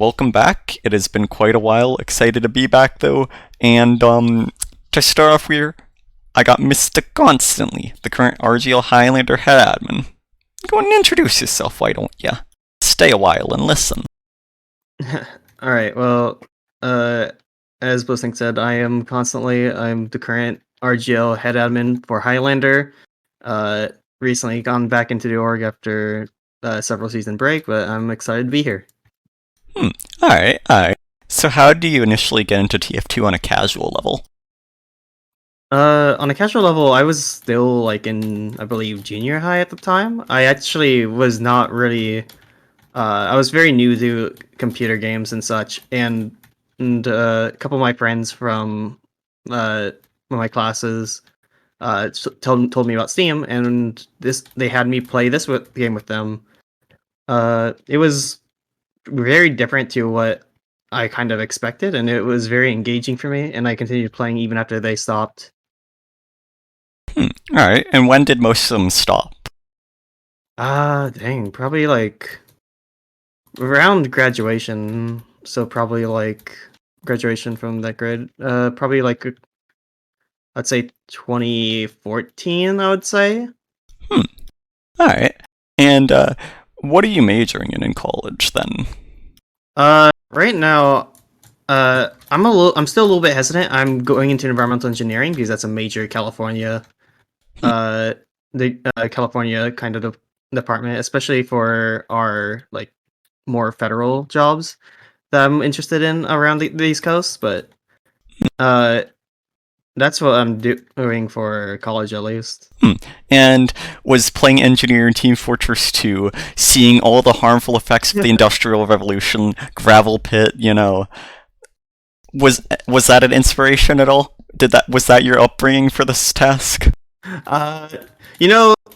welcome back. It has been quite a while. Excited to be back though. And to start off here, I got Mr. Constantly, the current RGL Highlander head admin. Go and introduce yourself, why don't ya? Stay a while and listen. Alright, well, as Blissing said, I'm the current RGL head admin for Highlander. Recently gone back into the org after several season break, but I'm excited to be here. Alright. So how do you initially get into TF2 on a casual level? On a casual level, I was still in, I believe, junior high at the time. I actually was not really, I was very new to computer games and such, and a couple of my friends from one of my classes told me about Steam, and they had me play this game with them. It was very different to what I kind of expected, and it was very engaging for me, and I continued playing even after they stopped. Alright, and when did most of them stop? Dang, probably around graduation. So probably graduation from that grade. Probably I'd say 2014, I would say. Alright. And what are you majoring in college then? Right now, I'm still a little bit hesitant. I'm going into environmental engineering because that's a major California, California kind of department, especially for our more federal jobs that I'm interested in around the East Coast. But that's what I'm doing for college, at least. And was playing engineer in Team Fortress 2, seeing all the harmful effects of the Industrial Revolution, gravel pit, was that an inspiration at all? Was that your upbringing for this task? It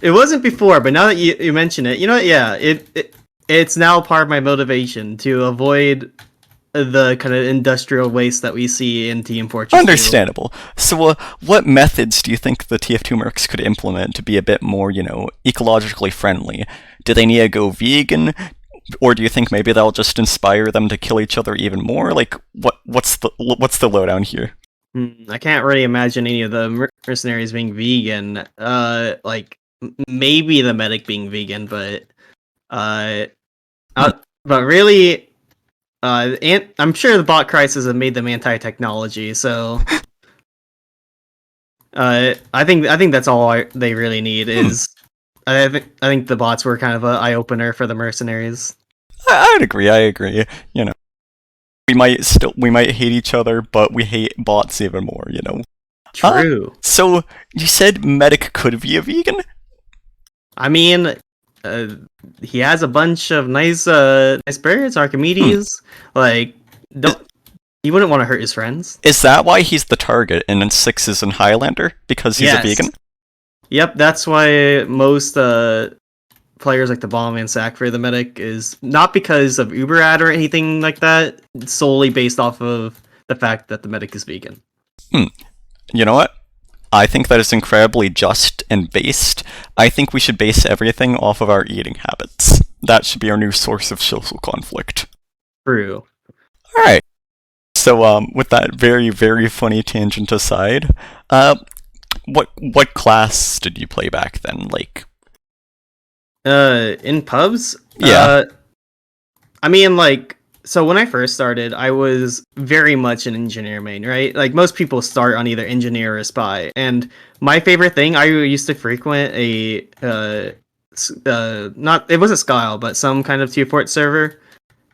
wasn't before, but now that you mention it, yeah, it's now part of my motivation to avoid the kind of industrial waste that we see in Team Fortress 2. Understandable. So, what methods do you think the TF2 mercs could implement to be a bit more, ecologically friendly? Do they need to go vegan? Or do you think maybe that'll just inspire them to kill each other even more? What's the lowdown here? I can't really imagine any of the mercenaries being vegan. Maybe the medic being vegan, but really, I'm sure the bot crisis have made them anti-technology. So, I think that's all they really need is. I think the bots were kind of an eye opener for the mercenaries. I'd agree. We might hate each other, but we hate bots even more. True. So you said medic could be a vegan? I mean, he has a bunch of nice birds, Archimedes. He wouldn't want to hurt his friends. Is that why he's the target in Sixes and Highlander? Because he's a vegan? Yep, that's why most players like the bomb and sack for the medic is not because of Uber ad or anything like that. It's solely based off of the fact that the medic is vegan. You know what? I think that is incredibly just and based. I think we should base everything off of our eating habits. That should be our new source of social conflict. True. Alright. So, with that very, very funny tangent aside, what class did you play back then? In pubs? Yeah. So when I first started, I was very much an engineer main, right? Most people start on either engineer or a spy. And my favorite thing, I used to frequent it wasn't Skyle, but some kind of T-Fort server.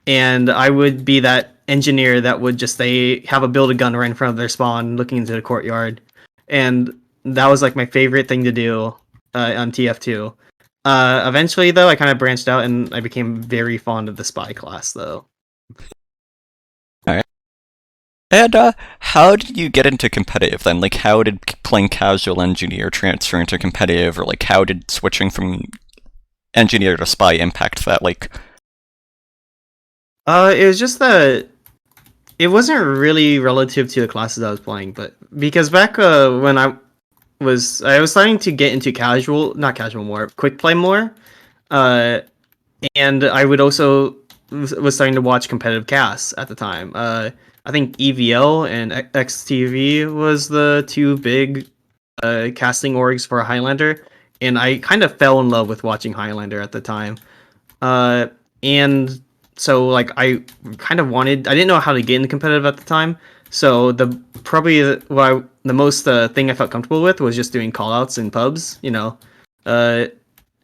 And I would be that engineer that would just have a build-a gun right in front of their spawn, looking into the courtyard. And that was my favorite thing to do on TF2. Eventually, though, I kind of branched out and I became very fond of the spy class, though. Alright. And how did you get into competitive then? How did playing casual engineer transfer into competitive, or how did switching from engineer to spy impact that? It was just that it wasn't really relative to the classes I was playing, but because back when I was starting to get into quick play more, and I would also was starting to watch competitive casts at the time. I think EVL and XTV was the two big casting orgs for Highlander, and I kind of fell in love with watching Highlander at the time. And so like I kind of wanted, I didn't know how to get into competitive at the time. So the most thing I felt comfortable with was just doing callouts in pubs,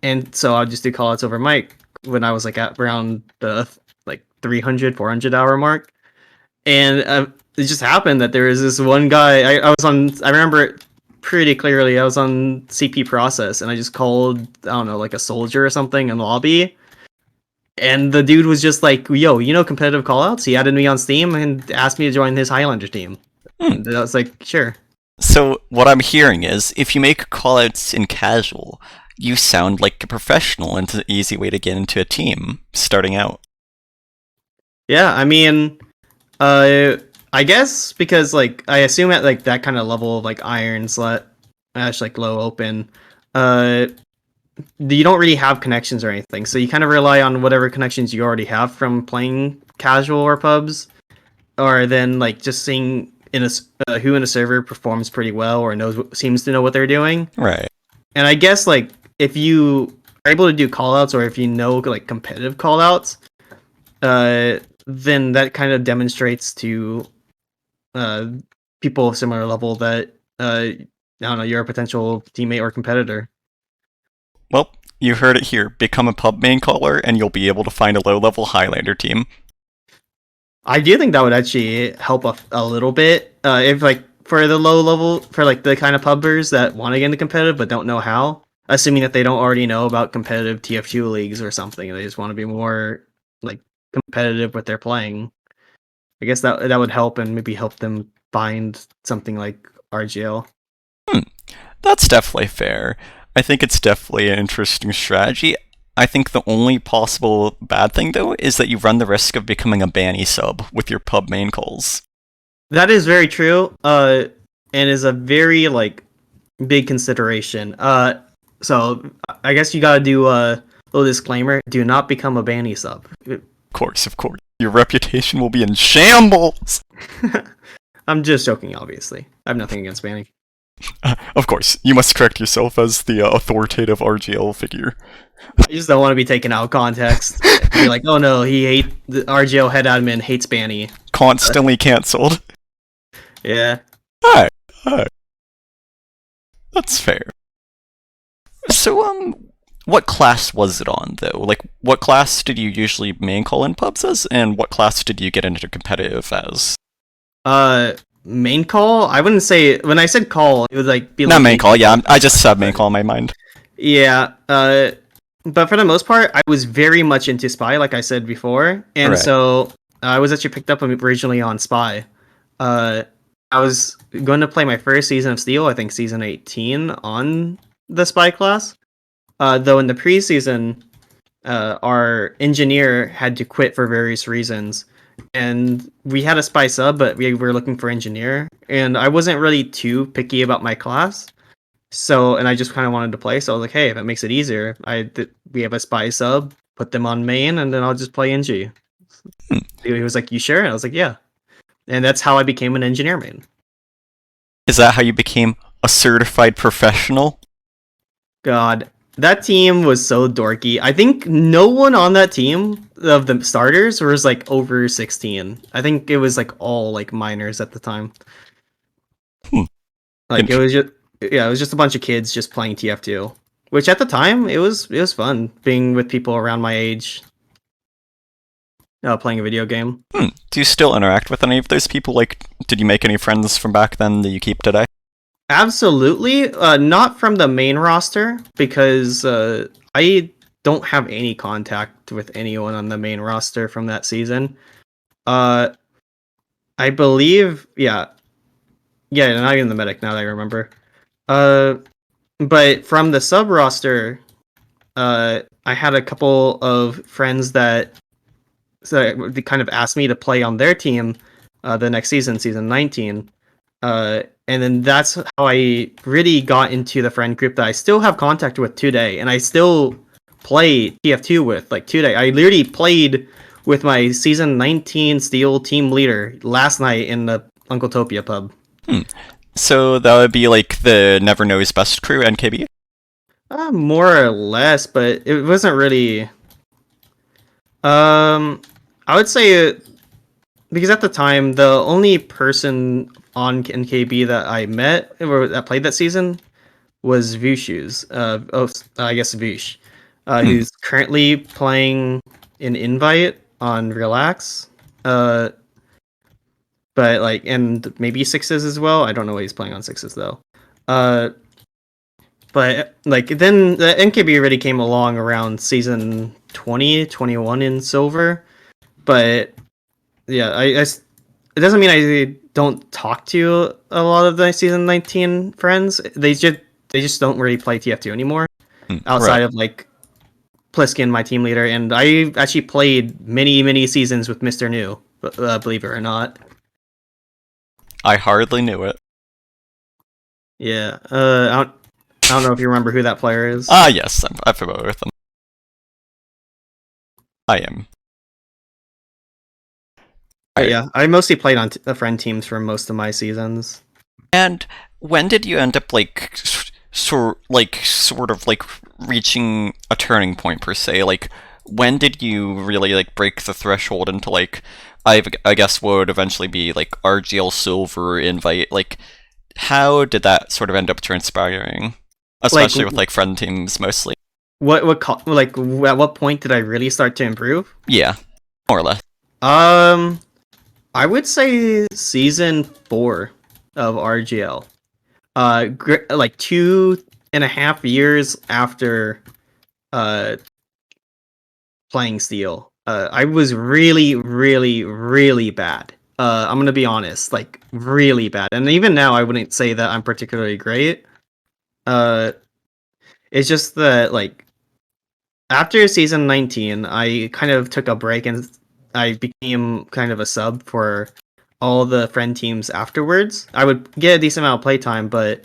and so I'll just do callouts over mic when I was like at around the like 300, 400 hour mark. And it just happened that there was this one guy. I remember it pretty clearly. I was on CP process and I just called, I don't know, like a soldier or something in the lobby. And the dude was just like, yo, competitive callouts? He added me on Steam and asked me to join his Highlander team. And I was like, sure. So what I'm hearing is, if you make callouts in casual, you sound like a professional, and it's an easy way to get into a team starting out. Yeah, I mean, I guess because like I assume at like that kind of level of like iron slut, like low open, you don't really have connections or anything, so you kind of rely on whatever connections you already have from playing casual or pubs, or then like just seeing who in a server performs pretty well or seems to know what they're doing. Right. And I guess like if you are able to do callouts or if you know like competitive callouts, then that kind of demonstrates to people of similar level that I don't know, you're a potential teammate or competitor. Well, you heard it here. Become a pub main caller, and you'll be able to find a low-level Highlander team. I do think that would actually help a little bit if like for the low level, for like the kind of pubbers that want to get into competitive but don't know how, assuming that they don't already know about competitive TF2 leagues or something, they just want to be more like competitive with their playing. I guess that would help and maybe help them find something like RGL. That's definitely fair. I think it's definitely an interesting strategy. I think the only possible bad thing, though, is that you run the risk of becoming a banny sub with your pub main calls. That is very true, and is a very like big consideration. So I guess you gotta do a little disclaimer: do not become a banny sub. Of course. Your reputation will be in shambles! I'm just joking, obviously. I have nothing against banning. Of course, you must correct yourself as the authoritative RGL figure. I just don't want to be taken out of context. Be like, oh no, the RGL head admin hates banny. Constantly cancelled. Yeah. Hi. That's fair. So, what class was it on, though? Like, what class did you usually main call in pubs as, and what class did you get into competitive as? Main call? I wouldn't say, when I said call, it would like be like... Not main call, yeah, I just said main call in my mind. Yeah, but for the most part, I was very much into Spy, like I said before, and Right. so I was actually picked up originally on Spy. I was going to play my first season of Steel, I think season 18, on the Spy class. Though in the preseason, our engineer had to quit for various reasons, and we had a Spy sub, but we were looking for engineer, and I wasn't really too picky about my class. So, and I just kind of wanted to play, so I was like, hey, if it makes it easier, we have a Spy sub, put them on main, and then I'll just play NG. He was like, you sure? And I was like, yeah. And that's how I became an engineer main. Is that how you became a certified professional? God, that team was so dorky. I think no one on that team of the starters was like over 16. I think it was like all like minors at the time. Like it was just a bunch of kids just playing TF2, which at the time it was fun being with people around my age, playing a video game. Do you still interact with any of those people? Like, did you make any friends from back then that you keep today? Absolutely, not from the main roster because I don't have any contact with anyone on the main roster from that season. I believe, yeah, not even the medic. Now that I remember. But from the sub roster, I had a couple of friends that they kind of asked me to play on their team the next season, season 19. And then that's how I really got into the friend group that I still have contact with today, and I still play TF2 with like today. I literally played with my season 19 Steel team leader last night in the Uncle Topia pub. So that would be like the Never Knows Best crew, NKB? More or less, but it wasn't really. I would say because at the time the only person on NKB that I met or that played that season was Vushus. I guess Vush, who's currently playing an invite on Relax. But like, and maybe sixes as well. I don't know what he's playing on sixes though. But like then the NKB already came along around season 20, 21 in silver. But yeah, it doesn't mean I don't talk to a lot of the season 19 friends. They just don't really play TF2 anymore outside Right. of like Pliskin, my team leader, and I actually played many seasons with Mr. New, believe it or not. I hardly knew it. Yeah. I don't know if you remember who that player is. Ah, yes, I'm familiar with them. I am. But yeah, I mostly played on friend teams for most of my seasons. And when did you end up like sort of like reaching a turning point per se? Like when did you really like break the threshold into like I guess what would eventually be like RGL Silver invite? Like how did that sort of end up transpiring? Especially with like friend teams mostly. Like at what point did I really start to improve? Yeah, more or less. I would say season 4 of RGL. Like 2.5 years after playing Steel. I was really bad. I'm gonna be honest, like really bad. And even now, I wouldn't say that I'm particularly great. Uh, it's just that like after season 19, I kind of took a break and I became kind of a sub for all the friend teams afterwards. I would get a decent amount of playtime, but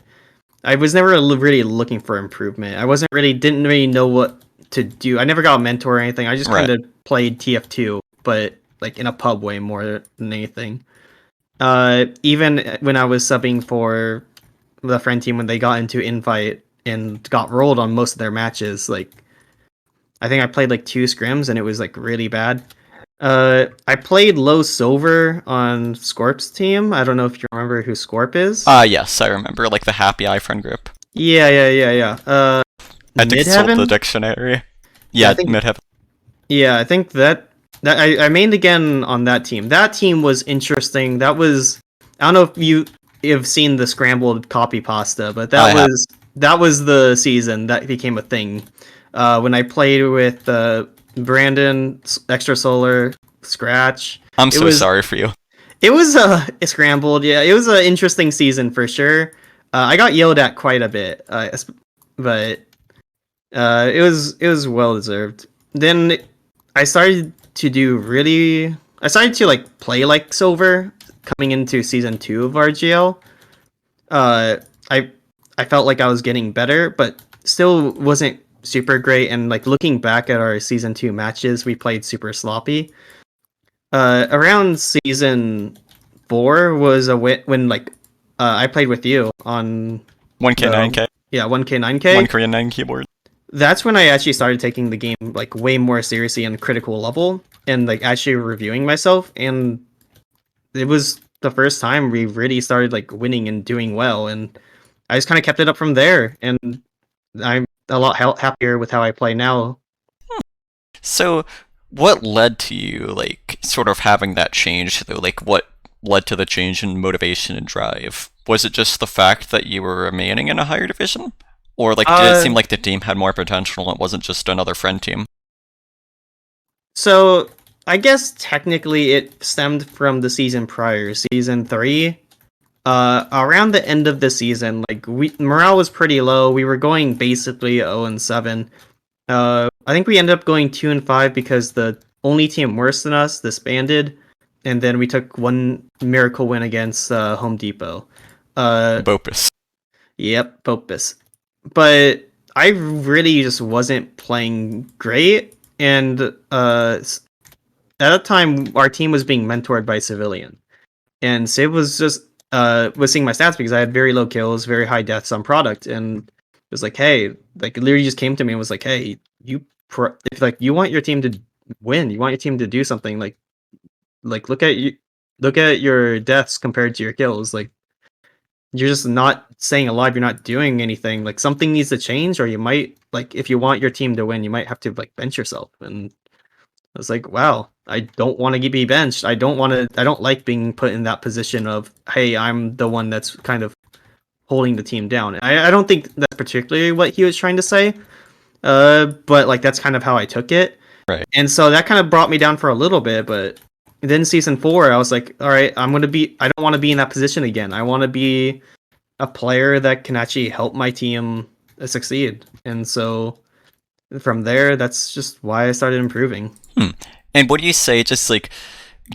I was never really looking for improvement. Didn't really know what to do. I never got a mentor or anything. I just kind of played TF2, but like in a pub way more than anything. Even when I was subbing for the friend team when they got into invite and got rolled on most of their matches, like I think I played like 2 scrims and it was like really bad. I played low silver on Scorp's team. I don't know if you remember who Scorp is. Yes, I remember like the Happy Eye friend group. Yeah. I think it's Midheaven? the dictionary. Yeah, Yeah, I think Midheaven. yeah, I think that I mained again on that team. That team was interesting. I don't know if you've seen the scrambled copy pasta, but that was the season that became a thing. When I played with Brandon, Extra Solar, Scratch. I'm It so was sorry for you. it was scrambled. Yeah, it was an interesting season for sure. I got yelled at quite a bit, but it was well deserved. Then I started to I started to like play like silver coming into season 2 of RGL. Uh, I I felt like I was getting better, but still wasn't super great. And like looking back at our season 2 matches, we played super sloppy. Around season 4 was a when like I played with you on 1K, the 9K, 1K 1 9K. Korean 9 keyboard. That's when I actually started taking the game like way more seriously on critical level and like actually reviewing myself. And it was the first time we really started like winning and doing well. And I just kind of kept it up from there. And I'm a lot happier with how I play now. So, what led to you, like, sort of having that change, though? Like, what led to the change in motivation and drive? Was it just the fact that you were remaining in a higher division? Or, like, did it seem like the team had more potential and it wasn't just another friend team? So I guess technically it stemmed from the season prior, season 3. Around the end of the season, like morale was pretty low. We were going basically 0-7. I think we ended up going 2-5 because the only team worse than us disbanded, and then we took one miracle win against Home Depot. Bopus. Yep, Popus. But I really just wasn't playing great, and at that time our team was being mentored by Civilian, and Civ was just was seeing my stats because I had very low kills, very high deaths on product, and it was like, hey, like it literally just came to me and was like, hey, if like you want your team to win, you want your team to do something, like look at your deaths compared to your kills, like you're just not staying alive, you're not doing anything, like something needs to change, or you might, like if you want your team to win, you might have to like bench yourself. And I was like, wow, I don't want to be benched. I don't like being put in that position of, hey, I'm the one that's kind of holding the team down. I don't think that's particularly what he was trying to say, but like that's kind of how I took it. Right. And so that kind of brought me down for a little bit, but then season 4, I was like, all right, I don't want to be in that position again. I want to be a player that can actually help my team succeed. And so from there, that's just why I started improving. And what do you say, just like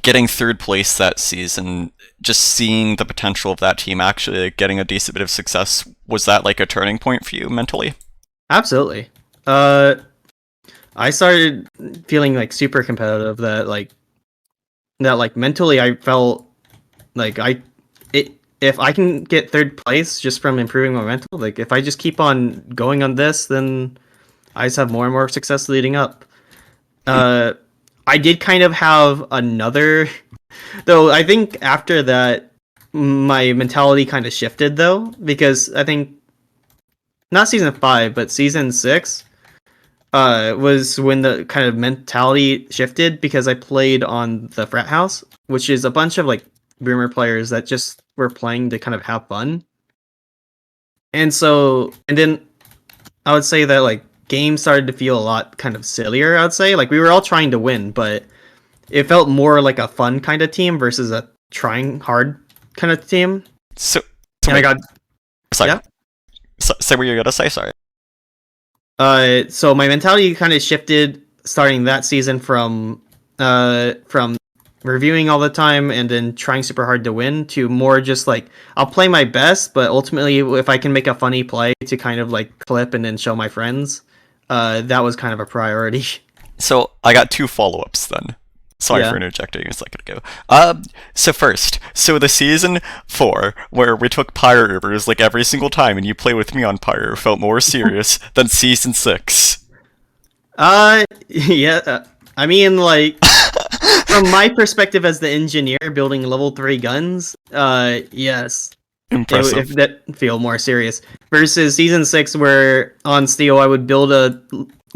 getting third place that season, just seeing the potential of that team actually like, getting a decent bit of success, was that like a turning point for you mentally? Absolutely. I started feeling like super competitive, that like mentally I felt like if I can get third place just from improving my mental, like if I just keep on going on this, then I just have more and more success leading up. I did kind of have another, though I think after that my mentality kind of shifted though, because I think not season 5 but season 6 was when the kind of mentality shifted, because I played on the frat house, which is a bunch of like boomer players that just were playing to kind of have fun. And so, and then I would say that like games started to feel a lot kind of sillier. I would say like we were all trying to win, but it felt more like a fun kind of team versus a trying hard kind of team. So And I got, sorry. yeah. Say what you're gonna say. Sorry. So my mentality kind of shifted starting that season from reviewing all the time and then trying super hard to win, to more just like I'll play my best, but ultimately if I can make a funny play to kind of like clip and then show my friends, that was kind of a priority. So I got 2 follow-ups then. Sorry Yeah. for interjecting a second ago. So first, so the season 4, where we took Pyre Rivers like every single time and you play with me on Pyre, felt more serious than season 6. Yeah. I mean, like from my perspective as the engineer building level 3 guns, yes. Impressive. If that feel more serious versus season 6, where on Steel I would build a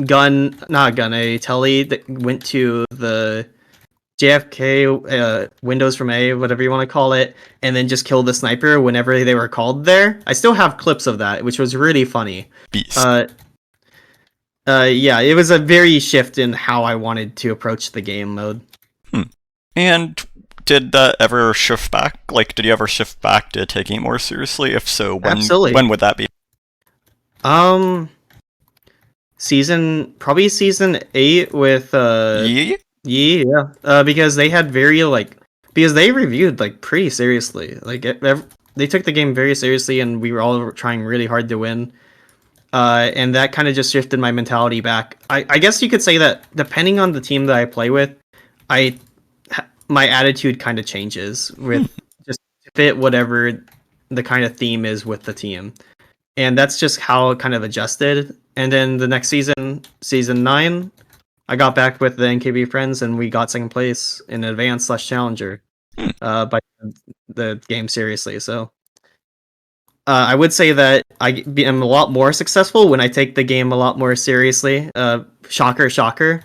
gun, not a gun, a telly that went to the JFK windows from A, whatever you want to call it, and then just kill the sniper whenever they were called there. I still have clips of that, which was really funny. Beast. Yeah, it was a very shift in how I wanted to approach the game mode. And did that ever shift back? Like, did you ever shift back to taking it more seriously? If so, Absolutely. when would that be? Probably season 8 with Yee? yeah, because they had because they reviewed like pretty seriously, like they took the game very seriously, and we were all trying really hard to win. And that kind of just shifted my mentality back. I guess you could say that depending on the team that I play with, my attitude kind of changes with just to fit whatever the kind of theme is with the team, and that's just how it kind of adjusted. And then the next season 9, I got back with the NKB friends, and we got second place in advanced / challenger by the game seriously. So I would say that I am a lot more successful when I take the game a lot more seriously. Shocker, shocker.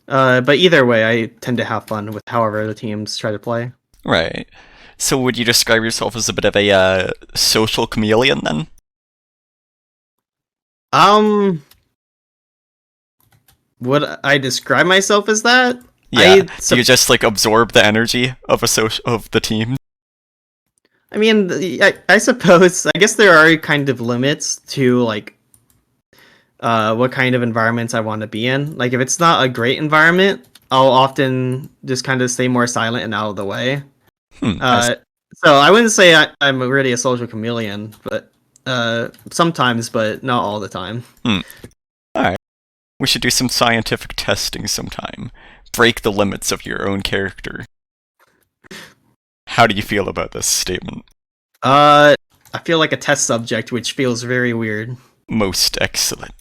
But either way, I tend to have fun with however the teams try to play. Right. So would you describe yourself as a bit of a social chameleon then? Would I describe myself as that? Yeah. Do you just like absorb the energy of of the team? I mean, I suppose. I guess there are kind of limits to like what kind of environments I want to be in. Like if it's not a great environment, I'll often just kind of stay more silent and out of the way. So I wouldn't say I'm really a social chameleon, but sometimes, but not all the time. Alright. We should do some scientific testing sometime. Break the limits of your own character. How do you feel about this statement? I feel like a test subject, which feels very weird. Most excellent.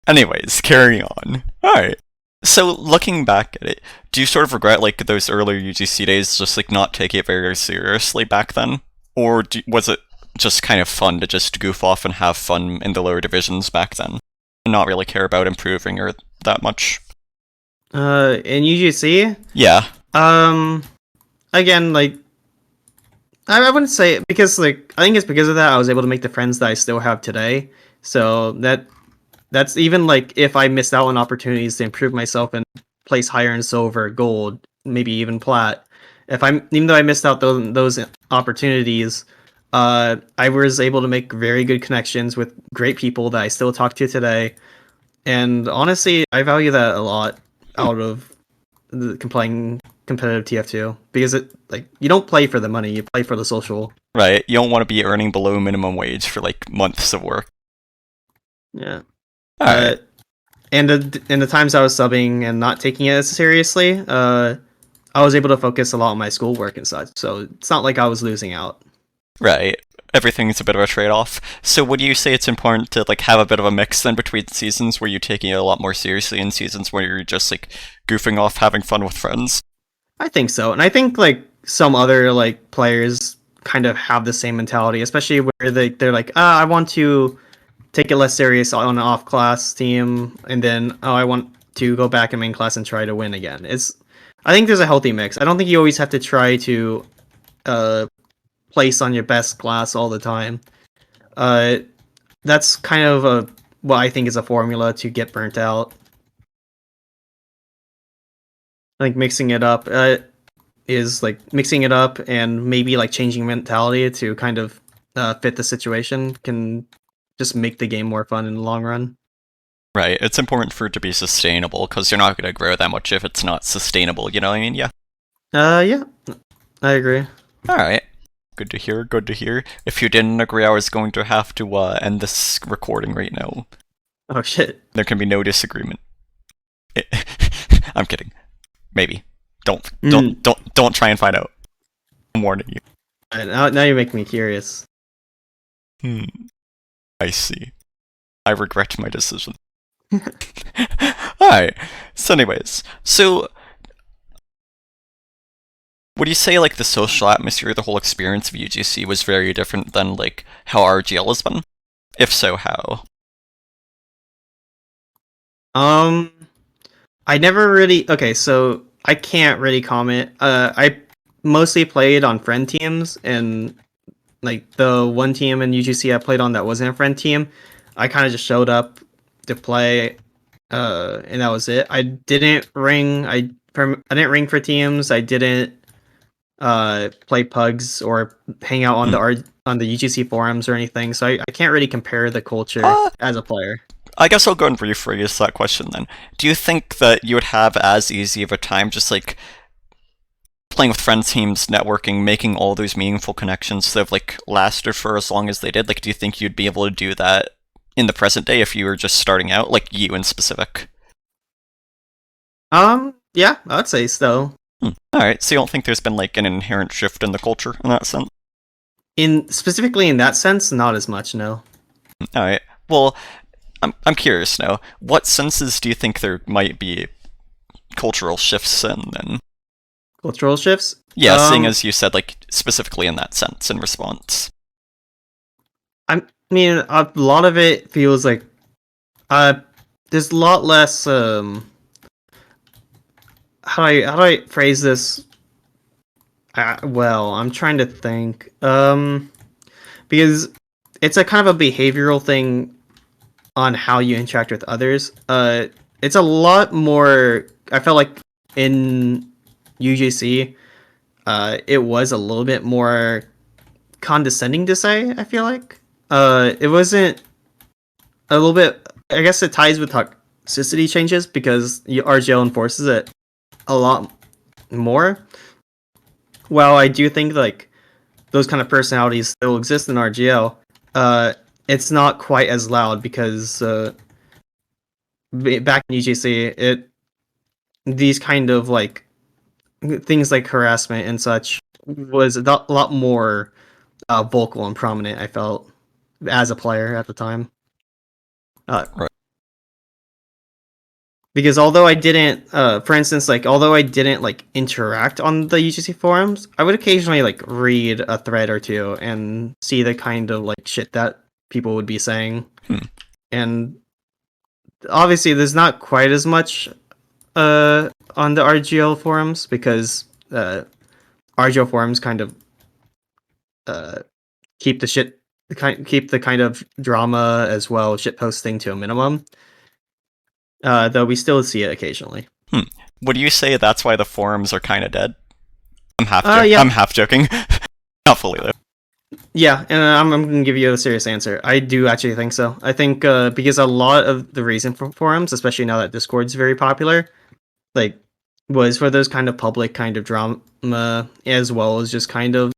Anyways, carrying on. Alright. So, looking back at it, do you sort of regret, like, those earlier UGC days, just, like, not taking it very seriously back then? Or was it just kind of fun to just goof off and have fun in the lower divisions back then? And not really care about improving or that much? In UGC? Yeah. Again, like, I wouldn't say, because, like, I think it's because of that I was able to make the friends that I still have today. So, that's even, like, if I missed out on opportunities to improve myself and place higher in silver, gold, maybe even plat. Even though I missed out those opportunities, I was able to make very good connections with great people that I still talk to today. And honestly, I value that a lot out of playing competitive TF2, because you don't play for the money, you play for the social. Right, you don't want to be earning below minimum wage for, like, months of work. Yeah. Alright. And in the times I was subbing and not taking it as seriously, I was able to focus a lot on my schoolwork and such, so it's not like I was losing out. Right. Everything's a bit of a trade-off. So would you say it's important to, like, have a bit of a mix then between seasons where you're taking it a lot more seriously and seasons where you're just, like, goofing off, having fun with friends? I think so, and I think, like, some other, like, players kind of have the same mentality, especially where they're like, I want to take it less serious on an off-class team, and then, I want to go back in main class and try to win again. I think there's a healthy mix. I don't think you always have to try to place on your best class all the time. That's kind of what I think is a formula to get burnt out. Like mixing it up is like mixing it up and maybe like changing mentality to kind of fit the situation can just make the game more fun in the long run. Right, it's important for it to be sustainable, because you're not going to grow that much if it's not sustainable, you know what I mean? Yeah. Yeah, I agree. Alright. Good to hear, good to hear. If you didn't agree, I was going to have to end this recording right now. Oh shit. There can be no disagreement. I'm kidding. Maybe. Don't try and find out. I'm warning you. Now you make me curious. I see. I regret my decision. Alright. So anyways, would you say, like, the social atmosphere, the whole experience of UGC was very different than, like, how RGL has been? If so, how? I never really... Okay, so I can't really comment. I mostly played on friend teams, and, like, the one team in UGC I played on that wasn't a friend team, I kind of just showed up to play, and that was it. I didn't ring. I didn't ring for teams. I didn't play pugs or hang out on the UGC forums or anything. So I can't really compare the culture as a player. I guess I'll go and rephrase that question then. Do you think that you would have as easy of a time just, like, playing with friend teams, networking, making all those meaningful connections that have, like, lasted for as long as they did? Like, do you think you'd be able to do that in the present day if you were just starting out, like you in specific? Yeah, I'd say so. Alright, so you don't think there's been, like, an inherent shift in the culture in that sense? Specifically in that sense, not as much, no. Alright, well, I'm curious now. What senses do you think there might be cultural shifts in, then? Cultural shifts? Yeah, seeing as you said, like, specifically in that sense, in response. I mean, a lot of it feels like there's a lot less how do I phrase this? Well, I'm trying to think. Because it's a kind of a behavioral thing on how you interact with others. It's a lot more. I felt like in UGC, it was a little bit more condescending to say. I feel like it wasn't a little bit. I guess it ties with toxicity changes because RGL enforces it a lot more. While I do think like those kind of personalities still exist in RGL, it's not quite as loud because back in UGC, these kind of like things like harassment and such was a lot more vocal and prominent. I felt as a player at the time. Right. Because although I didn't, for instance, like although I didn't like interact on the UGC forums, I would occasionally like read a thread or two and see the kind of like shit that people would be saying. And obviously, there's not quite as much on the RGL forums because RGL forums kind of keep the kind of drama as well shit posting to a minimum. Though we still see it occasionally. Would you say that's why the forums are kind of dead? Yeah. I'm half joking. Not fully though. Yeah, and I'm going to give you a serious answer. I do actually think so. I think because a lot of the reason for forums, especially now that Discord's very popular, like was for those kind of public kind of drama as well as just kind of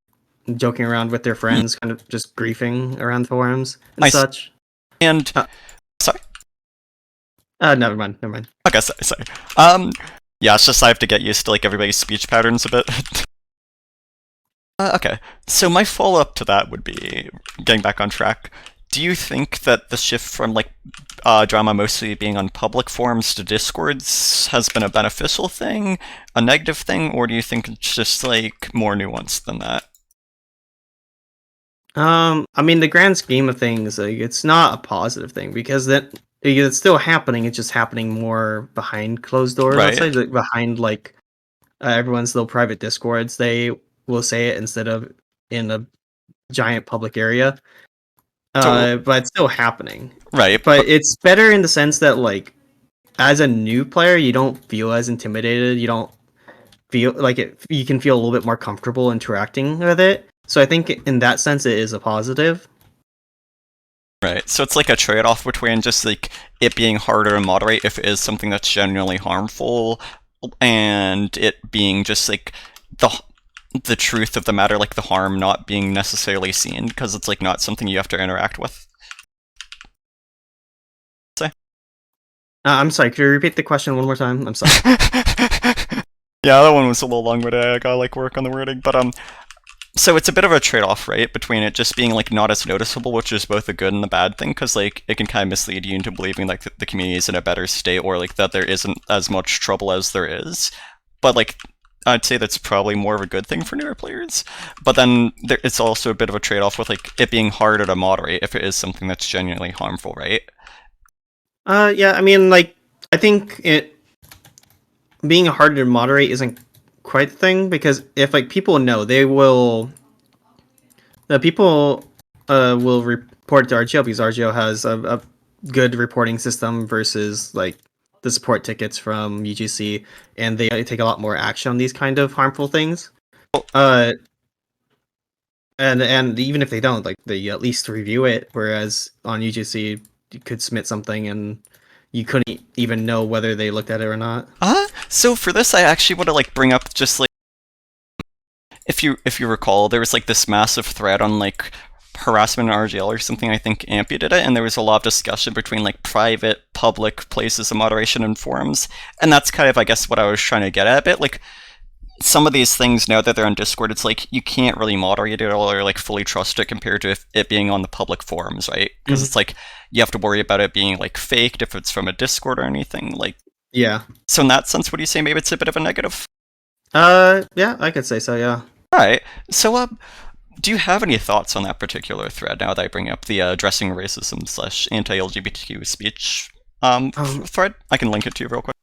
joking around with their friends, kind of just griefing around forums and such. And sorry. Never mind. Okay, sorry. Yeah, it's just I have to get used to like everybody's speech patterns a bit. Okay, so my follow-up to that would be, getting back on track, do you think that the shift from like drama mostly being on public forums to Discords has been a beneficial thing, a negative thing, or do you think it's just like more nuanced than that? I mean, the grand scheme of things, like, it's not a positive thing because it's still happening. It's just happening more behind closed doors. Right. Let's say like, behind like everyone's little private Discords. They will say it instead of in a giant public area. But it's still happening. Right. But it's better in the sense that like as a new player, you don't feel as intimidated. You don't feel like it. You can feel a little bit more comfortable interacting with it. So I think in that sense, it is a positive. Right, so it's like a trade-off between just like it being harder to moderate if it is something that's genuinely harmful, and it being just like the truth of the matter, like the harm not being necessarily seen because it's like not something you have to interact with. Say. I'm sorry. Could you repeat the question one more time? I'm sorry. Yeah, that one was a little long-winded. I gotta like work on the wording, but so it's a bit of a trade-off, right, between it just being like not as noticeable, which is both a good and a bad thing, because like it can kind of mislead you into believing like the community is in a better state, or like that there isn't as much trouble as there is. But like I'd say that's probably more of a good thing for newer players. But then it's also a bit of a trade-off with like it being harder to moderate if it is something that's genuinely harmful, right? Yeah. I mean, like I think it being harder to moderate isn't quite the thing because if like people know, the people will report to RGL because RGL has a good reporting system versus like the support tickets from UGC, and they take a lot more action on these kind of harmful things. And even if they don't, like they at least review it. Whereas on UGC, you could submit something and you couldn't even know whether they looked at it or not. So for this, I actually want to like bring up just like if you recall, there was like this massive thread on like harassment in RGL or something. I think Ampy did it, and there was a lot of discussion between like private, public places of moderation and forums, and that's kind of I guess what I was trying to get at a bit. Like some of these things now that they're on Discord, it's like you can't really moderate it or like fully trust it compared to it being on the public forums, right? Because it's like you have to worry about it being like faked if it's from a Discord or anything. Like yeah. So in that sense, would you say maybe it's a bit of a negative? Yeah, I could say so. Yeah. All right. So do you have any thoughts on that particular thread now that I bring up the addressing racism / anti-LGBTQ speech thread? I can link it to you real quick.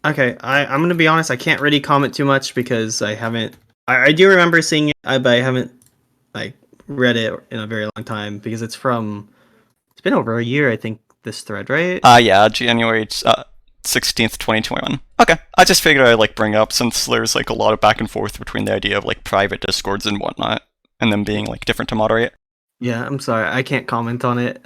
Okay, I'm gonna be honest. I can't really comment too much because I haven't. I do remember seeing it, but I haven't like read it in a very long time because it's from. It's been over a year, I think. This thread, right? Yeah, January 16th, 2021. Okay, I just figured I'd like bring up since there's like a lot of back and forth between the idea of like private discords and whatnot, and them being like different to moderate. Yeah, I'm sorry, I can't comment on it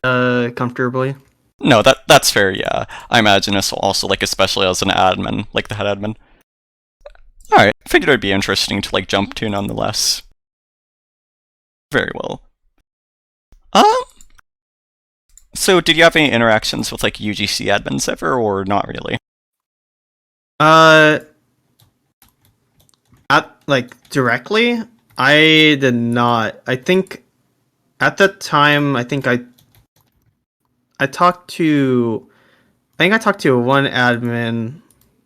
comfortably. No, that's fair. Yeah, I imagine this also like especially as an admin, like the head admin. All right, I figured it'd be interesting to like jump to nonetheless. Very well. So, did you have any interactions with like UGC admins ever, or not really? Uh, at like directly, I did not. I think at the time, I talked to I talked to one admin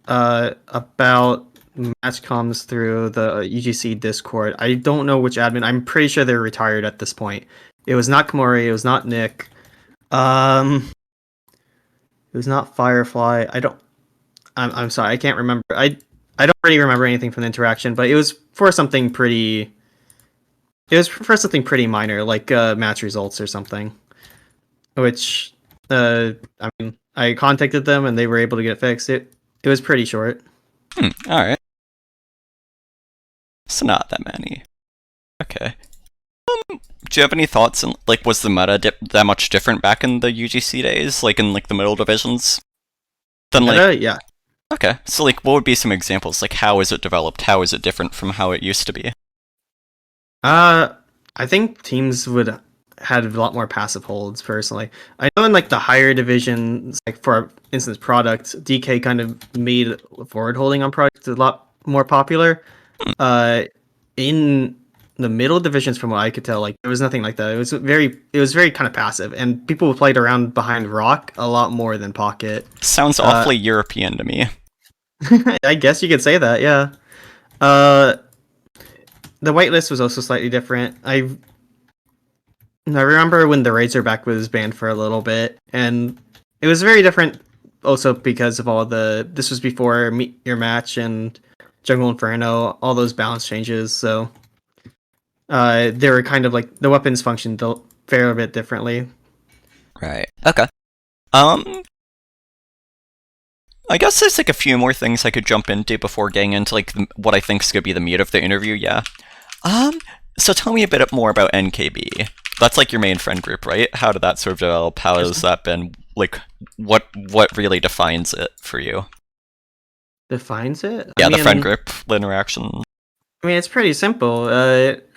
about match comms through the UGC Discord. I don't know which admin. I'm pretty sure they're retired at this point. It was not Kamori. It was not Nick. Um, it was not Firefly. I'm sorry. I can't remember. I don't really remember anything from the interaction, but it was for something pretty. It was for something pretty minor, like match results or something. Which, I mean, I contacted them and they were able to get it fixed. It was pretty short. All right. So not that many. Okay. Do you have any thoughts on like was the meta that much different back in the UGC days, like in like the middle divisions? Than like Yeah. okay, so like what would be some examples? Like how is it developed? How is it different from how it used to be? I think teams would had a lot more passive holds personally. I know in like the higher divisions, like for instance, product DK kind of made forward holding on product a lot more popular. Uh, in the middle divisions, from what I could tell, like there was nothing like that. It was very kind of passive, and people played around behind rock a lot more than pocket. Sounds awfully European to me. I guess you could say that, yeah. Uh, the whitelist was also slightly different. I remember when the Razorback was banned for a little bit, and it was very different. Also because of all the this was before Meet Your Match and Jungle Inferno, all those balance changes. So they were kind of like the weapons functioned a fair bit differently. Right. Okay. Um, I guess there's like a few more things I could jump into before getting into like what I think is gonna be the meat of the interview. Yeah. Um, so tell me a bit more about NKB. That's like your main friend group, right? How did that sort of develop? How has that been? Like, what really defines it for you? Defines it? Yeah, the friend group, the interaction. I mean, it's pretty simple.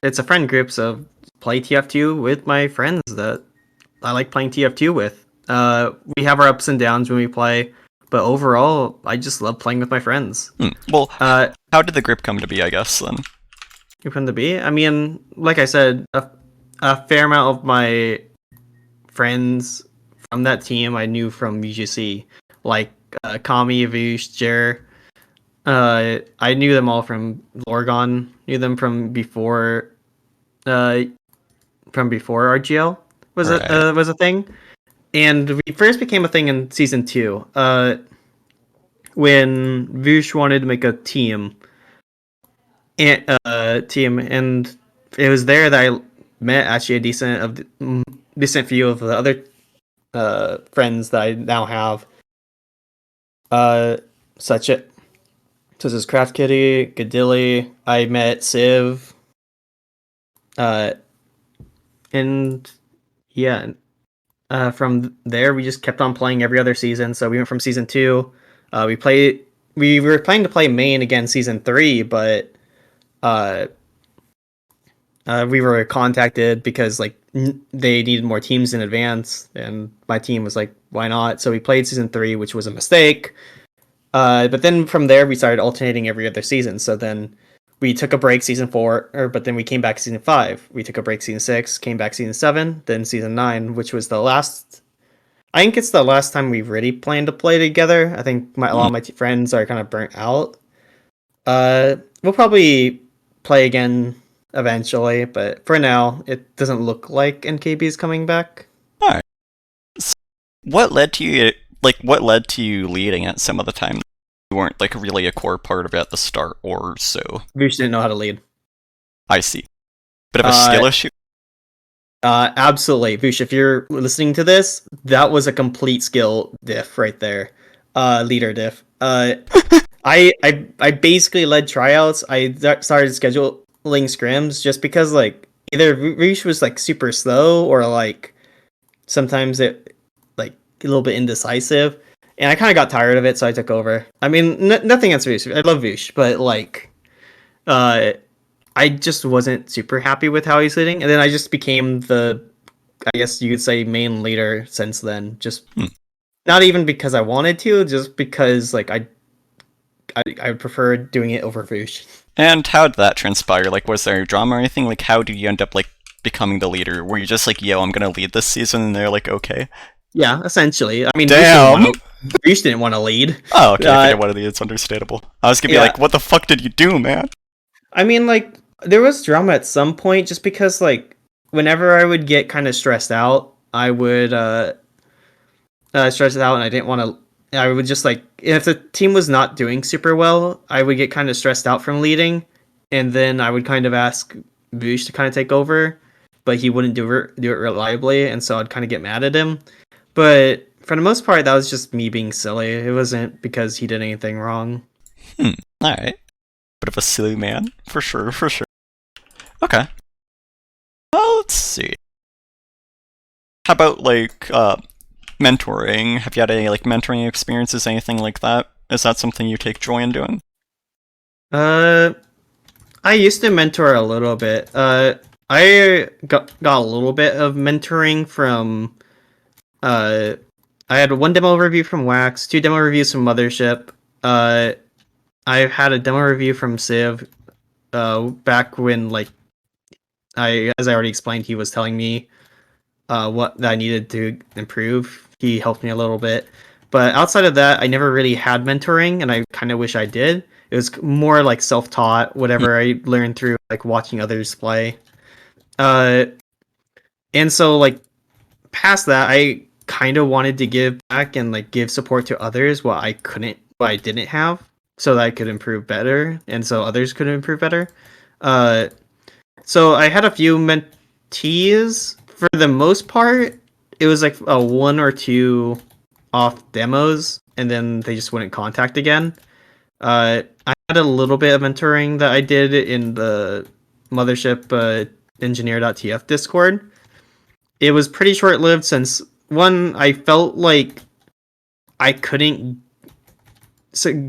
It's a friend group, so play TF2 with my friends that I like playing TF2 with. We have our ups and downs when we play, but overall, I just love playing with my friends. Well, how did the group come to be, I guess, then? Group come to be? I mean, like I said, a fair amount of my friends from that team I knew from UGC, like Kami, Avush, Jer. I knew them all from Lorgon. Knew them uh, from before RGL was a thing, and we first became a thing in season 2. When Vush wanted to make a team, and it was there that I met actually a decent few of the other friends that I now have. Such a Such as Craft Kitty, Gadilly. I met Civ, uh, and yeah, from there we just kept on playing every other season. So we went from season 2. We were planning to play main again season 3, but uh, we were contacted because like they needed more teams in advance, and my team was like, "Why not?" So we played season 3, which was a mistake. But then from there we started alternating every other season. So then we took a break season 4, but then we came back season 5. We took a break season 6, came back season 7, then season 9, which was the last. I think it's the last time we really planned to play together. I think a lot of my friends are kind of burnt out. We'll probably play again eventually, but for now, it doesn't look like NKB is coming back. Alright. So what led to you, like, what led to you leading it some of the time? You weren't, like, really a core part of it at the start, or so? Vush didn't know how to lead. I see. Bit of a skill issue? Absolutely. Vush, if you're listening to this, that was a complete skill diff right there. Leader diff. I basically led tryouts. I started scheduling scrims just because like either Vush was like super slow or like sometimes it like a little bit indecisive, and I kind of got tired of it, so I took over. I mean, nothing against Vush. I love Vush, but like, I just wasn't super happy with how he's leading, and then I just became the I guess you could say, main leader since then. Just Hmm. not even because I wanted to, just because like I prefer doing it over Voosh. And how did that transpire? Like, was there drama or anything? Like, how did you end up, like, becoming the leader? Were you just like, yo, I'm gonna lead this season, and they're like, okay. Yeah, essentially. I mean, Damn! Voosh didn't want to lead. Oh, okay, if you didn't want to lead, it's understandable. I was gonna be Yeah. like, what the fuck did you do, man? I mean, like, there was drama at some point just because, like, whenever I would get kind of stressed out, I would stress out and I didn't want to. I would just like, if the team was not doing super well, I would get kind of stressed out from leading, and then I would kind of ask Voosh to kind of take over, but he wouldn't do it reliably, and so I'd kind of get mad at him. But for the most part, that was just me being silly. It wasn't because he did anything wrong. Alright. Bit of a silly man, for sure, for sure. Okay. Well, let's see. How about, like, mentoring? Have you had any, like, mentoring experiences, anything like that? Is that something you take joy in doing? I used to mentor a little bit. I got a little bit of mentoring from. I had one demo review from Wax, two demo reviews from Mothership. I had a demo review from Civ. Back when like as I already explained, he was telling me what that I needed to improve. He helped me a little bit, but outside of that, I never really had mentoring, and I kind of wish I did. It was more like self-taught, whatever I learned through like watching others play. Uh, and so like past that, I kind of wanted to give back and like give support to others what I didn't have, so that I could improve better, and so others could improve better. Uh, so I had a few mentees. For the most part, it was like a one or two off demos, and then they just wouldn't contact again. I had a little bit of mentoring that I did in the Mothership engineer.tf Discord. It was pretty short lived since one, I felt like I couldn't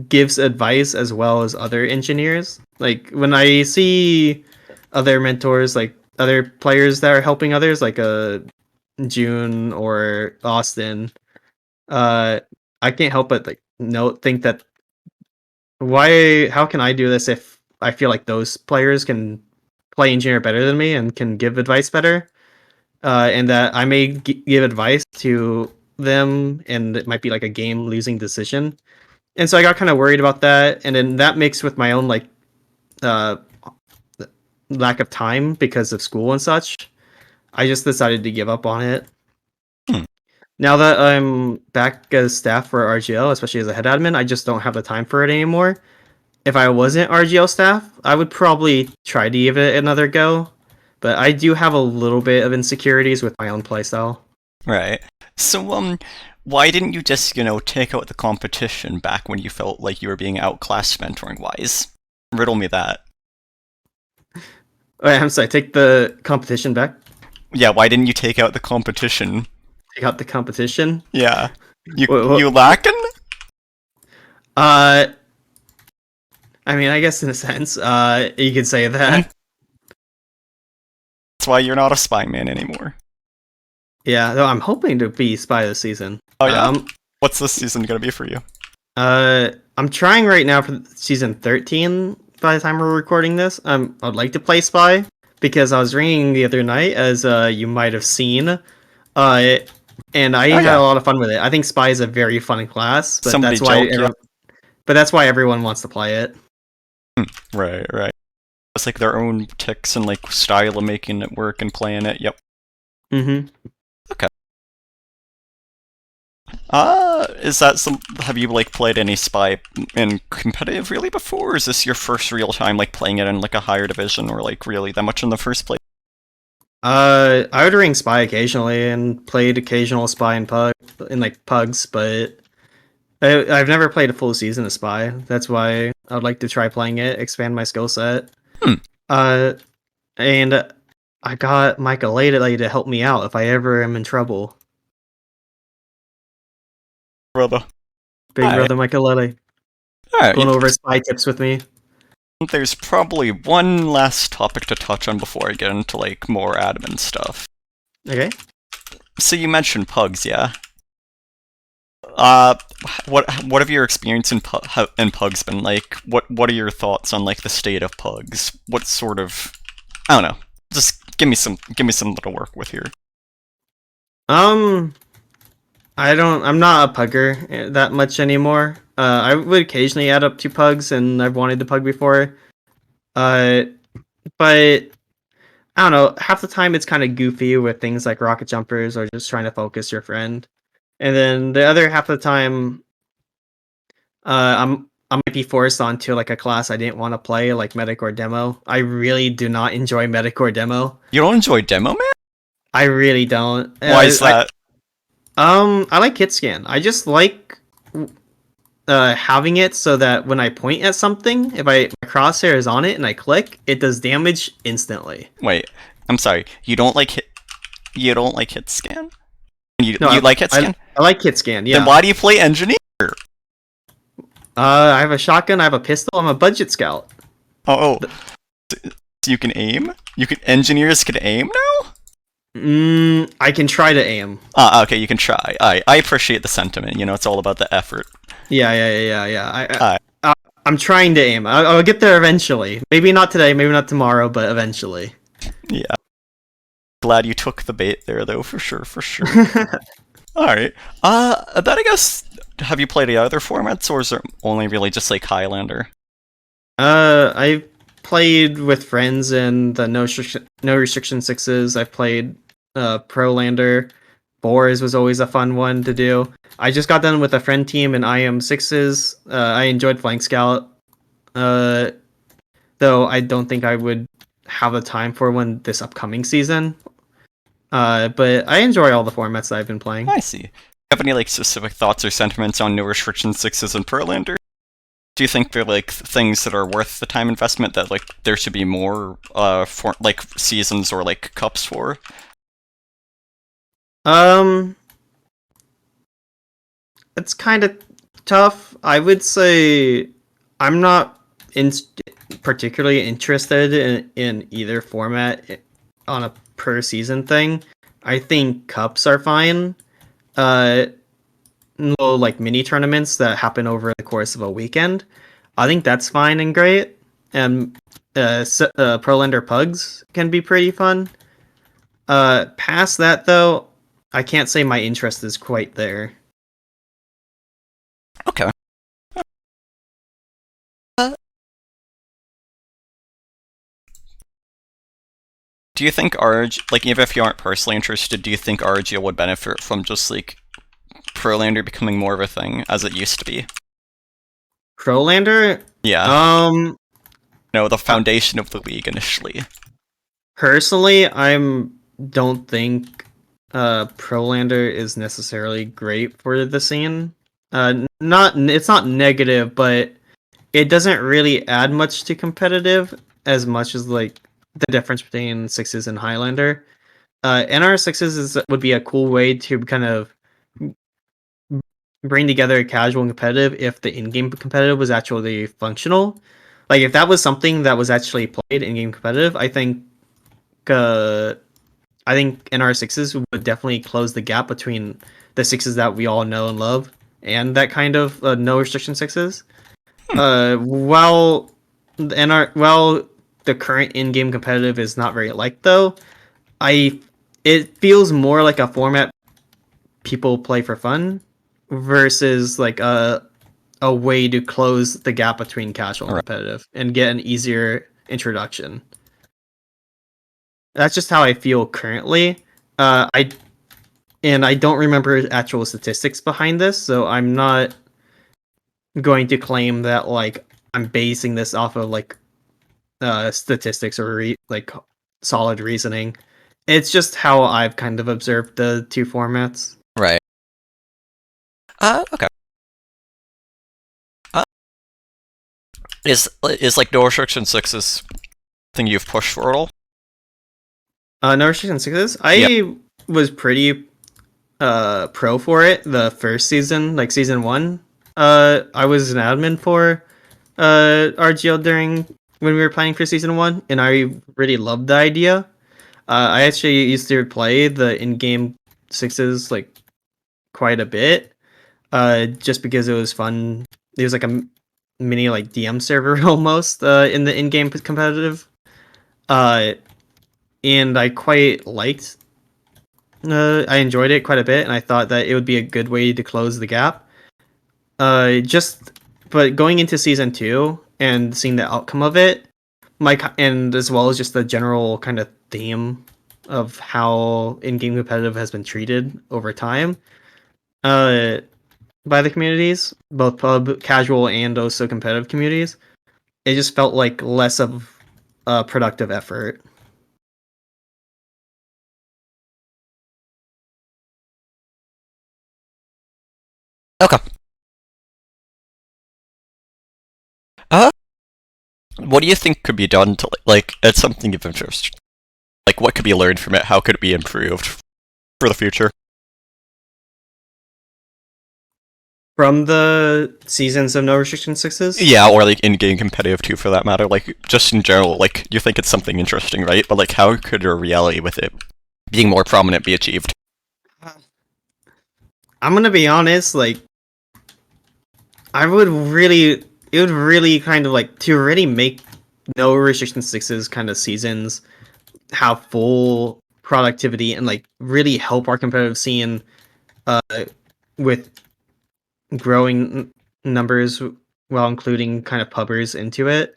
give advice as well as other engineers. Like when I see other mentors, like other players that are helping others, like June or Austin, uh, I can't help but like think that how can I do this if I feel like those players can play engineer better than me and can give advice better, and that I may give advice to them and it might be like a game losing decision. And so I got kind of worried about that, and then that mixed with my own like uh, lack of time because of school and such, I just decided to give up on it. Hmm. Now that I'm back as staff for RGL, especially as a head admin, I just don't have the time for it anymore. If I wasn't RGL staff, I would probably try to give it another go, but I do have a little bit of insecurities with my own playstyle. Right. So, why didn't you just, take out the competition back when you felt like you were being outclassed mentoring-wise? Riddle me that. Wait, I'm sorry, take the competition back? Yeah, why didn't you take out the competition? Take out the competition? Yeah. What? You lacking? I mean, I guess in a sense, you could say that. That's why you're not a spy man anymore. Yeah, though I'm hoping to be spy this season. Oh yeah? What's this season gonna be for you? I'm trying right now for season 13 by the time we're recording this. I'd like to play spy because I was ringing the other night, as you might have seen. And I had a lot of fun with it. I think spy is a very fun class, but that's why everyone wants to play it. Right. It's like their own ticks and like style of making it work and playing it. Yep. Mm-hmm. Okay. Is that have you like played any spy in competitive really before, or is this your first real time like playing it in like a higher division or like really that much in the first place? I would ring spy occasionally and played occasional spy in pugs, but I've never played a full season of spy. That's why I would like to try playing it, expand my skill set. And I got Micah lately to help me out if I ever am in trouble. Brother. Big brother Micah Lele. Going over spy tips with me. There's probably one last topic to touch on before I get into like more admin stuff. Okay. So you mentioned pugs, yeah. Uh, what have your experience in pugs been like? What are your thoughts on like the state of pugs? What sort of I don't know. Just give me some little work with here. Um, I'm not a pugger that much anymore. I would occasionally add up to pugs, and I've wanted to pug before. Uh, but I don't know. Half the time it's kind of goofy with things like rocket jumpers or just trying to focus your friend, and then the other half of the time, I might be forced onto like a class I didn't want to play, like medic or demo. I really do not enjoy medic or demo. You don't enjoy demo, man? I really don't. Why is that? I like hit scan. I just like having it so that when I point at something, if my crosshair is on it and I click, it does damage instantly. Wait, I'm sorry. You don't like hit scan? No, You like hit scan? I like hit scan. Yeah. Then why do you play engineer? I have a shotgun. I have a pistol. I'm a budget scout. Oh, so you can aim? Engineers can aim now? I can try to aim. Okay, you can try. I appreciate the sentiment. You know, it's all about the effort. Yeah. I'm trying to aim. I'll get there eventually. Maybe not today. Maybe not tomorrow, but eventually. Yeah. Glad you took the bait there, though, for sure. All right. Then I guess, have you played any other formats, or is it only really just like Highlander? I played with friends in the no restriction sixes. I've played Prolander. Boars was always a fun one to do. I just got done with a friend team in IM sixes. I enjoyed Flank Scout. Though I don't think I would have the time for one this upcoming season. But I enjoy all the formats that I've been playing. I see. Have any like specific thoughts or sentiments on no restriction sixes and Prolander? Do you think they're like things that are worth the time investment, that like there should be more for like seasons or like cups for? It's kind of tough. I would say I'm not particularly interested in either format on a per season thing. I think cups are fine. Little like mini tournaments that happen over the course of a weekend. I think that's fine and great. And Prolander Pugs can be pretty fun. Past that though, I can't say my interest is quite there. Okay. Do you think RG, like even if you aren't personally interested, do you think RGL would benefit from just like Prolander becoming more of a thing as it used to be? Prolander? Yeah. No, the foundation of the league initially. Personally, don't think Prolander is necessarily great for the scene. It's not negative, but it doesn't really add much to competitive as much as like the difference between sixes and Highlander. NR sixes would be a cool way to kind of bring together casual and competitive if the in-game competitive was actually functional. Like if that was something that was actually played in-game competitive, I think NR sixes would definitely close the gap between the sixes that we all know and love and that kind of no restriction sixes. While the current in-game competitive is not very liked though, it feels more like a format people play for fun versus like a way to close the gap between casual and competitive and get an easier introduction. That's just how I feel currently. I don't remember actual statistics behind this, so I'm not going to claim that like I'm basing this off of like statistics or like solid reasoning. It's just how I've kind of observed the two formats. Right. Okay. Is like no restriction sixes thing you've pushed for at all? No restriction sixes. I was pretty pro for it the first season, like season 1. I was an admin for RGL during when we were planning for season 1, and I really loved the idea. I actually used to play the in-game sixes like quite a bit. Just because it was fun. It was like a mini like DM server almost in the in-game competitive. And I quite liked. I enjoyed it quite a bit, and I thought that it would be a good way to close the gap. But going into season 2 and seeing the outcome of it, and as well as just the general kind of theme of how in-game competitive has been treated over time, by the communities, both pub, casual, and also competitive communities, it just felt like less of a productive effort. Okay. Uh, what do you think could be done to like it's something of interest? Like, what could be learned from it? How could it be improved for the future? From the seasons of No Restriction Sixes? Yeah, or like in-game competitive too, for that matter. Like, just in general, like you think it's something interesting, right? But like, how could a reality with it being more prominent be achieved? I'm gonna be honest, like, I would really, it would really kind of like, to really make No Restriction Sixes kind of seasons have full productivity and like really help our competitive scene uh, with growing numbers while including kind of pubbers into it.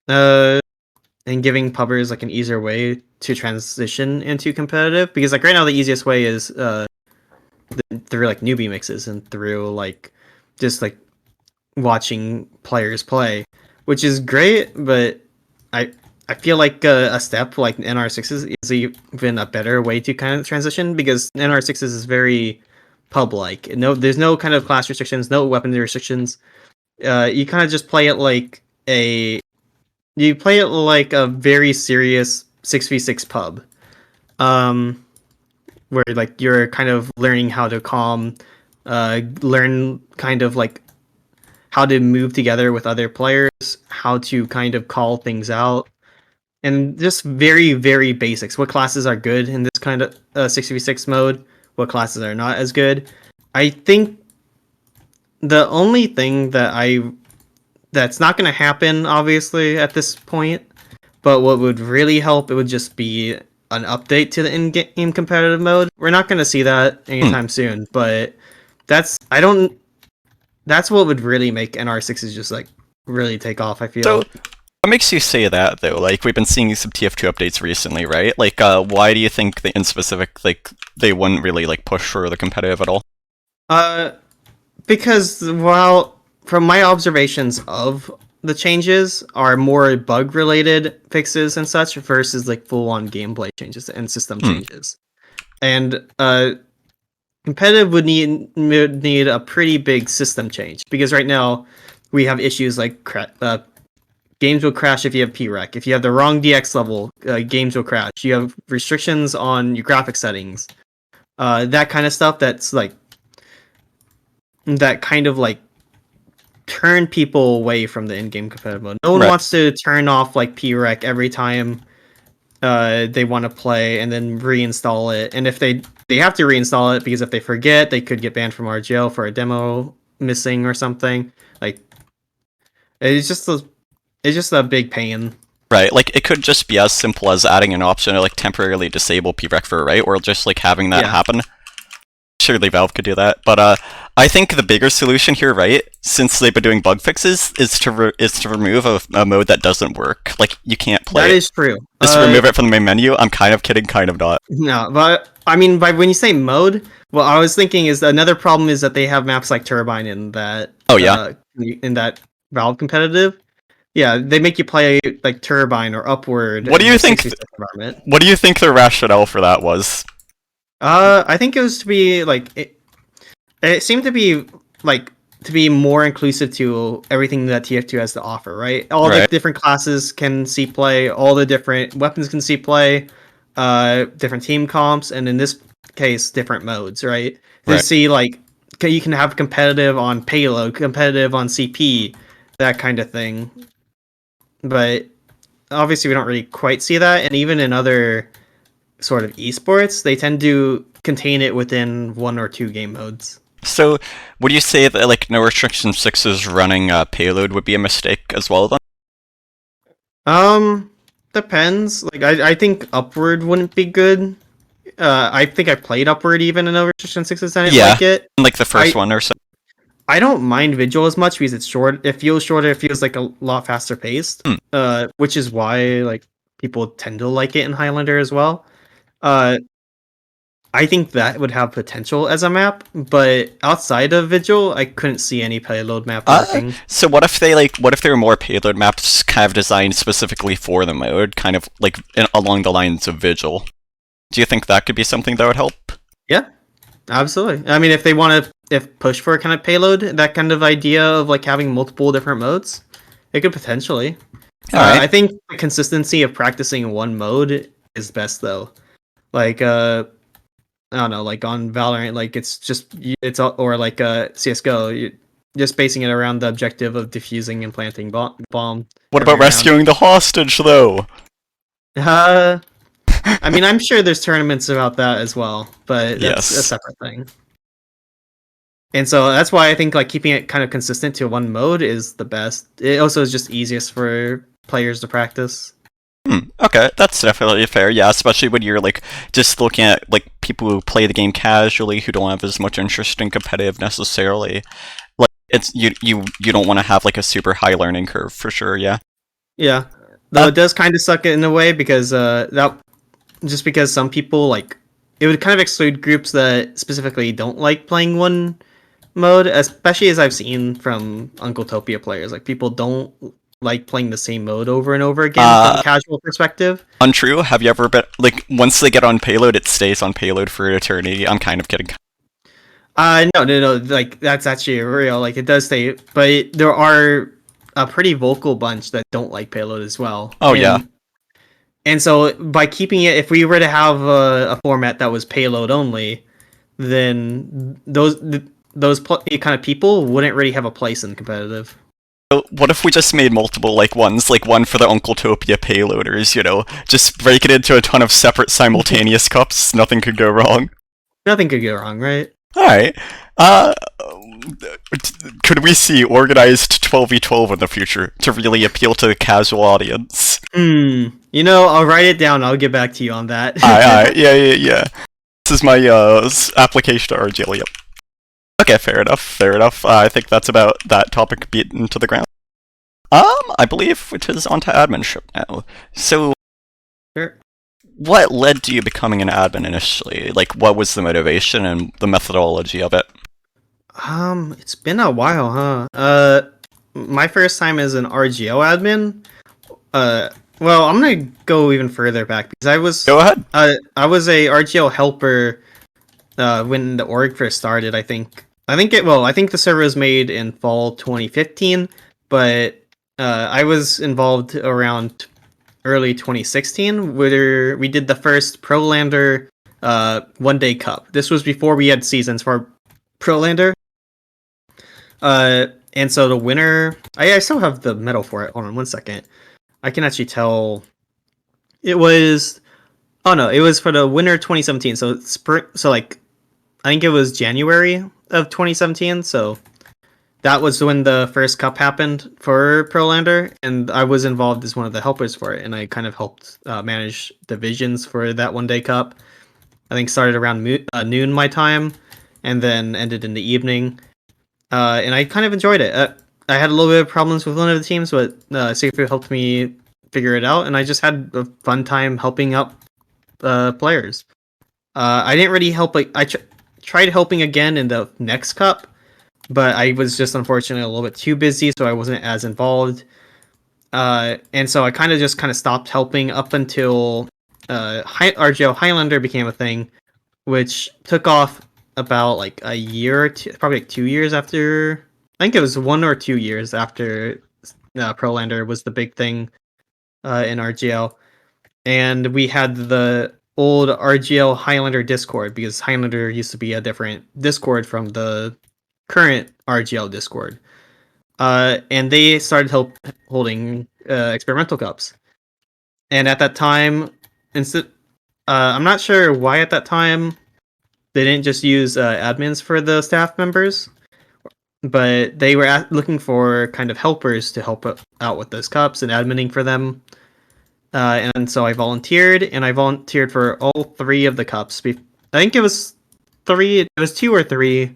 And giving pubbers like an easier way to transition into competitive, because like right now the easiest way is through like newbie mixes and through like just like watching players play, which is great, but I I feel like a step like NR6s is even a better way to kind of transition, because NR6s is very pub like. No, there's no kind of class restrictions, no weapon restrictions. You kind of just play it like a very serious 6v6 pub. Um, where like you're kind of learning how to calm, learn kind of like how to move together with other players, how to kind of call things out, and just very, very basics. What classes are good in this kind of 6v6 mode? What classes are not as good? I think the only thing that's not going to happen, obviously, at this point, but what would really help, it would just be an update to the in-game competitive mode. We're not going to see that anytime soon, but I don't that's what would really make NR6s just like really take off, I So, feel. what makes you say that though? Like, we've been seeing some TF2 updates recently, right? Like, why do you think in specific, like, they wouldn't really like push for the competitive at all? Uh because while from my observations of the changes are more bug related fixes and such versus like full on gameplay changes and system changes. And competitive would need a pretty big system change, because right now we have issues like games will crash if you have PREC. If you have the wrong DX level, games will crash. You have restrictions on your graphic settings. That kind of stuff that kind of like turn people away from the in-game competitive mode. No one Right. wants to turn off like PREC every time they want to play and then reinstall it. And if they have to reinstall it, because if they forget, they could get banned from RGL for a demo missing or something. Like it's just a big pain. Right, like it could just be as simple as adding an option to like temporarily disable PREC for, right? Or just like having that Yeah. happen. Surely Valve could do that, but I think the bigger solution here, right? Since they've been doing bug fixes, is to remove a mode that doesn't work. Like you can't play That it. is true. Just to remove it from the main menu. I'm kind of kidding, kind of not. No, but I mean, by when you say mode, what I was thinking is another problem is that they have maps like Turbine in that. Oh yeah. In that Valve competitive. Yeah, they make you play like Turbine or Upward. What do in you the think? 60-second environment. What do you think the rationale for that was? I think it was to be like it seemed to be like to be more inclusive to everything that TF2 has to offer, right? All the Right. different classes can see play, all the different weapons can see play, different team comps, and in this case, different modes, right? To Right. see like you can have competitive on payload, competitive on CP, that kind of thing. But obviously, we don't really quite see that, and even in other sort of esports, they tend to contain it within 1 or 2 game modes. So, would you say that like no restriction sixes running payload would be a mistake as well then? Depends. Like I think upward wouldn't be good. I think I played upward even in over Restriction Sixes. I didn't like it. Like the first I one or so. I don't mind Vigil as much because it's short. It feels shorter. It feels like a lot faster paced. Hmm. Which is why like people tend to like it in Highlander as well. Uh, I think that would have potential as a map, but outside of Vigil, I couldn't see any payload map working. So what if there were more payload maps kind of designed specifically for the mode, kind of like along the lines of Vigil? Do you think that could be something that would help? Yeah, absolutely. I mean, if they want to, if push for a kind of payload, that kind of idea of like having multiple different modes, it could potentially. Alright. I think the consistency of practicing one mode is best though. Like I don't know, like on Valorant, like it's or like CS:GO, you're just basing it around the objective of defusing and planting bomb. What every about round. rescuing the hostage though? I mean, I'm sure there's tournaments about that as well, but that's a Yes. separate thing. And so that's why I think like keeping it kind of consistent to one mode is the best. It also is just easiest for players to practice. Okay, that's definitely fair. Yeah, especially when you're like just looking at like people who play the game casually who don't have as much interest in competitive necessarily. Like it's you don't want to have like a super high learning curve for sure. Yeah. Yeah, though it does kind of suck in a way because that just because some people like it would kind of exclude groups that specifically don't like playing one mode, especially as I've seen from Uncle Topia players. Like people don't like playing the same mode over and over again from a casual perspective. Untrue. Have you ever been like once they get on payload, it stays on payload for eternity? I'm kind of kidding. No. Like that's actually real. Like it does stay, but there are a pretty vocal bunch that don't like payload as well. Oh yeah. And so by keeping it, if we were to have a format that was payload only, then those kind of people wouldn't really have a place in competitive. So what if we just made multiple like ones, like one for the Uncle Topia payloaders? You know, just break it into a ton of separate simultaneous cups. Nothing could go wrong. Nothing could go wrong, right? All right. Could we see organized 12v12 in the future to really appeal to the casual audience? You know, I'll write it down. I'll get back to you on that. Aye, yeah. This is my application to RGL. Yep. Okay, fair enough. I think that's about that topic beaten to the ground. I believe it is onto adminship now. So, Sure. what led to you becoming an admin initially? Like, what was the motivation and the methodology of it? It's been a while, huh? My first time as an RGO admin. Well, I'm gonna go even further back because Go ahead. I was a RGO helper when the org first started. I think the server was made in fall 2015, but I was involved around early 2016 where we did the first Prolander 1-day cup. This was before we had seasons for Prolander. And so the winner, I still have the medal for it. Hold on 1 second. I can actually tell. It was, oh no, it was for the winter 2017. So like, I think it was January of 2017. So that was when the first cup happened for Prolander, and I was involved as one of the helpers for it, and I kind of helped manage divisions for that 1-day cup. I think started around noon my time, and then ended in the evening. And I kind of enjoyed it. I had a little bit of problems with one of the teams, but Siegfried helped me figure it out, and I just had a fun time helping out players. I didn't really help. Like I tried helping again in the next cup, but I was just unfortunately a little bit too busy, so I wasn't as involved. And so I kind of stopped helping up until RGO Highlander became a thing, which took off about like a year or two, probably like 2 years after. I think it was 1 or 2 years after Prolander was the big thing in RGL, and we had the old RGL Highlander Discord because Highlander used to be a different Discord from the current RGL Discord. And they started holding experimental cups, and at that time, instead I'm not sure why at that time they didn't just use admins for the staff members, but they were looking for kind of helpers to help out with those cups and adminning for them. And so I volunteered, and I volunteered for all three of the cups. I think it was three. It was two or three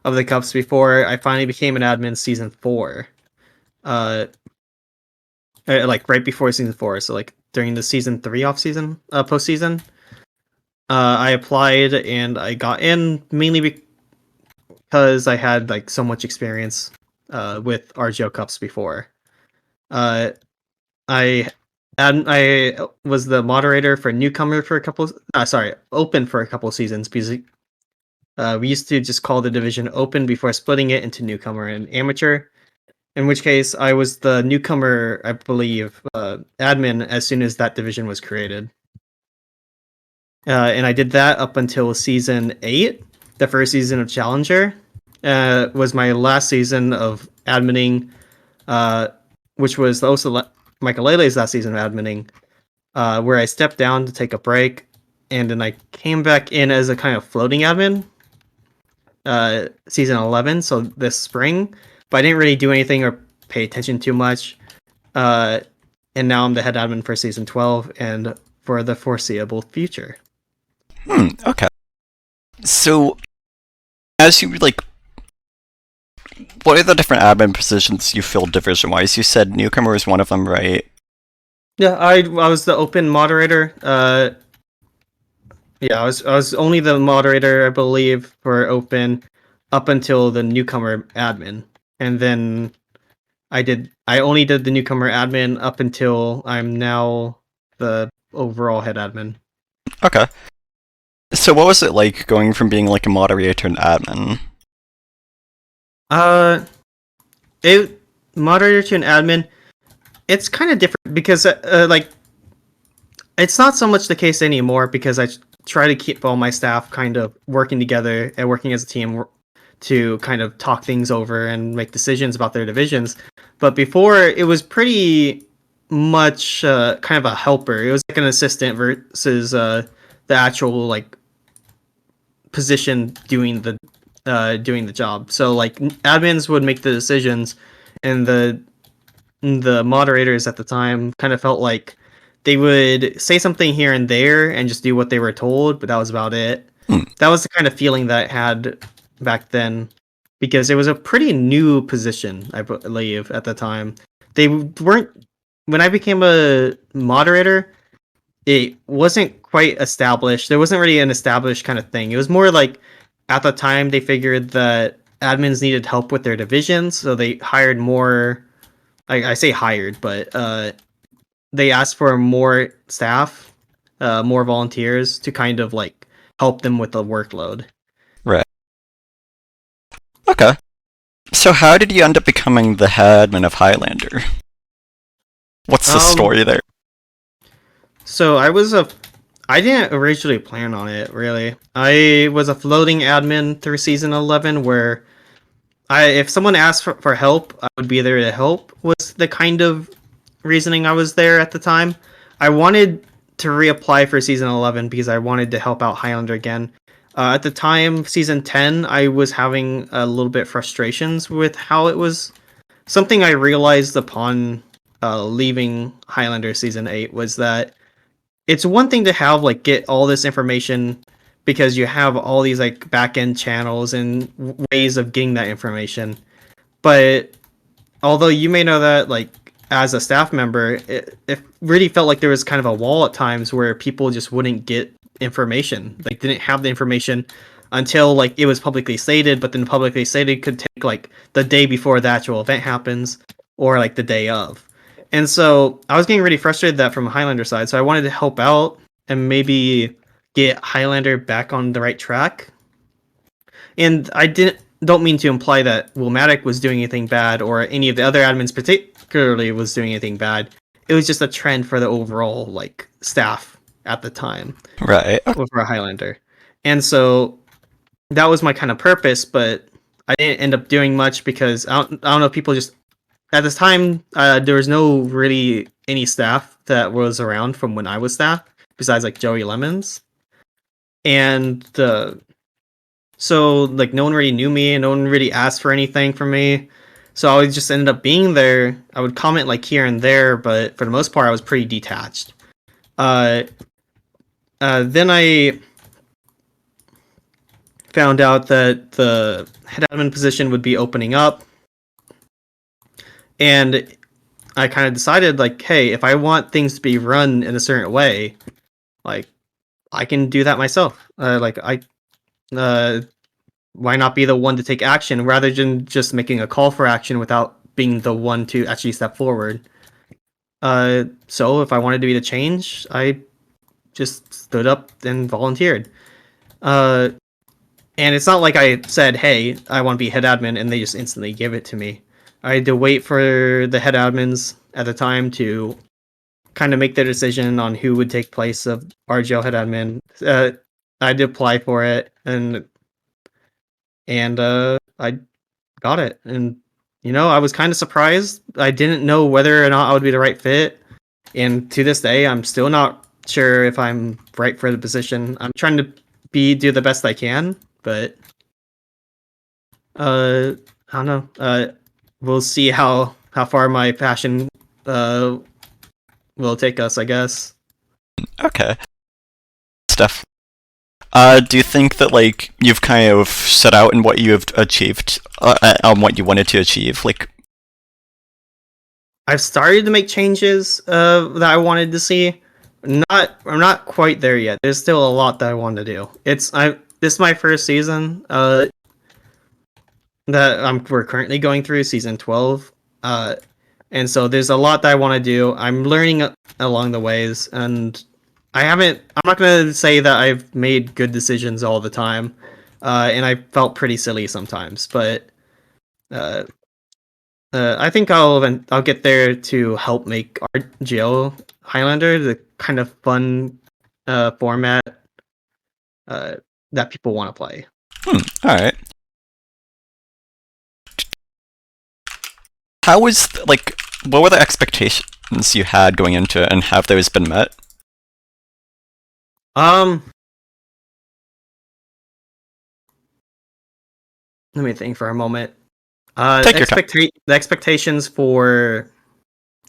of the cups before I finally became an admin season 4. Like right before season 4, so like during the season 3 off season, postseason. I applied and I got in mainly because I had like so much experience with RGO Cups before. Uh, I I was the moderator for newcomer for a couple. Open for a couple seasons because we used to just call the division open before splitting it into newcomer and amateur. In which case, I was the newcomer, I believe, admin as soon as that division was created. And I did that up until season 8, the first season of Challenger. Was my last season of adminning, which was also Michael Lele's last season of adminning, where I stepped down to take a break, and then I came back in as a kind of floating admin, season 11, so this spring, but I didn't really do anything or pay attention too much. And now I'm the head admin for season 12 and for the foreseeable future. Okay. So, as you, like, what are the different admin positions you filled division-wise? You said newcomer was one of them, right? Yeah, I was the open moderator. Yeah, I was only the moderator, I believe, for open up until the newcomer admin. And then I only did the newcomer admin up until I'm now the overall head admin. Okay. So what was it like going from being like a moderator to an admin? Moderator to an admin, it's kind of different because like it's not so much the case anymore because I try to keep all my staff kind of working together and working as a team to kind of talk things over and make decisions about their divisions. But before, it was pretty much kind of a helper. It was like an assistant versus the actual like position doing the job. So like admins would make the decisions, and the moderators at the time kind of felt like they would say something here and there and just do what they were told, but that was about it. That was the kind of feeling that I had back then, because it was a pretty new position, I believe, at the time. They weren't when I became a moderator, it wasn't quite established. There wasn't really an established kind of thing. It was more like at the time they figured that admins needed help with their divisions, so they hired more. I say hired, but they asked for more staff, more volunteers to kind of like help them with the workload. Right. Okay. So how did you end up becoming the headman of Highlander? What's the story there? So I didn't originally plan on it, really. I was a floating admin through season 11 where if someone asked for help, I would be there to help, was the kind of reasoning I was there at the time. I wanted to reapply for season 11 because I wanted to help out Highlander again. At the time, season 10, I was having a little bit frustrations with how it was. Something I realized upon leaving Highlander season 8 was that it's one thing to have like get all this information because you have all these like back end channels and ways of getting that information. But although you may know that like as a staff member, it really felt like there was kind of a wall at times where people just wouldn't get information, like didn't have the information until like it was publicly stated, but then publicly stated could take like the day before the actual event happens or like the day of. And so I was getting really frustrated that from a Highlander side, so I wanted to help out and maybe get Highlander back on the right track. And I don't mean to imply that Wilmatic was doing anything bad or any of the other admins particularly was doing anything bad. It was just a trend for the overall like staff at the time. Right. For a Highlander. And so that was my kind of purpose, but I didn't end up doing much because I don't know, people just at this time there was no really any staff that was around from when I was staff. besides like Joey Lemons. And so like no one really knew me, and no one really asked for anything from me. So I would just end up being there. I would comment like here and there, but for the most part, I was pretty detached. Uh, then I found out that the head admin position would be opening up, and I kind of decided like, hey, if I want things to be run in a certain way, like I can do that myself. Why not be the one to take action rather than just making a call for action without being the one to actually step forward? So if I wanted to be the change, I just stood up and volunteered. Uh, and it's not like I said, "Hey, I want to be head admin," and they just instantly give it to me. I had to wait for the head admins at the time to kind of make their decision on who would take place of RGL head admin. I had to apply for it, and I got it. And I was kind of surprised. I didn't know whether or not I would be the right fit, and to this day, I'm still not sure if I'm right for the position. I'm trying to do the best I can, but I don't know. We'll see how far my passion will take us, I guess. Okay. Stuff. Do you think that like you've kind of set out in what you have achieved on what you wanted to achieve? Like, I've started to make changes that I wanted to see. I'm not quite there yet. There's still a lot that I want to do. This is my first season. We're currently going through season 12. And so there's a lot that I want to do. I'm learning along the ways, and I'm not gonna say that I've made good decisions all the time, and I felt pretty silly sometimes. But uh, I think I'll get there to help make RGO Highlander the kind of fun format that people want to play. all right. How was like what were the expectations you had going into it, and have those been met? Um, Let me think for a moment. Take your time. The expectations for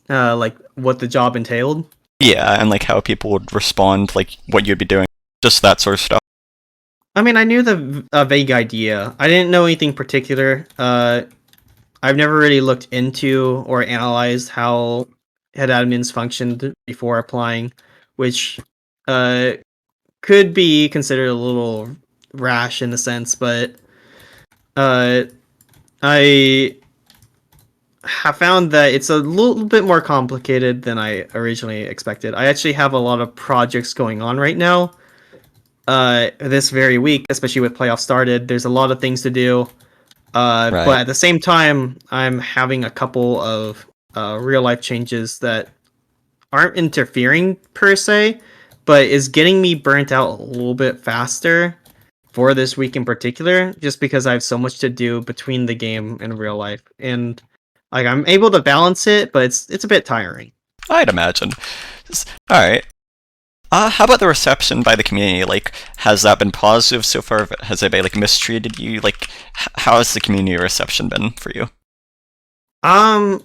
like what the job entailed. Yeah, and like how people would respond, like what you'd be doing, just that sort of stuff. I mean, I knew the vague idea. I didn't know anything particular. I've never really looked into or analyzed how head admins functioned before applying, which uh, could be considered a little rash in a sense, but uh, I have found that it's a little bit more complicated than I originally expected. I actually have a lot of projects going on right now. This very week, especially with playoffs started, there's a lot of things to do. But Right. at the same time, I'm having a couple of real life changes that aren't interfering per se, but is getting me burnt out a little bit faster for this week in particular, just because I have so much to do between the game and real life. And like I'm able to balance it, but it's a bit tiring. I'd imagine. All right. How about the reception by the community? Like, has that been positive so far? Has anybody like mistreated you? Like, how has the community reception been for you? Um,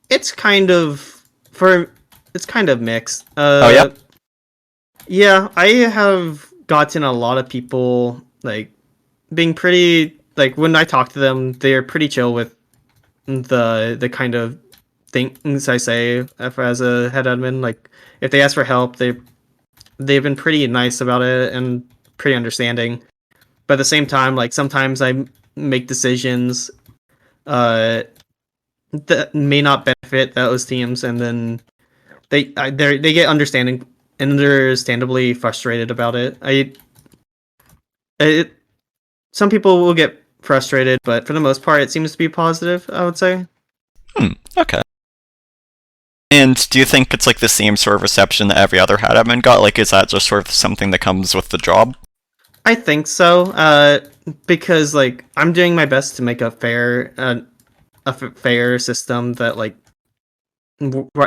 it's kind of for it's kind of mixed. Oh yeah. Yeah, I have gotten a lot of people like being pretty like when I talk to them, they're pretty chill with the kind of things I say as a head admin. Like if they ask for help, they've been pretty nice about it and pretty understanding. But at the same time, like sometimes I make decisions uh that may not benefit those teams, and then they get understandably frustrated about it. It Some people will get frustrated, but for the most part, it seems to be positive, I would say. Okay. And do you think it's like the same sort of reception that every other head admin got? Like, is that just sort of something that comes with the job? I think so, because like I'm doing my best to make a fair system that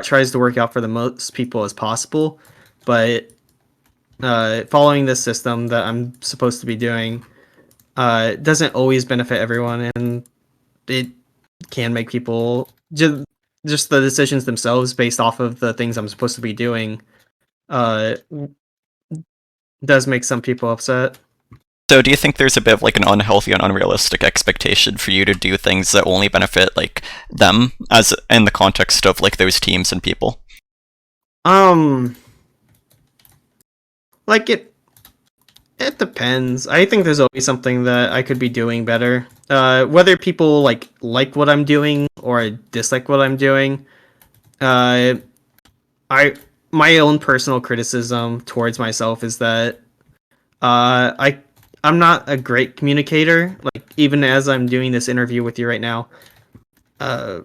tries to work out for the most people as possible. But following this system that I'm supposed to be doing doesn't always benefit everyone, and it can make people just the decisions themselves based off of the things I'm supposed to be doing uh, does make some people upset. So do you think there's a bit of like an unhealthy and unrealistic expectation for you to do things that only benefit like them as in the context of like those teams and people? Um, like it depends. I think there's always something that I could be doing better. Whether people like what I'm doing or dislike what I'm doing, uh, I my own personal criticism towards myself is that I'm not a great communicator. Like even as I'm doing this interview with you right now, uh,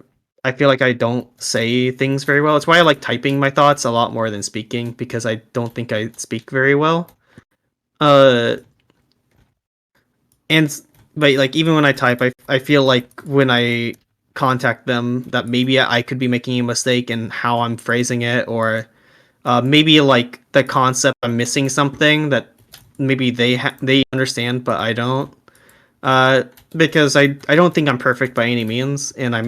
I feel like I don't say things very well. It's why I like typing my thoughts a lot more than speaking because I don't think I speak very well. Uh, and but like even when I type, I feel like when I contact them that maybe I could be making a mistake in how I'm phrasing it, or maybe like the concept I'm missing something that maybe they understand but I don't. Because I don't think I'm perfect by any means, and I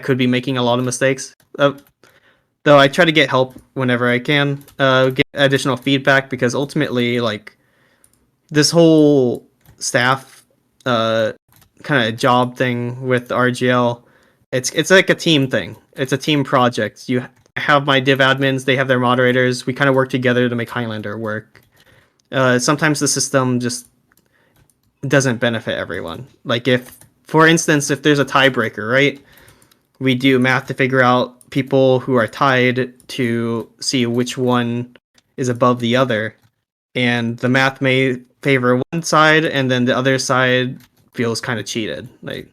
could be making a lot of mistakes. Though I try to get help whenever I can, get additional feedback because ultimately, like this whole staff kind of job thing with RGL, it's like a team thing. It's a team project. You have my div admins, they have their moderators. We kind of work together to make Highlander work. Sometimes the system just doesn't benefit everyone. Like if, for instance, if there's a tiebreaker, right? We do math to figure out people who are tied to see which one is above the other, and the math may favor one side, and then the other side feels kind of cheated. Like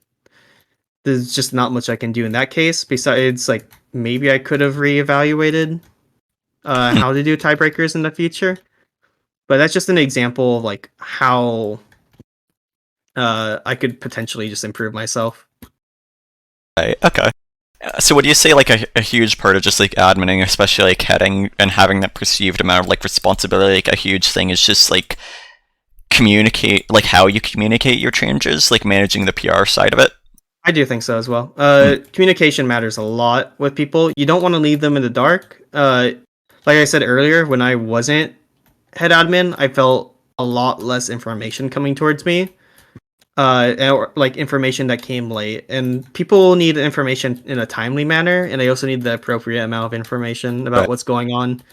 there's just not much I can do in that case. Besides, like maybe I could have reevaluated how to do tiebreakers in the future. But that's just an example of like how I could potentially just improve myself. Okay. Okay. So would you say like a huge part of just like adminning, especially like heading and having that perceived amount of like responsibility, like a huge thing is just like communicate, like how you communicate your changes, like managing the PR side of it? I do think so as well. Communication matters a lot with people. You don't want to leave them in the dark. Like I said earlier, when I wasn't head admin, I felt a lot less information coming towards me. Or like information that came late, and people need information in a timely manner, and they also need the appropriate amount of information about Right. what's going on.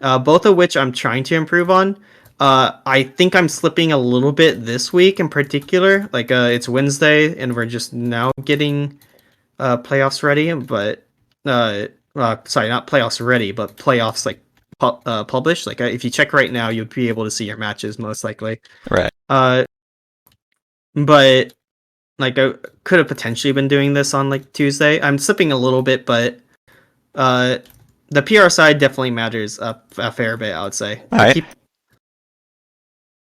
Both of which I'm trying to improve on. I think I'm slipping a little bit this week in particular. Like it's Wednesday, and we're just now getting playoffs ready. But sorry, not playoffs ready, but playoffs like published. Like if you check right now, you'll be able to see your matches most likely. Right. But like I could have potentially been doing this on like Tuesday. I'm slipping a little bit, but the PR side definitely matters a fair bit, I would say. All right.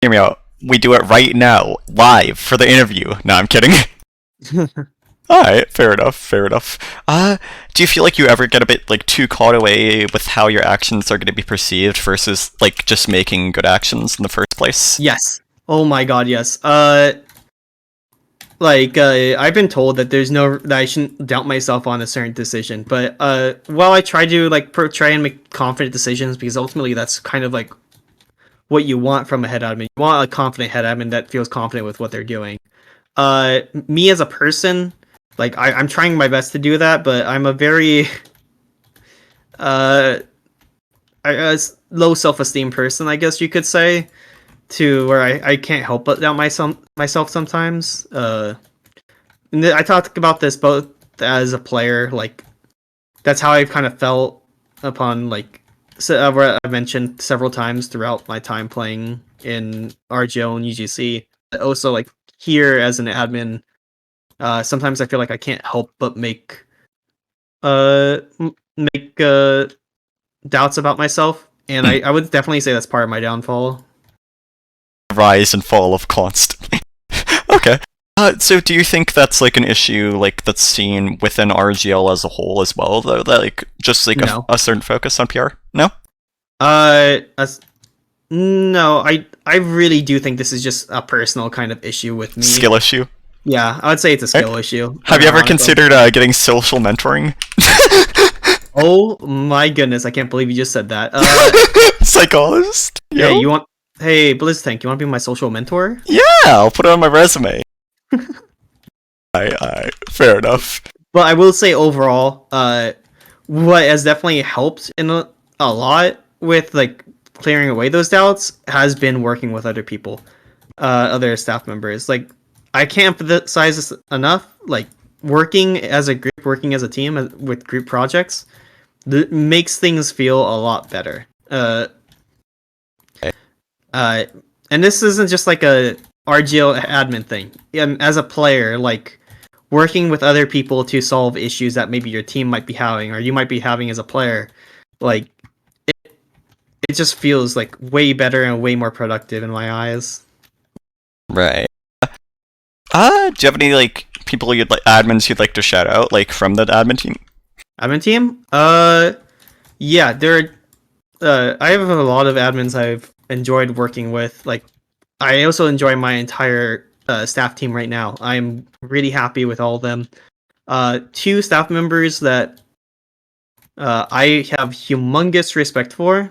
Hear me out. We do it right now, live for the interview. No, I'm kidding. All right, fair enough. Fair enough. Do you feel like you ever get a bit like too caught away with how your actions are going to be perceived versus like just making good actions in the first place? Yes. Oh my god, yes. I've been told that that I shouldn't doubt myself on a certain decision, but while I try to try and make confident decisions, because ultimately that's kind of like what you want from a head admin. You want a confident head admin that feels confident with what they're doing. Me as a person, like I'm trying my best to do that, but I'm a very low self-esteem person, I guess you could say, to where I can't help but doubt myself sometimes. I talked about this both as a player, like that's how I've kind of felt upon where I mentioned several times throughout my time playing in RGO and UGC. Also, like here as an admin, sometimes I feel like I can't help but make doubts about myself, and I would definitely say that's part of my downfall. Rise and fall of constantly. Okay. So do you think that's like an issue like that's seen within RGL as a whole as well, though? That like just like No. a certain focus on PR? No? No, I really do think this is just a personal kind of issue with me. Skill issue. Yeah, I would say it's a skill issue. Have you ever Unironically. considered getting social mentoring? Oh my goodness, I can't believe you just said that. Psychologist? Yo? Hey, you want? Hey, Blizztank, you want to be my social mentor? Yeah, I'll put it on my resume. Alright, fair enough. But I will say overall, what has definitely helped in a lot with like clearing away those doubts has been working with other people, other staff members. Like, I can't emphasize this enough. Like, working as a group, working as a team with group projects, makes things feel a lot better. And this isn't just like a RGL admin thing. As a player, like working with other people to solve issues that maybe your team might be having or you might be having as a player, like it just feels like way better and way more productive in my eyes. Right. Do you have any like people you'd like admins you'd like to shout out, like from the admin team? Admin team? Yeah, there are, I have a lot of admins I've enjoyed working with. Like, I also enjoy my entire staff team right now. I'm really happy with all of them. Two staff members that I have humongous respect for.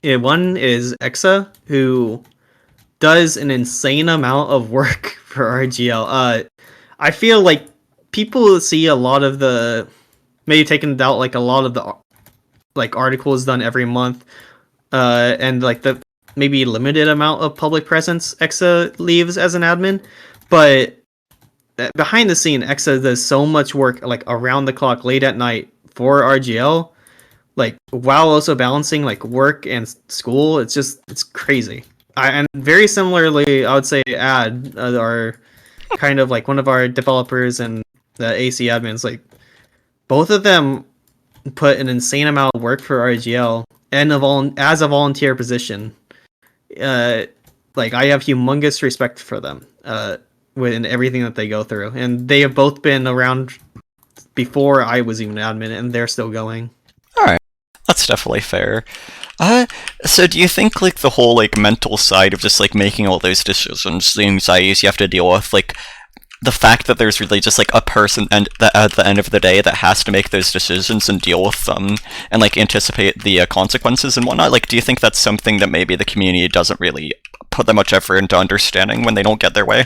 One is Exa, who does an insane amount of work for RGL. I feel like people see a lot of the maybe taking it out like a lot of the like articles done every month, and like the maybe limited amount of public presence Exa leaves as an admin, but behind the scene, Exa does so much work like around the clock, late at night for RGL, like while also balancing like work and school. It's crazy. And very similarly, I would say Ad are kind of like one of our developers and the AC admins. Like both of them put an insane amount of work for RGL and as a volunteer position. Like I have humongous respect for them. With everything that they go through, and they have both been around before I was even admin, and they're still going. All right, that's definitely fair. So do you think like the whole like mental side of just like making all those decisions, the anxieties you have to deal with, like the fact that there's really just like a person and that at the end of the day that has to make those decisions and deal with them and like anticipate the consequences and whatnot, like do you think that's something that maybe the community doesn't really put that much effort into understanding when they don't get their way?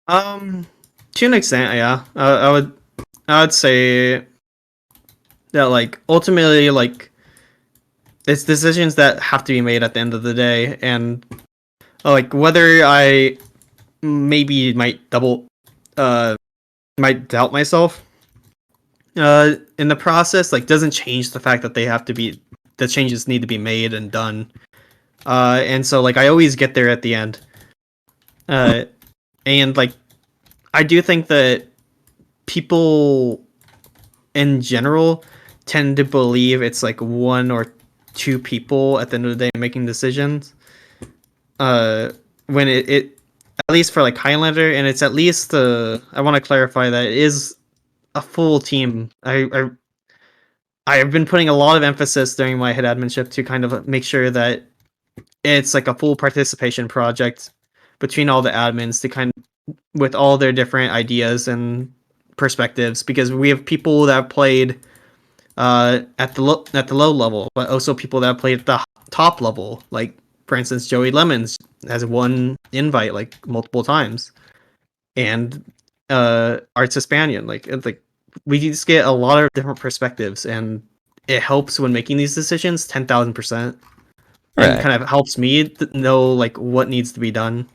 To an extent, yeah. I would say that like ultimately like it's decisions that have to be made at the end of the day, and like whether I maybe might doubt myself in the process, like doesn't change the fact that the changes need to be made and done. And so like I always get there at the end. And like I do think that people in general tend to believe it's like one or two people at the end of the day making decisions. When it at least for like Highlander, and it's at least I want to clarify that it is a full team. I have been putting a lot of emphasis during my head adminship to kind of make sure that it's like a full participation project between all the admins to kind of with all their different ideas and perspectives, because we have people that have played at the low level, but also people that have played at the top level. Like for instance, Joey Lemons has won invite like multiple times, and Arts Hispanian. Like we just get a lot of different perspectives, and it helps when making these decisions 10,000%, and Right. kind of helps me know like what needs to be done.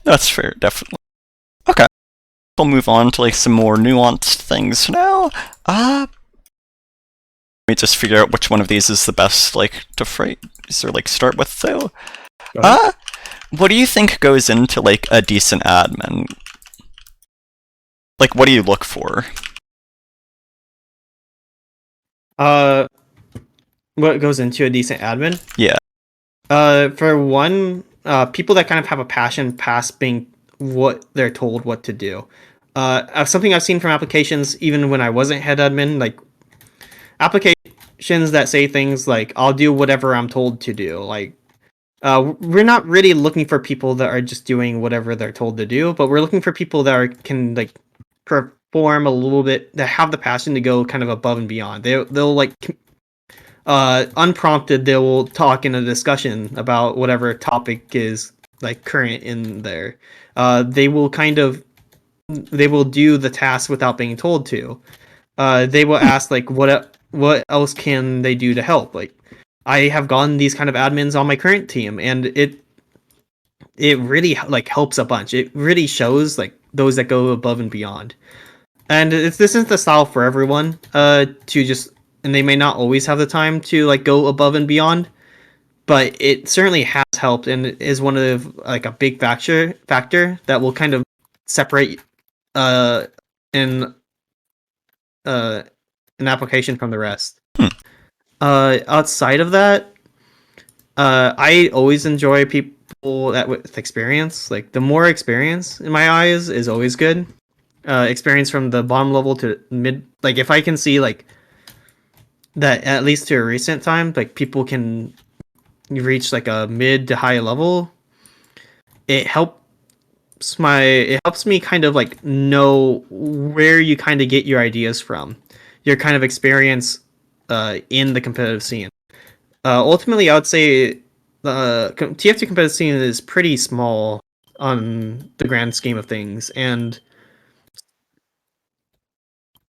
That's fair, definitely. Okay. We'll move on to like some more nuanced things now. Let me just figure out which one of these is the best like to phrase or like start with though. What do you think goes into like a decent admin? Like what do you look for? What goes into a decent admin? Yeah. For one, people that kind of have a passion past being what they're told what to do. Something I've seen from applications, even when I wasn't head admin, like applications descriptions that say things like "I'll do whatever I'm told to do." Like, we're not really looking for people that are just doing whatever they're told to do, but we're looking for people that can like perform a little bit, that have the passion to go kind of above and beyond. They'll like unprompted, they will talk in a discussion about whatever topic is like current in there. They will they will do the task without being told to. They will ask like what else can they do to help. Like, I have gotten these kind of admins on my current team, and it really like helps a bunch. It really shows like those that go above and beyond. And this isn't the style for everyone. To just, and they may not always have the time to like go above and beyond, but it certainly has helped and is one of like a big factor that will kind of separate uh in an application from the rest. Hmm. Outside of that, I always enjoy people that with experience. Like, the more experience in my eyes is always good. Experience from the bottom level to mid. Like, if I can see like that at least to a recent time, like people can reach like a mid to high level, it helps me kind of like know where you kind of get your ideas from, your kind of experience in the competitive scene. Ultimately, I would say the TF2 competitive scene is pretty small on the grand scheme of things. And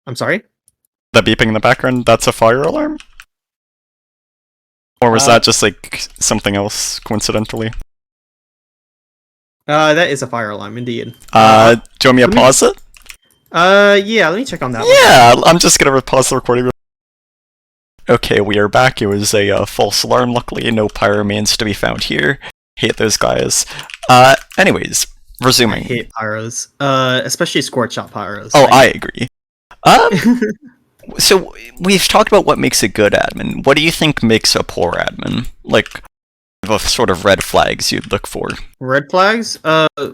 I'm sorry. The beeping in the background, that's a fire alarm? Or was that just like something else coincidentally? That is a fire alarm, indeed. Do you want me to pause it? Yeah, let me check on that. Yeah, I'm just gonna pause the recording. Okay, we are back. It was a false alarm. Luckily, no pyromans to be found here. Hate those guys. Anyways, resuming. I hate pyros, especially squirt shot pyros. Oh, I agree. So we've talked about what makes a good admin. What do you think makes a poor admin? Like, the sort of red flags you'd look for. Red flags?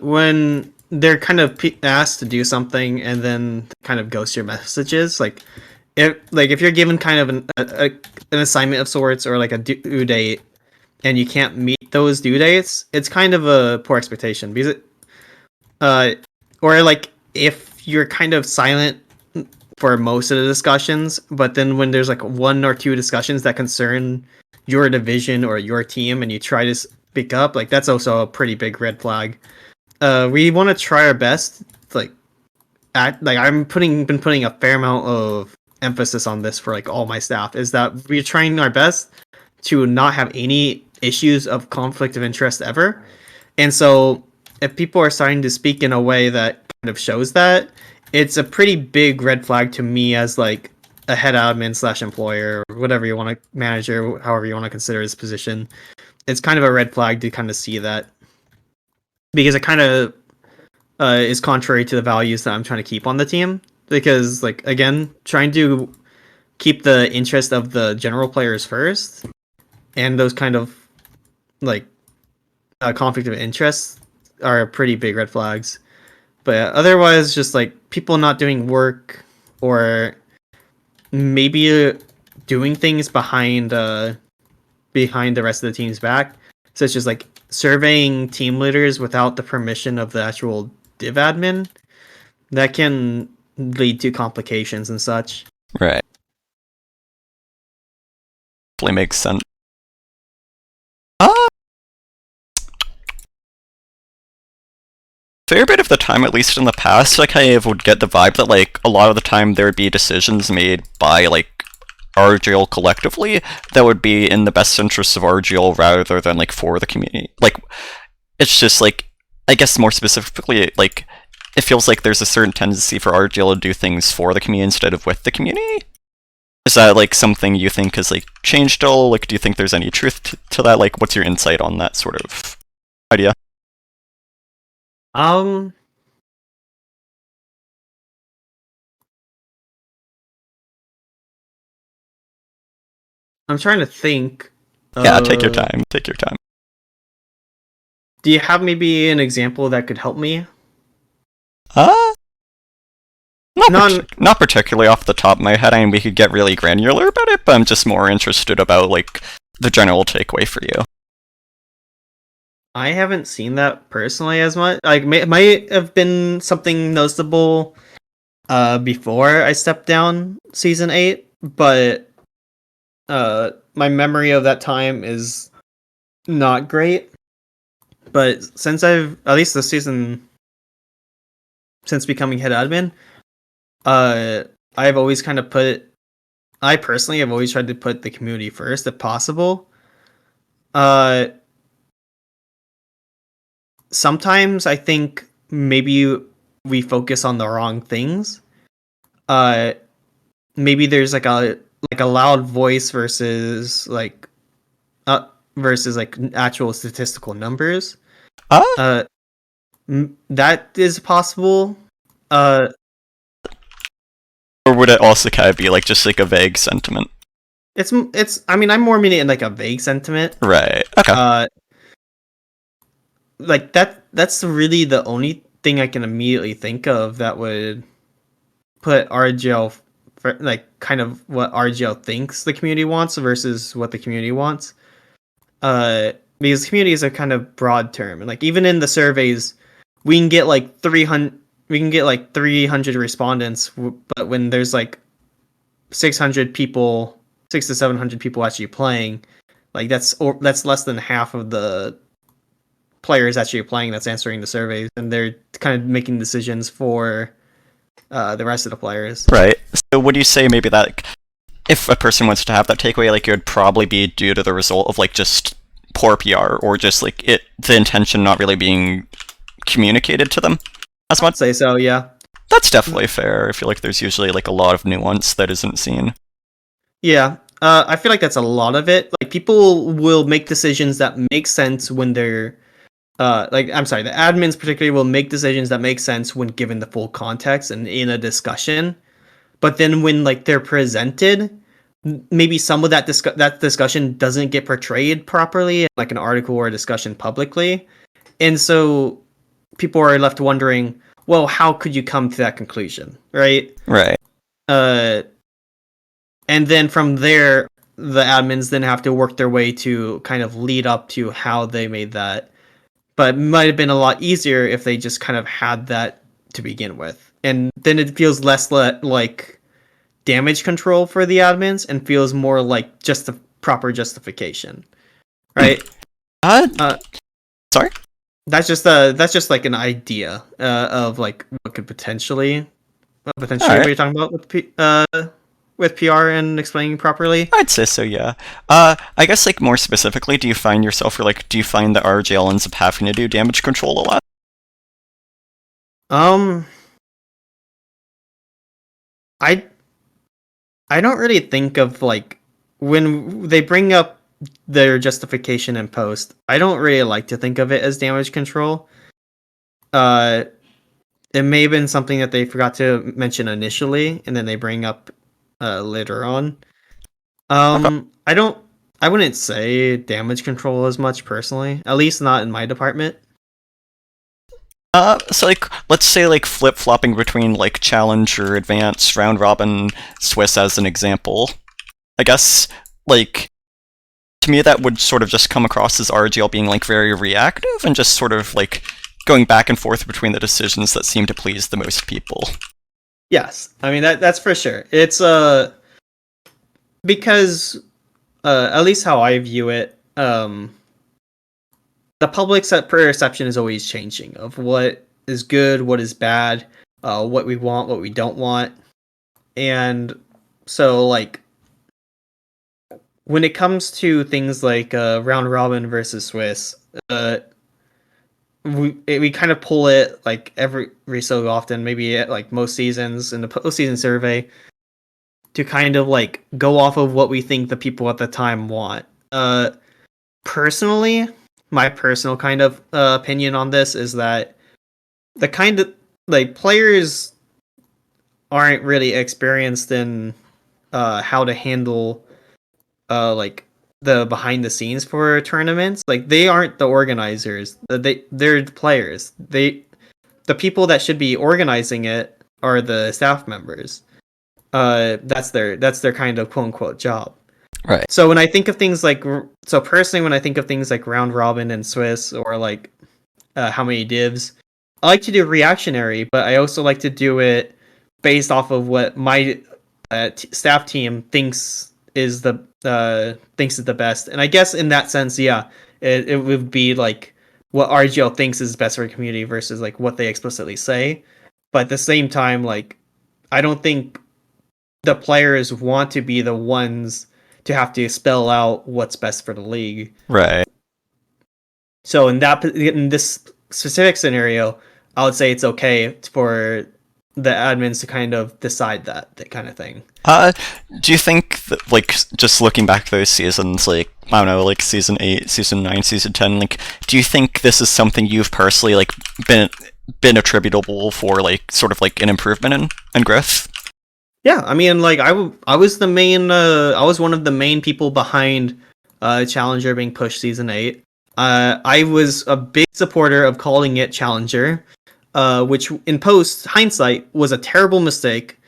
When they're kind of asked to do something and then kind of ghost your messages. Like, if you're given kind of an assignment of sorts, or like a due date, and you can't meet those due dates, it's kind of a poor expectation. Because or like if you're kind of silent for most of the discussions, but then when there's like one or two discussions that concern your division or your team and you try to speak up, like, that's also a pretty big red flag. We want to try our best, like, been putting a fair amount of emphasis on this for like all my staff, is that we're trying our best to not have any issues of conflict of interest ever. And so if people are starting to speak in a way that kind of shows that, it's a pretty big red flag to me as like a head admin / employer, or whatever you want to, manager, however you want to consider his position. It's kind of a red flag to kind of see that, because it kind of is contrary to the values that I'm trying to keep on the team. Because, like, again, trying to keep the interest of the general players first, and those kind of like conflict of interest are pretty big red flags. But otherwise, just like people not doing work, or maybe doing things behind the rest of the team's back, such as like surveying team leaders without the permission of the actual div admin, that can lead to complications and such. Right. Definitely makes sense. Fair bit of the time, at least in the past, I kind of would get the vibe that, like, a lot of the time there would be decisions made by, like, RGL collectively that would be in the best interests of RGL rather than, like, for the community. Like, it's just, like, I guess more specifically, like, it feels like there's a certain tendency for RGL to do things for the community instead of with the community. Is that, like, something you think has, like, changed at all? Like, do you think there's any truth to that? Like, what's your insight on that sort of idea? I'm trying to think. Yeah, take your time. Take your time. Do you have maybe an example that could help me? Non. Not particularly off the top of my head. I mean, we could get really granular about it, but I'm just more interested about like the general takeaway for you. I haven't seen that personally as much. Like, might have been something noticeable before I stepped down season 8, but my memory of that time is not great. But since I've at least this season, since becoming head admin, I've always kind of I personally have always tried to put the community first if possible. Uh, Sometimes I think maybe we focus on the wrong things. Uh, Maybe there's like a loud voice versus like actual statistical numbers. Uh, Uh, that is possible. Uh, or would it also kind of be like just like a vague sentiment? it's. I mean, I'm more meaning in like a vague sentiment. Right. Okay. Like that's really the only thing I can immediately think of that would put RGL for like kind of what RGL thinks the community wants versus what the community wants. Because community is a kind of broad term, and like even in the surveys, we can get like 300 respondents, but when there's like 600 people, 6 to 700 people actually playing, like that's less than half of the players actually playing that's answering the surveys, and they're kind of making decisions for the rest of the players. Right. So would you say maybe that like, if a person wants to have that takeaway, like it would probably be due to the result of like just poor PR or just like the intention not really being communicated to them as much? I'd say so, yeah. That's definitely fair. I feel like there's usually like a lot of nuance that isn't seen. Yeah. I feel like that's a lot of it. Like people will make decisions that make sense when they're like I'm sorry, the admins particularly will make decisions that make sense when given the full context and in a discussion. But then when like they're presented, maybe some of that discussion doesn't get portrayed properly in like an article or a discussion publicly. And so people are left wondering, well, how could you come to that conclusion, right? Right. And then from there, the admins then have to work their way to kind of lead up to how they made that. But it might have been a lot easier if they just kind of had that to begin with. And then it feels less like damage control for the admins and feels more like just a proper justification. Right? Sorry? That's just like an idea of like what could potentially what you're talking about with PR and explaining properly. I'd say so, yeah. I guess like more specifically, do you find yourself or like do you find that RGL ends up having to do damage control a lot? I don't really think of like when they bring up their justification in post. I don't really like to think of it as damage control. It may have been something that they forgot to mention initially, and then they bring up later on. Okay. I wouldn't say damage control as much personally, at least not in my department. So like, let's say like flip-flopping between like Challenger, Advanced, Round Robin, Swiss as an example. I guess, like, to me that would sort of just come across as RGL being like very reactive and just sort of like going back and forth between the decisions that seem to please the most people. Yes, I mean that's for sure. It's because at least how I view it, the public's perception is always changing of what is good, what is bad, what we want, what we don't want, and so like when it comes to things like round robin versus Swiss, we kind of pull it like every so often, maybe at like most seasons in the postseason survey, to kind of like go off of what we think the people at the time want. Personally, my personal kind of opinion on this is that the kind of like players aren't really experienced in how to handle like the behind the scenes for tournaments. Like they aren't the organizers. They're the players. The people that should be organizing it are the staff members. That's their kind of quote unquote job. Right. So when I think of things like personally, when I think of things like round robin and Swiss or like how many divs, I like to do reactionary, but I also like to do it based off of what my staff team thinks is the best. And I guess in that sense, yeah, it would be like what RGL thinks is best for the community versus like what they explicitly say. But at the same time, like I don't think the players want to be the ones to have to spell out what's best for the league. Right. So in this specific scenario, I would say it's okay for the admins to kind of decide that kind of thing. Do you think that, like, just looking back those seasons, like, I don't know, like season 8, season 9, season 10, like, do you think this is something you've personally, like, been attributable for, like, sort of like an improvement in growth? Yeah, I mean, like I was the main I was one of the main people behind Challenger being pushed season 8. I was a big supporter of calling it Challenger, which in post hindsight was a terrible mistake,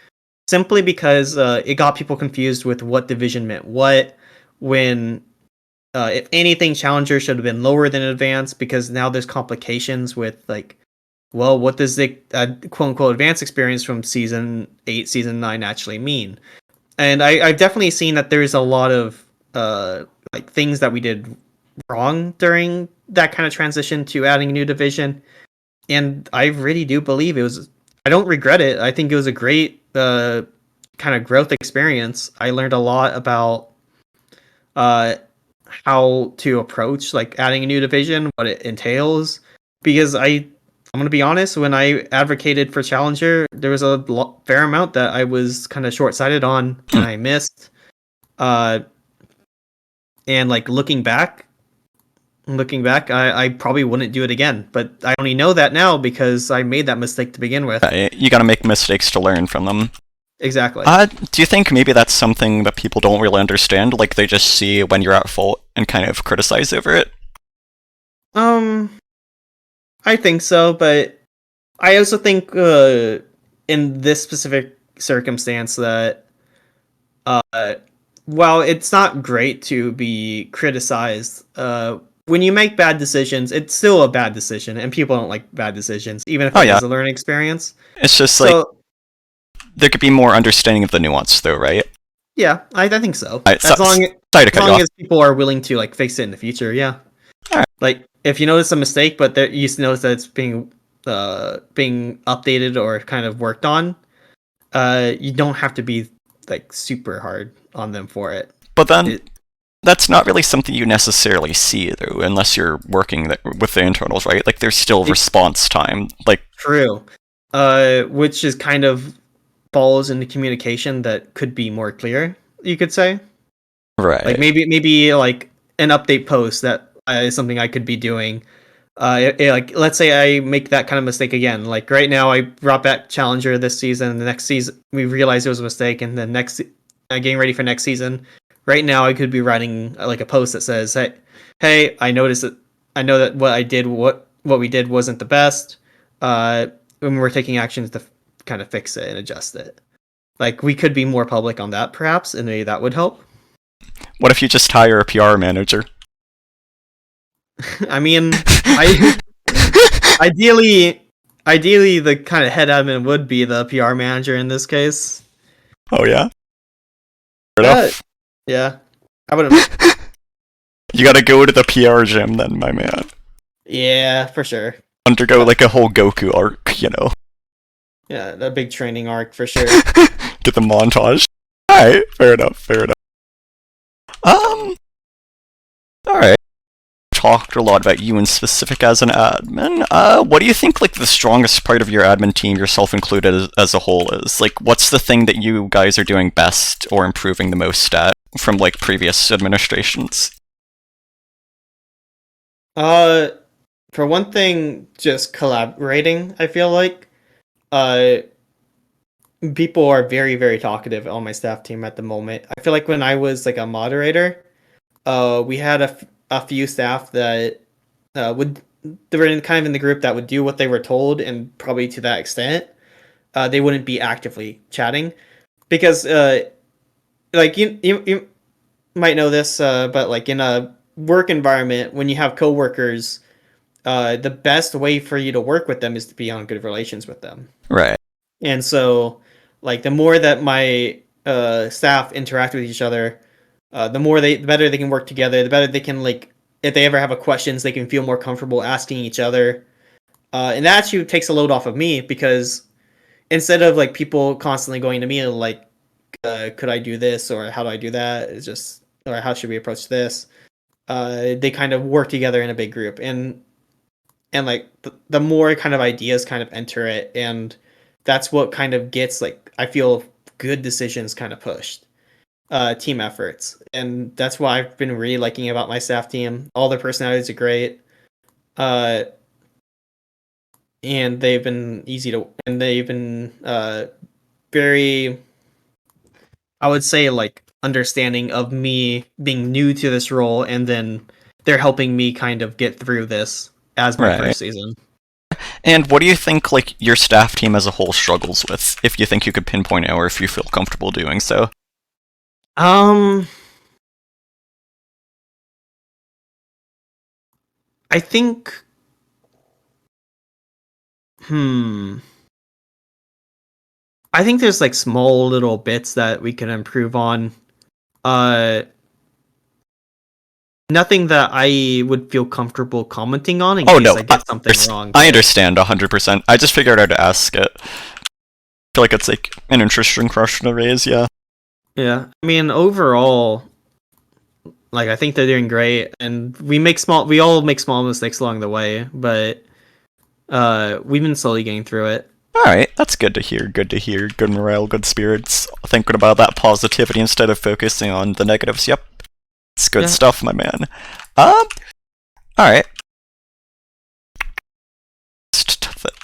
simply because it got people confused with what division meant what. When if anything, Challenger should have been lower than Advanced, because now there's complications with like, well, what does the quote unquote advanced experience from season 8, season 9 actually mean? And I've definitely seen that there's a lot of like things that we did wrong during that kind of transition to adding a new division. And I really do believe it was, I don't regret it. I think it was a great kind of growth experience. I learned a lot about how to approach like adding a new division, what it entails, because I'm gonna be honest. When I advocated for Challenger, there was a fair amount that I was kind of short-sighted on, and I missed. And like looking back, I probably wouldn't do it again. But I only know that now because I made that mistake to begin with. Right. You gotta make mistakes to learn from them. Exactly. Do you think maybe that's something that people don't really understand? Like, they just see when you're at fault and kind of criticize over it? I think so, but I also think in this specific circumstance that while it's not great to be criticized, when you make bad decisions, it's still a bad decision, and people don't like bad decisions, even if it is a learning experience. It's just like, there could be more understanding of the nuance, though, right? Yeah, I think so. Right, as long as people are willing to like fix it in the future, yeah. All right. Like if you notice a mistake, but you notice that it's being updated or kind of worked on, you don't have to be like super hard on them for it. But then that's not really something you necessarily see, though, unless you're working with the internals, right? Like, there's still response time. Like, true, which is kind of falls into communication that could be more clear. You could say, right? Like maybe like an update post that is something I could be doing. Like let's say I make that kind of mistake again. Like right now, I brought back Challenger this season. And the next season, we realized it was a mistake, and then getting ready for next season. Right now, I could be writing like a post that says, "Hey, I noticed that I know that what we did wasn't the best. When we're taking actions to kind of fix it and adjust it." Like we could be more public on that, perhaps, and maybe that would help. What if you just hire a PR manager? I mean, ideally, the kind of head admin would be the PR manager in this case. Oh yeah. Fair enough. Yeah, I wouldn't. You gotta go to the PR gym then, my man. Yeah, for sure. Undergo like a whole Goku arc, you know. Yeah, a big training arc for sure. Get the montage. Alright, fair enough. Alright. Talked a lot about you in specific as an admin. What do you think, like, the strongest part of your admin team, yourself included, as a whole is? Like, what's the thing that you guys are doing best or improving the most at from, like, previous administrations? For one thing, just collaborating, I feel like. People are very, very talkative on my staff team at the moment. I feel like when I was, like, a moderator, we had a few staff that they were kind of in the group that would do what they were told, and probably to that extent. they wouldn't be actively chatting because like you might know this, but like in a work environment, when you have coworkers, the best way for you to work with them is to be on good relations with them. Right. And so, like the more that my staff interact with each other, the better they can work together. The better they can like if they ever have a questions, they can feel more comfortable asking each other. And that actually takes a load off of me because instead of like people constantly going to me like, could I do this or how do I do that? It's just or how should we approach this? They kind of work together in a big group and like the more kind of ideas kind of enter it and that's what kind of gets like I feel good decisions kind of pushed team efforts and that's what I've been really liking about my staff team. All their personalities are great, uh and they've been very, I would say, like understanding of me being new to this role and then they're helping me kind of get through this as my Right. first season. And what do you think like your staff team as a whole struggles with, if you think you could pinpoint it or if you feel comfortable doing so? um I think hmm I think there's like small little bits that we can improve on. Uh Nothing that I would feel comfortable commenting on in Oh case no, I get something wrong. I But understand 100%. I just figured I'd ask it. I feel like it's like an interesting question to raise, yeah. yeah, I mean overall, like I think they're doing great, and we all make small mistakes along the way, but we've been slowly getting through it. Alright, that's good to hear, good to hear. Good morale, good spirits. Thinking about that positivity instead of focusing on the negatives. Yep. It's good Yeah. stuff, my man. Alright.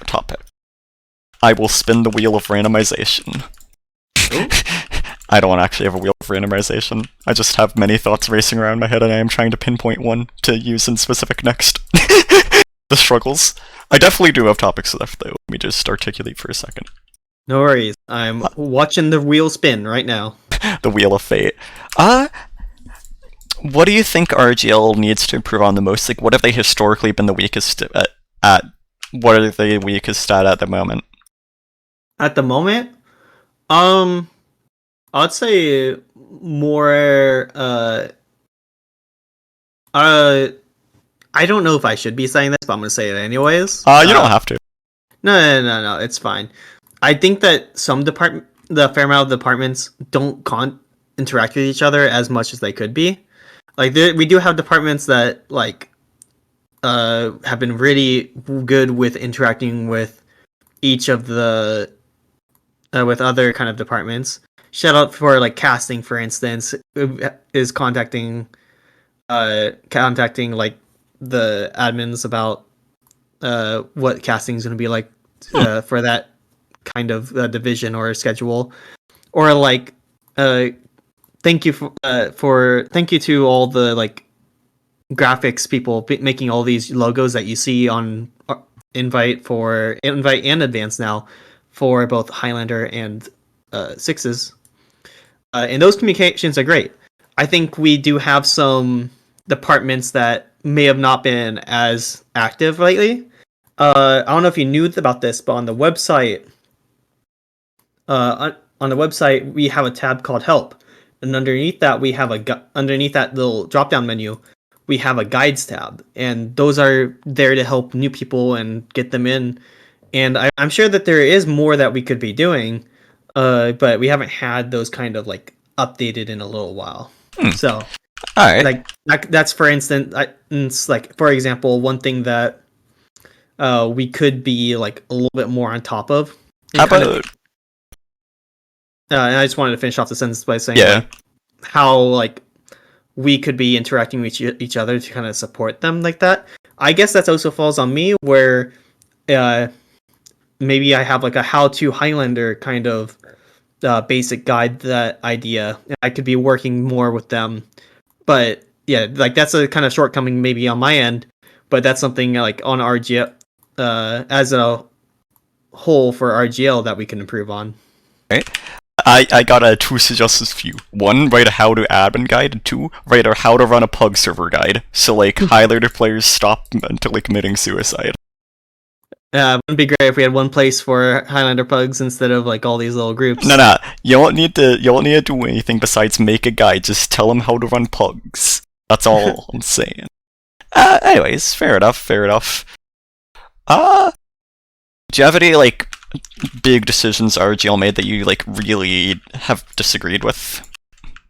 Topic. I will spin the wheel of randomization. I don't actually have a wheel of randomization. I just have many thoughts racing around my head and I am trying to pinpoint one to use in specific next. The struggles. I definitely do have topics left though. Let me just articulate for a second. No worries. I'm watching the wheel spin right now. The wheel of fate. What do you think RGL needs to improve on the most? Like, what have they historically been the weakest at? What are they weakest at the moment? At the moment, I'd say more. I don't know if I should be saying this, but I'm gonna say it anyways. You don't have to. No. It's fine. I think that the fair amount of departments don't interact with each other as much as they could be. Like we do have departments that like have been really good with interacting with each of the with other kind of departments. Shout out for like casting, for instance, is contacting like the admins about what casting is going to be like for that kind of division or schedule, or like thank you thank you to all the like graphics people making all these logos that you see on invite and advance now for both Highlander and Sixes. And those communications are great. I think we do have some departments that may have not been as active lately. I don't know if you knew about this, but on the website, we have a tab called Help, and underneath that underneath that little drop down menu, we have a Guides tab, and those are there to help new people and get them in. And I'm sure that there is more that we could be doing, but we haven't had those kind of like updated in a little while. So, Alright. like that's for instance, it's like for example, one thing that we could be like a little bit more on top of. How about... And I just wanted to finish off the sentence by saying Yeah. like, how like we could be interacting with each other to kind of support them like that. I guess that also falls on me where maybe I have like a how-to Highlander kind of basic guide that idea. I could be working more with them, but yeah, like that's a kind of shortcoming maybe on my end. But that's something like on RG as a whole for RGL that we can improve on. Right? I got two suggestions for you. One, write a how to admin guide, and two, write a how to run a pug server guide. So like Highlander players stop mentally committing suicide. Wouldn't be great if we had one place for Highlander pugs instead of like all these little groups. No. You won't need to do anything besides make a guide. Just tell them how to run pugs. That's all I'm saying. Anyways, fair enough. Do you have any like big decisions RGL made that you like really have disagreed with?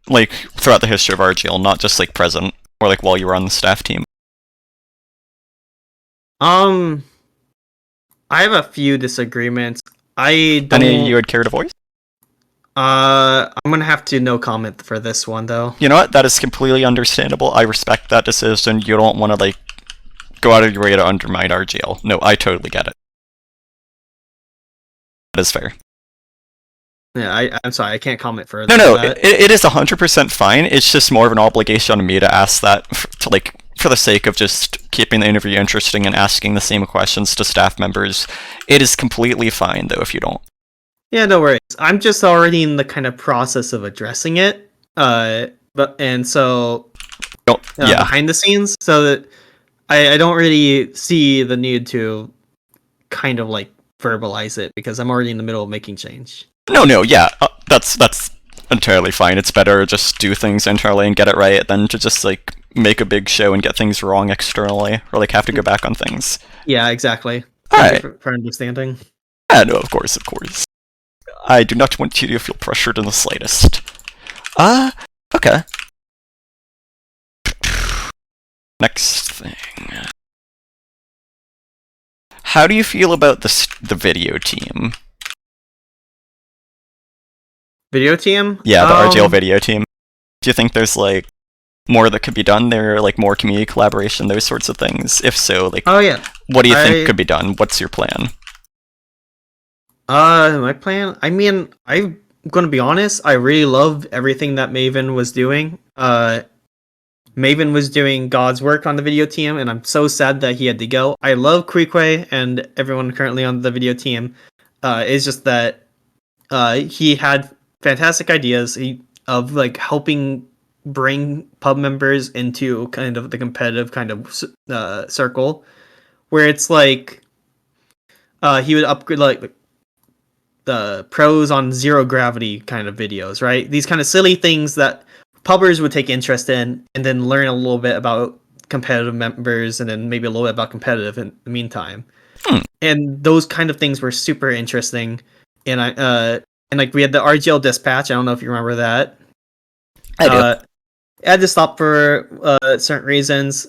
Like throughout the history of RGL, not just like present or like while you were on the staff team. I have a few disagreements. I don't. Any you would care to voice? I'm gonna have to no comment for this one though. You know what? That is completely understandable. I respect that decision. You don't want to like go out of your way to undermine RGL. No, I totally get it. That is fair. Yeah, I'm sorry, I can't comment further. No, it is 100% fine. It's just more of an obligation on me to ask that to like for the sake of just keeping the interview interesting and asking the same questions to staff members. It is completely fine though if you don't. Yeah, no worries. I'm just already in the kind of process of addressing it. Yeah, behind the scenes, so that I don't really see the need to kind of like verbalize it because I'm already in the middle of making change. Yeah, that's entirely fine. It's better to just do things internally and get it right than to just like make a big show and get things wrong externally or like have to go back on things. Yeah, exactly. Alright. For understanding. No, of course. I do not want you to feel pressured in the slightest. Okay. Next thing. How do you feel about the video team? Video team? Yeah, the RGL video team. Do you think there's like more that could be done there, like more community collaboration, those sorts of things? If so, like, what do you think could be done? What's your plan? My plan? I mean, I'm gonna be honest, I really loved everything that Maven was doing. Maven was doing God's work on the video team, and I'm so sad that he had to go. I love Queequeg and everyone currently on the video team. It's just that he had fantastic ideas of like helping bring pub members into kind of the competitive kind of circle, where it's like he would upgrade like the pros on zero gravity kind of videos, right? These kind of silly things that pubbers would take interest in, and then learn a little bit about competitive members, and then maybe a little bit about competitive in the meantime. And those kind of things were super interesting. And and like we had the RGL dispatch. I don't know if you remember that. I do. I had to stop for certain reasons.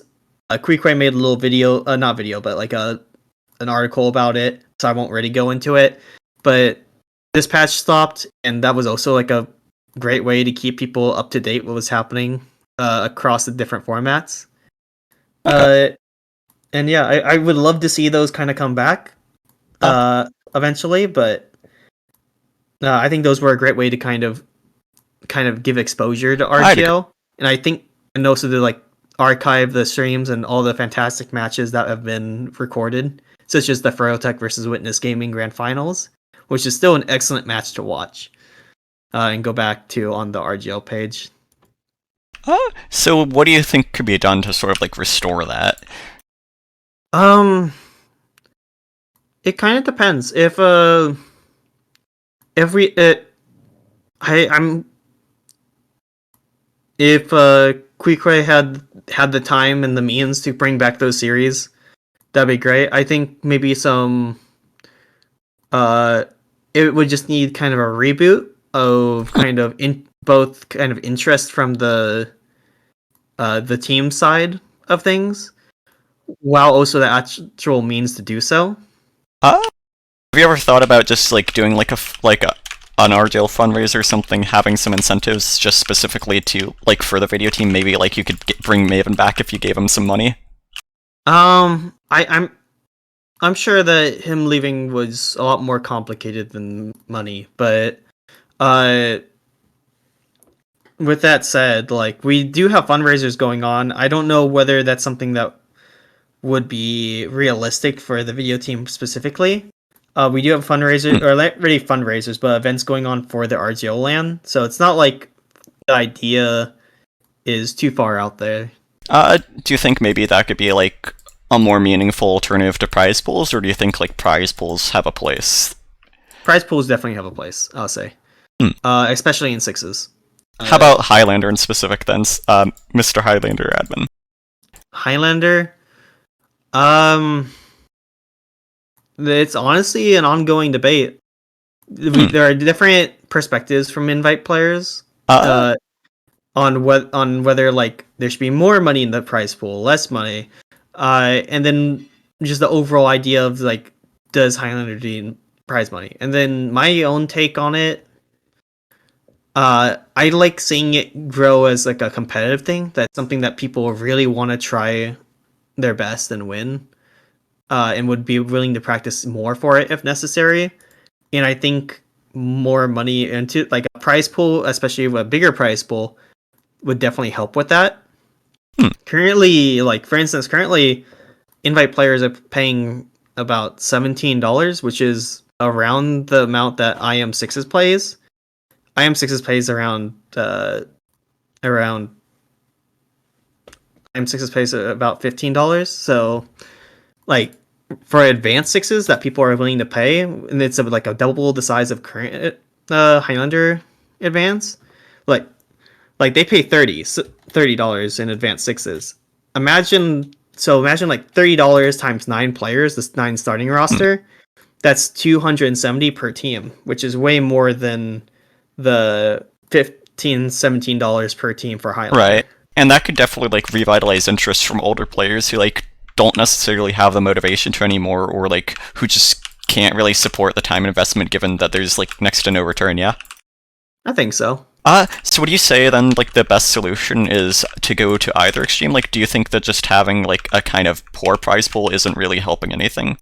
Queequeg made a little video, not video, but like an article about it. So I won't really go into it. But dispatch stopped, and that was also like a great way to keep people up to date what was happening across the different formats. Okay. And yeah, I would love to see those kind of come back eventually, but I think those were a great way to kind of give exposure to RGL. And I think, and also to like archive the streams and all the fantastic matches that have been recorded, such as the Ferotech versus Witness Gaming Grand Finals, which is still an excellent match to watch. And go back to on the RGL page. So what do you think could be done to sort of like restore that? It kind of depends. If Queequeg had the time and the means to bring back those series, that'd be great. I think maybe some it would just need kind of a reboot of kind of both kind of interest from the team side of things, while also the actual means to do so. Have you ever thought about just like doing like an RGL fundraiser or something, having some incentives just specifically to like for the video team? Maybe like you could bring Maven back if you gave him some money. I'm sure that him leaving was a lot more complicated than money, but with that said, like we do have fundraisers going on. I don't know whether that's something that would be realistic for the video team specifically. We do have fundraisers, or not really fundraisers, but events going on for the RGO land. So it's not like the idea is too far out there. Do you think maybe that could be like a more meaningful alternative to prize pools, or do you think like prize pools have a place? Prize pools definitely have a place, I'll say. Hmm. Especially in sixes. How about Highlander in specific then, Mr. Highlander admin? Highlander? It's honestly an ongoing debate. There are different perspectives from invite players on whether like there should be more money in the prize pool, less money, and then just the overall idea of like, does Highlander need prize money? And then my own take on it, I like seeing it grow as like a competitive thing. That's something that people really want to try their best and win, and would be willing to practice more for it if necessary. And I think more money into like a prize pool, especially a bigger prize pool, would definitely help with that. Currently, like for instance, invite players are paying about $17, which is around the amount that IM6's plays. IM6's plays around IM6's plays about $15. So like for advanced sixes that people are willing to pay, and it's like a double the size of current Highlander advance. Like they pay $30 in advanced sixes. Imagine like $30 times 9 players, this 9 starting roster. That's $270 per team, which is way more than the $15-17 per team for Highlander. Right. And that could definitely like revitalize interest from older players who like don't necessarily have the motivation to anymore, or like who just can't really support the time investment given that there's like next to no return, yeah? I think so. So would you say then like the best solution is to go to either extreme? Like do you think that just having like a kind of poor prize pool isn't really helping anything?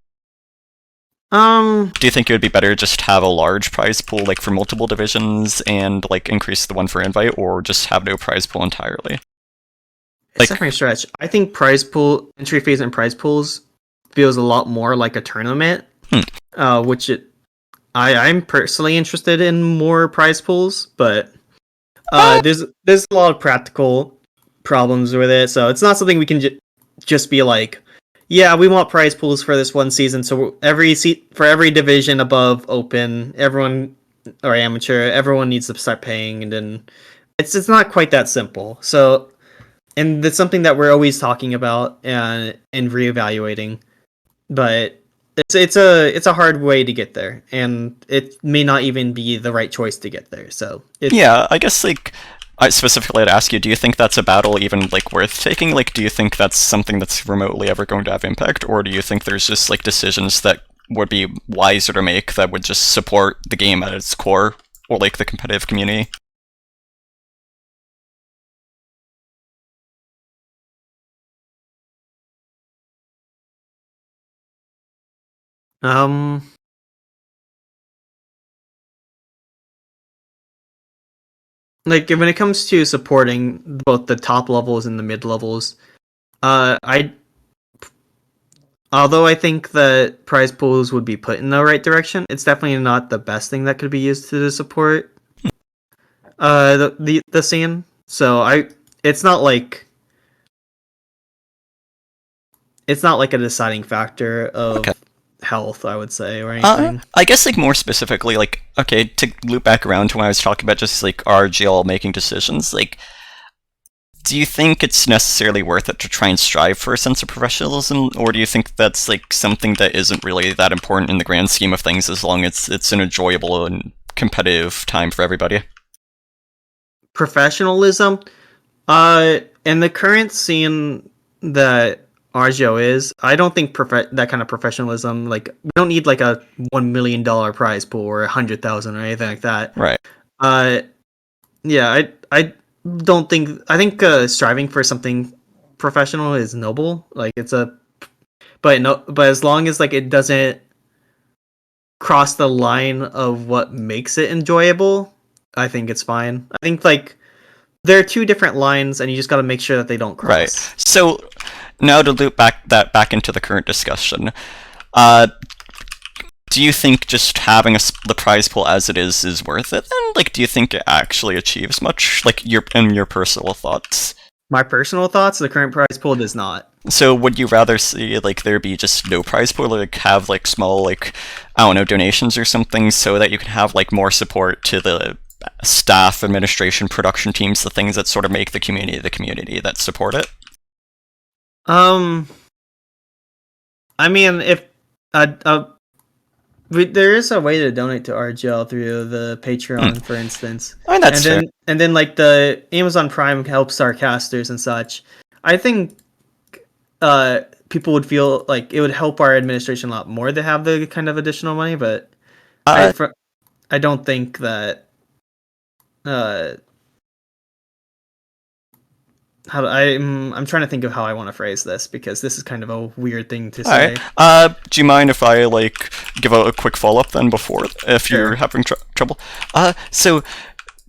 Do you think it would be better just to have a large prize pool like for multiple divisions and like increase the one for invite, or just have no prize pool entirely? It's definitely a stretch. I think prize pool entry phase and prize pools feels a lot more like a tournament, which I'm personally interested in more prize pools, but there's a lot of practical problems with it, so it's not something we can just be like, yeah, we want prize pools for this one season, so for every division above open, everyone or amateur, everyone needs to start paying, and then it's not quite that simple. So, and that's something that we're always talking about and reevaluating, but it's a hard way to get there, and it may not even be the right choice to get there. So yeah, I guess like I specifically had to ask you, do you think that's a battle even like worth taking? Like, do you think that's something that's remotely ever going to have impact, or do you think there's just like decisions that would be wiser to make that would just support the game at its core, or like the competitive community? like when it comes to supporting both the top levels and the mid levels, I although I think that prize pools would be put in the right direction, it's definitely not the best thing that could be used to support the scene. So it's not like a deciding factor of health, I would say, or anything. I guess like more specifically, like okay, to loop back around to when I was talking about just like RGL making decisions, like do you think it's necessarily worth it to try and strive for a sense of professionalism, or do you think that's like something that isn't really that important in the grand scheme of things, as long as it's an enjoyable and competitive time for everybody? Professionalism, in the current scene that RGO is, I don't think that kind of professionalism, like we don't need like a $1 million prize pool or 100,000 or anything like that. Right. Yeah, I don't think. I think striving for something professional is noble. Like but as long as like it doesn't cross the line of what makes it enjoyable, I think it's fine. I think like there are two different lines, and you just got to make sure that they don't cross. Right. So now to loop back into the current discussion, do you think just having the prize pool as it is worth it? Then, like, do you think it actually achieves much? Like, your personal thoughts. My personal thoughts: the current prize pool does not. So, would you rather see like there be just no prize pool, like have like small like I don't know donations or something, so that you can have like more support to the staff, administration, production teams, the things that sort of make the community that support it? I mean, if there is a way to donate to RGL through the Patreon, for instance. I mean, that's fair. And then like the Amazon Prime helps our casters and such. I think people would feel like it would help our administration a lot more to have the kind of additional money, but I don't think that I'm trying to think of how I want to phrase this, because this is kind of a weird thing to say. Do you mind if I like give a quick follow up then before, if Sure. you're having trouble? So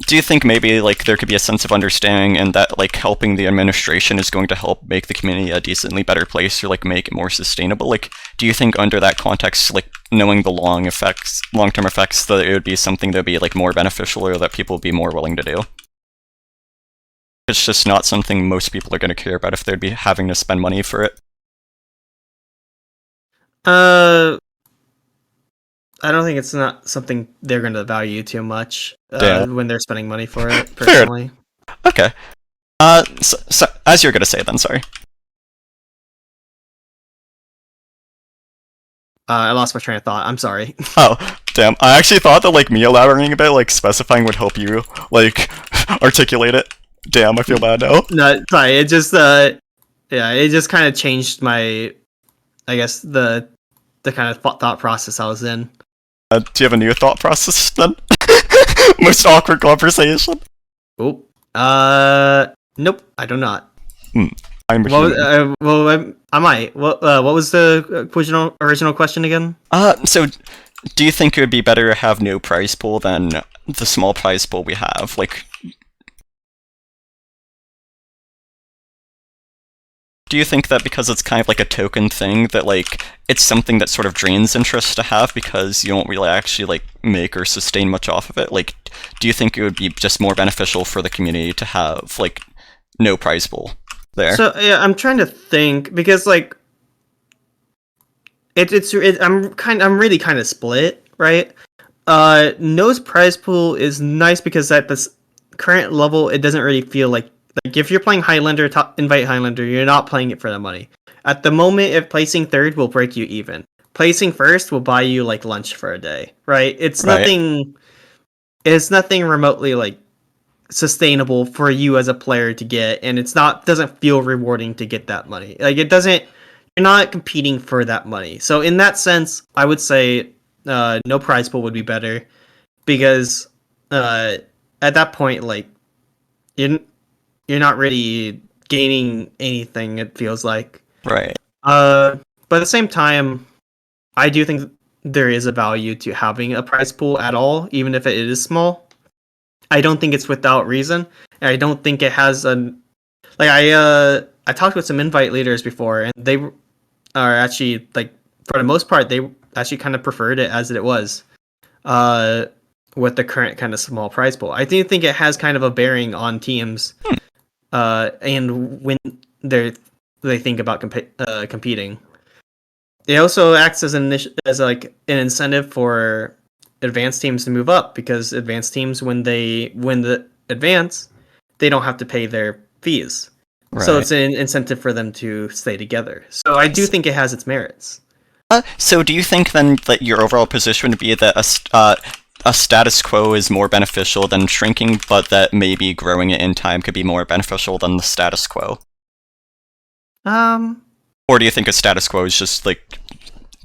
do you think maybe like there could be a sense of understanding, and that like helping the administration is going to help make the community a decently better place, or like make it more sustainable? Like, do you think under that context, like knowing the long term effects, that it would be something that would be like more beneficial, or that people would be more willing to do? It's just not something most people are going to care about if they'd be having to spend money for it. I don't think it's not something they're going to value too much when they're spending money for it, personally. Okay. So, as you're going to say then, sorry. I lost my train of thought. I'm sorry. Oh, damn. I actually thought that like me elaborating a bit, like specifying, would help you like articulate it. Damn, I feel bad now. No, sorry. It just it just kind of changed my, I guess, the kind of thought process I was in. Do you have a new thought process then? Most awkward conversation. Oh, nope, I do not. I'm I might. What was the original question again? So do you think it would be better to have no prize pool than the small prize pool we have? Like, do you think that because it's kind of like a token thing, that like it's something that sort of drains interest to have, because you don't really actually like make or sustain much off of it? Like, do you think it would be just more beneficial for the community to have like no prize pool there? So yeah, I'm trying to think, because like I'm really kind of split, right? No's prize pool is nice because at this current level, it doesn't really feel like if you're playing Highlander, Invite Highlander, you're not playing it for the money. At the moment, if placing third will break you even. Placing first will buy you like lunch for a day, right? It's nothing remotely like sustainable for you as a player to get, and doesn't feel rewarding to get that money. Like, you're not competing for that money. So in that sense, I would say no prize pool would be better, because at that point, like, you're not really gaining anything, it feels like. Right. But at the same time, I do think there is a value to having a prize pool at all, even if it is small. I don't think it's without reason. And I don't think it has I talked with some invite leaders before, and they are actually, like, for the most part, they actually kind of preferred it as it was. With the current kind of small prize pool, I do think it has kind of a bearing on teams. And when they think about competing, it also acts as an incentive for advanced teams to move up, because advanced teams, when they win the advance, they don't have to pay their fees. Right. So it's an incentive for them to stay together. So I do think it has its merits. So do you think then that your overall position would be that a status quo is more beneficial than shrinking, but that maybe growing it in time could be more beneficial than the status quo? Or do you think a status quo is just like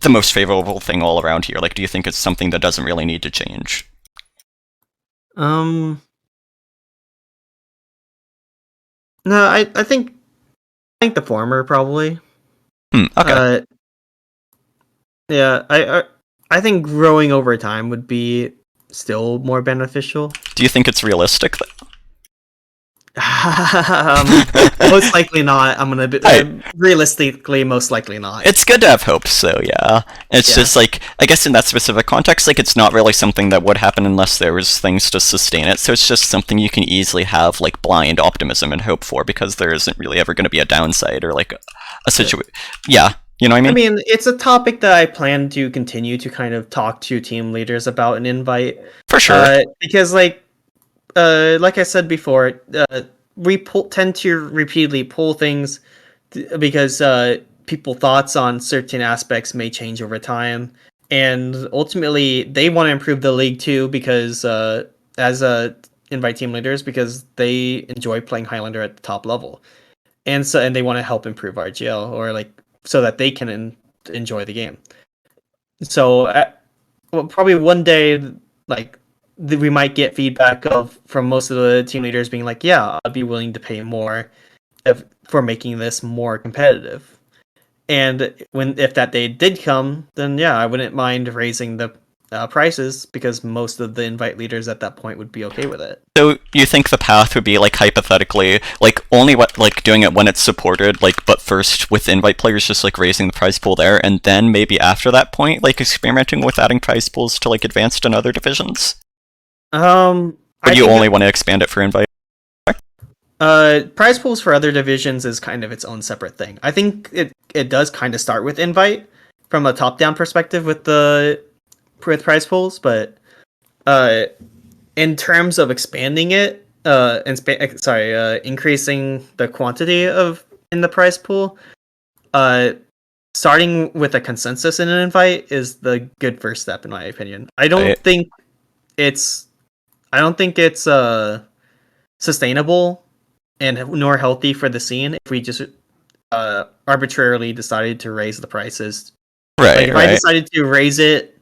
the most favorable thing all around here? Like, do you think it's something that doesn't really need to change? No, I think the former, probably. Okay. Yeah, I think growing over time would be still more beneficial. Do you think it's realistic, though? Most likely not. I'm gonna be realistically, most likely not. It's good to have hope, so yeah. It's just like, I guess in that specific context, like it's not really something that would happen unless there was things to sustain it. So it's just something you can easily have like blind optimism and hope for because there isn't really ever going to be a downside or like a situation. Yeah, you know what I mean? I mean, it's a topic that I plan to continue to kind of talk to team leaders about and invite. For sure. Because like I said before, we tend to repeatedly pull things because people thoughts on certain aspects may change over time, and ultimately they want to improve the league too because as invite team leaders because they enjoy playing Highlander at the top level, and they want to help improve RGL or like so that they can enjoy the game. So well, probably one day like we might get feedback from most of the team leaders being like, yeah, I'd be willing to pay more for making this more competitive. And if that day did come, then yeah, I wouldn't mind raising the prices because most of the invite leaders at that point would be okay with it. So you think the path would be like hypothetically, like only like doing it when it's supported, like but first with invite players just like raising the prize pool there, and then maybe after that point, like experimenting with adding prize pools to like advanced and other divisions? Or do you only want to expand it for invite? Prize pools for other divisions is kind of its own separate thing. I think it does kind of start with invite from a top-down perspective with prize pools, but in terms of expanding it, increasing the quantity in the prize pool, starting with a consensus in an invite is the good first step in my opinion. I don't think it's sustainable and nor healthy for the scene if we just arbitrarily decided to raise the prices. Right. Like if I decided to raise it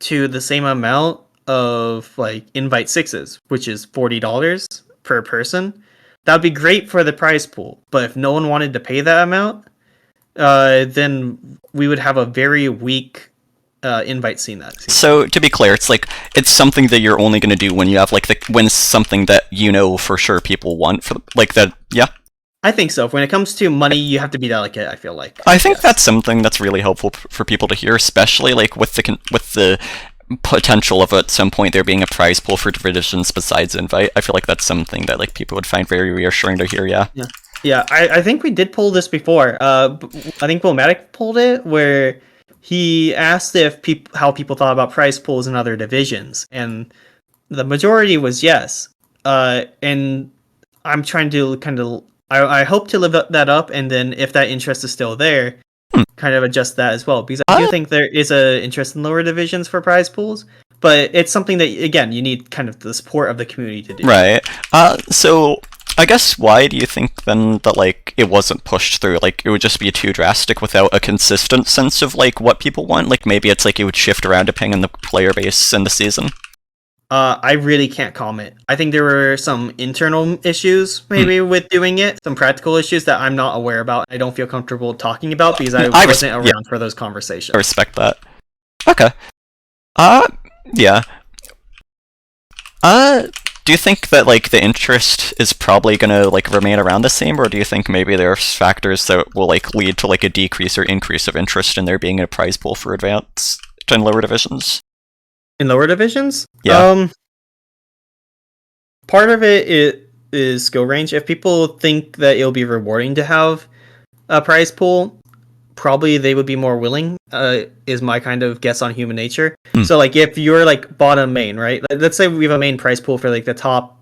to the same amount of like invite sixes, which is $40 per person, that would be great for the prize pool. But if no one wanted to pay that amount, then we would have a very weak invite scene that season. So to be clear, it's something that you're only going to do when you have like when something that you know for sure people want for like that. Yeah, I think so. When it comes to money, you have to be delicate. I feel like. I think that's something that's really helpful for people to hear, especially like with the potential of at some point there being a prize pool for divisions besides invite. I feel like that's something that like people would find very reassuring to hear. Yeah. Yeah. I think we did pull this before. I think Wilmatic pulled it where he asked how people thought about prize pools in other divisions, and the majority was yes. And I'm trying to kind of, I hope to live that up, and then if that interest is still there, kind of adjust that as well. Because I do think there is a interest in lower divisions for prize pools, but it's something that again you need kind of the support of the community to do. Right. So I guess why do you think then that like it wasn't pushed through? Like it would just be too drastic without a consistent sense of like what people want? Like maybe it's like it would shift around depending on the player base and the season? I really can't comment. I think there were some internal issues maybe with doing it, some practical issues that I'm not aware about. I don't feel comfortable talking about because I wasn't around for those conversations. I respect that. Okay. Yeah. Do you think that like the interest is probably gonna like remain around the same, or do you think maybe there's factors that will like lead to like a decrease or increase of interest in there being a prize pool for advanced and lower divisions? In lower divisions? Yeah. Part of it is skill range. If people think that it'll be rewarding to have a prize pool, probably they would be more willing, is my kind of guess on human nature. So like if you're like bottom main, right? Let's say we have a main prize pool for like the top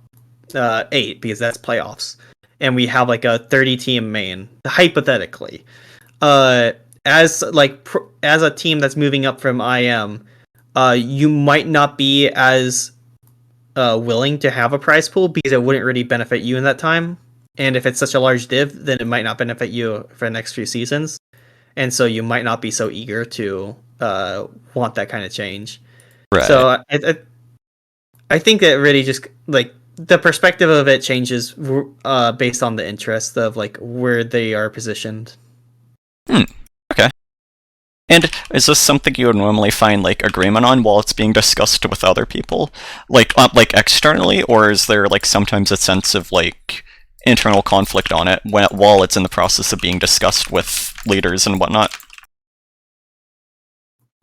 8 because that's playoffs, and we have like a 30 team main, hypothetically. As a team that's moving up from IM, you might not be as willing to have a prize pool because it wouldn't really benefit you in that time. And if it's such a large div, then it might not benefit you for the next few seasons. And so you might not be so eager to want that kind of change. Right. So I think that really just like the perspective of it changes based on the interest of like where they are positioned. Okay. And is this something you would normally find like agreement on while it's being discussed with other people, like externally, or is there like sometimes a sense of like internal conflict on it while it's in the process of being discussed with leaders and whatnot?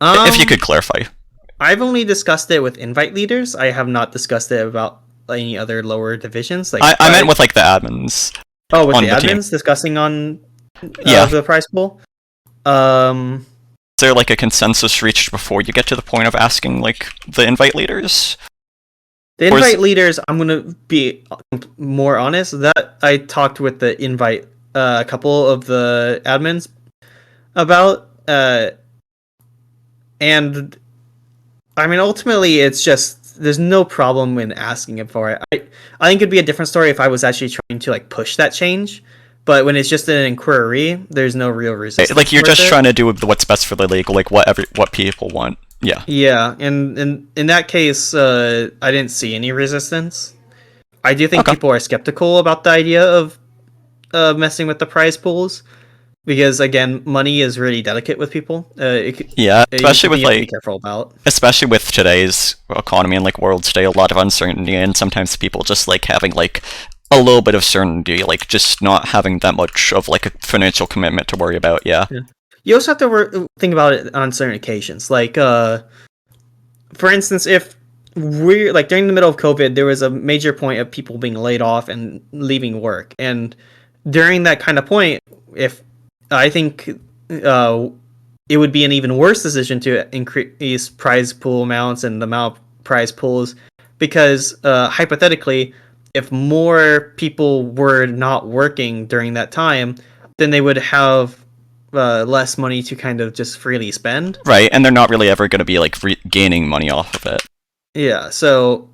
If you could clarify. I've only discussed it with invite leaders. I have not discussed it about any other lower divisions. Like I meant with like the admins. Oh, with on the the admins discussing on Yeah. the prize pool. Is there like a consensus reached before you get to the point of asking like the invite leaders? The invite leaders, I'm gonna be more honest. That I talked with the invite a couple of the admins about, and I mean ultimately it's just there's no problem in asking it for it. I think it'd be a different story if I was actually trying to like push that change. But when it's just an inquiry, there's no real resistance. Like you're just trying to do what's best for the league, like what people want. Yeah. Yeah, and in that case, I didn't see any resistance. I do think people are skeptical about the idea of messing with the prize pools because again, money is really delicate with people. Especially with like be careful about. Especially with today's economy and like world today, a lot of uncertainty, and sometimes people just like having like a little bit of certainty, like just not having that much of like a financial commitment to worry about. Yeah. You also have to think about it on certain occasions. Like, for instance, if we're like during the middle of COVID, there was a major point of people being laid off and leaving work. And during that kind of point, if I think it would be an even worse decision to increase prize pool amounts and the amount of prize pools, because hypothetically, if more people were not working during that time, then they would have less money to kind of just freely spend. Right, and they're not really ever going to be like gaining money off of it. Yeah, so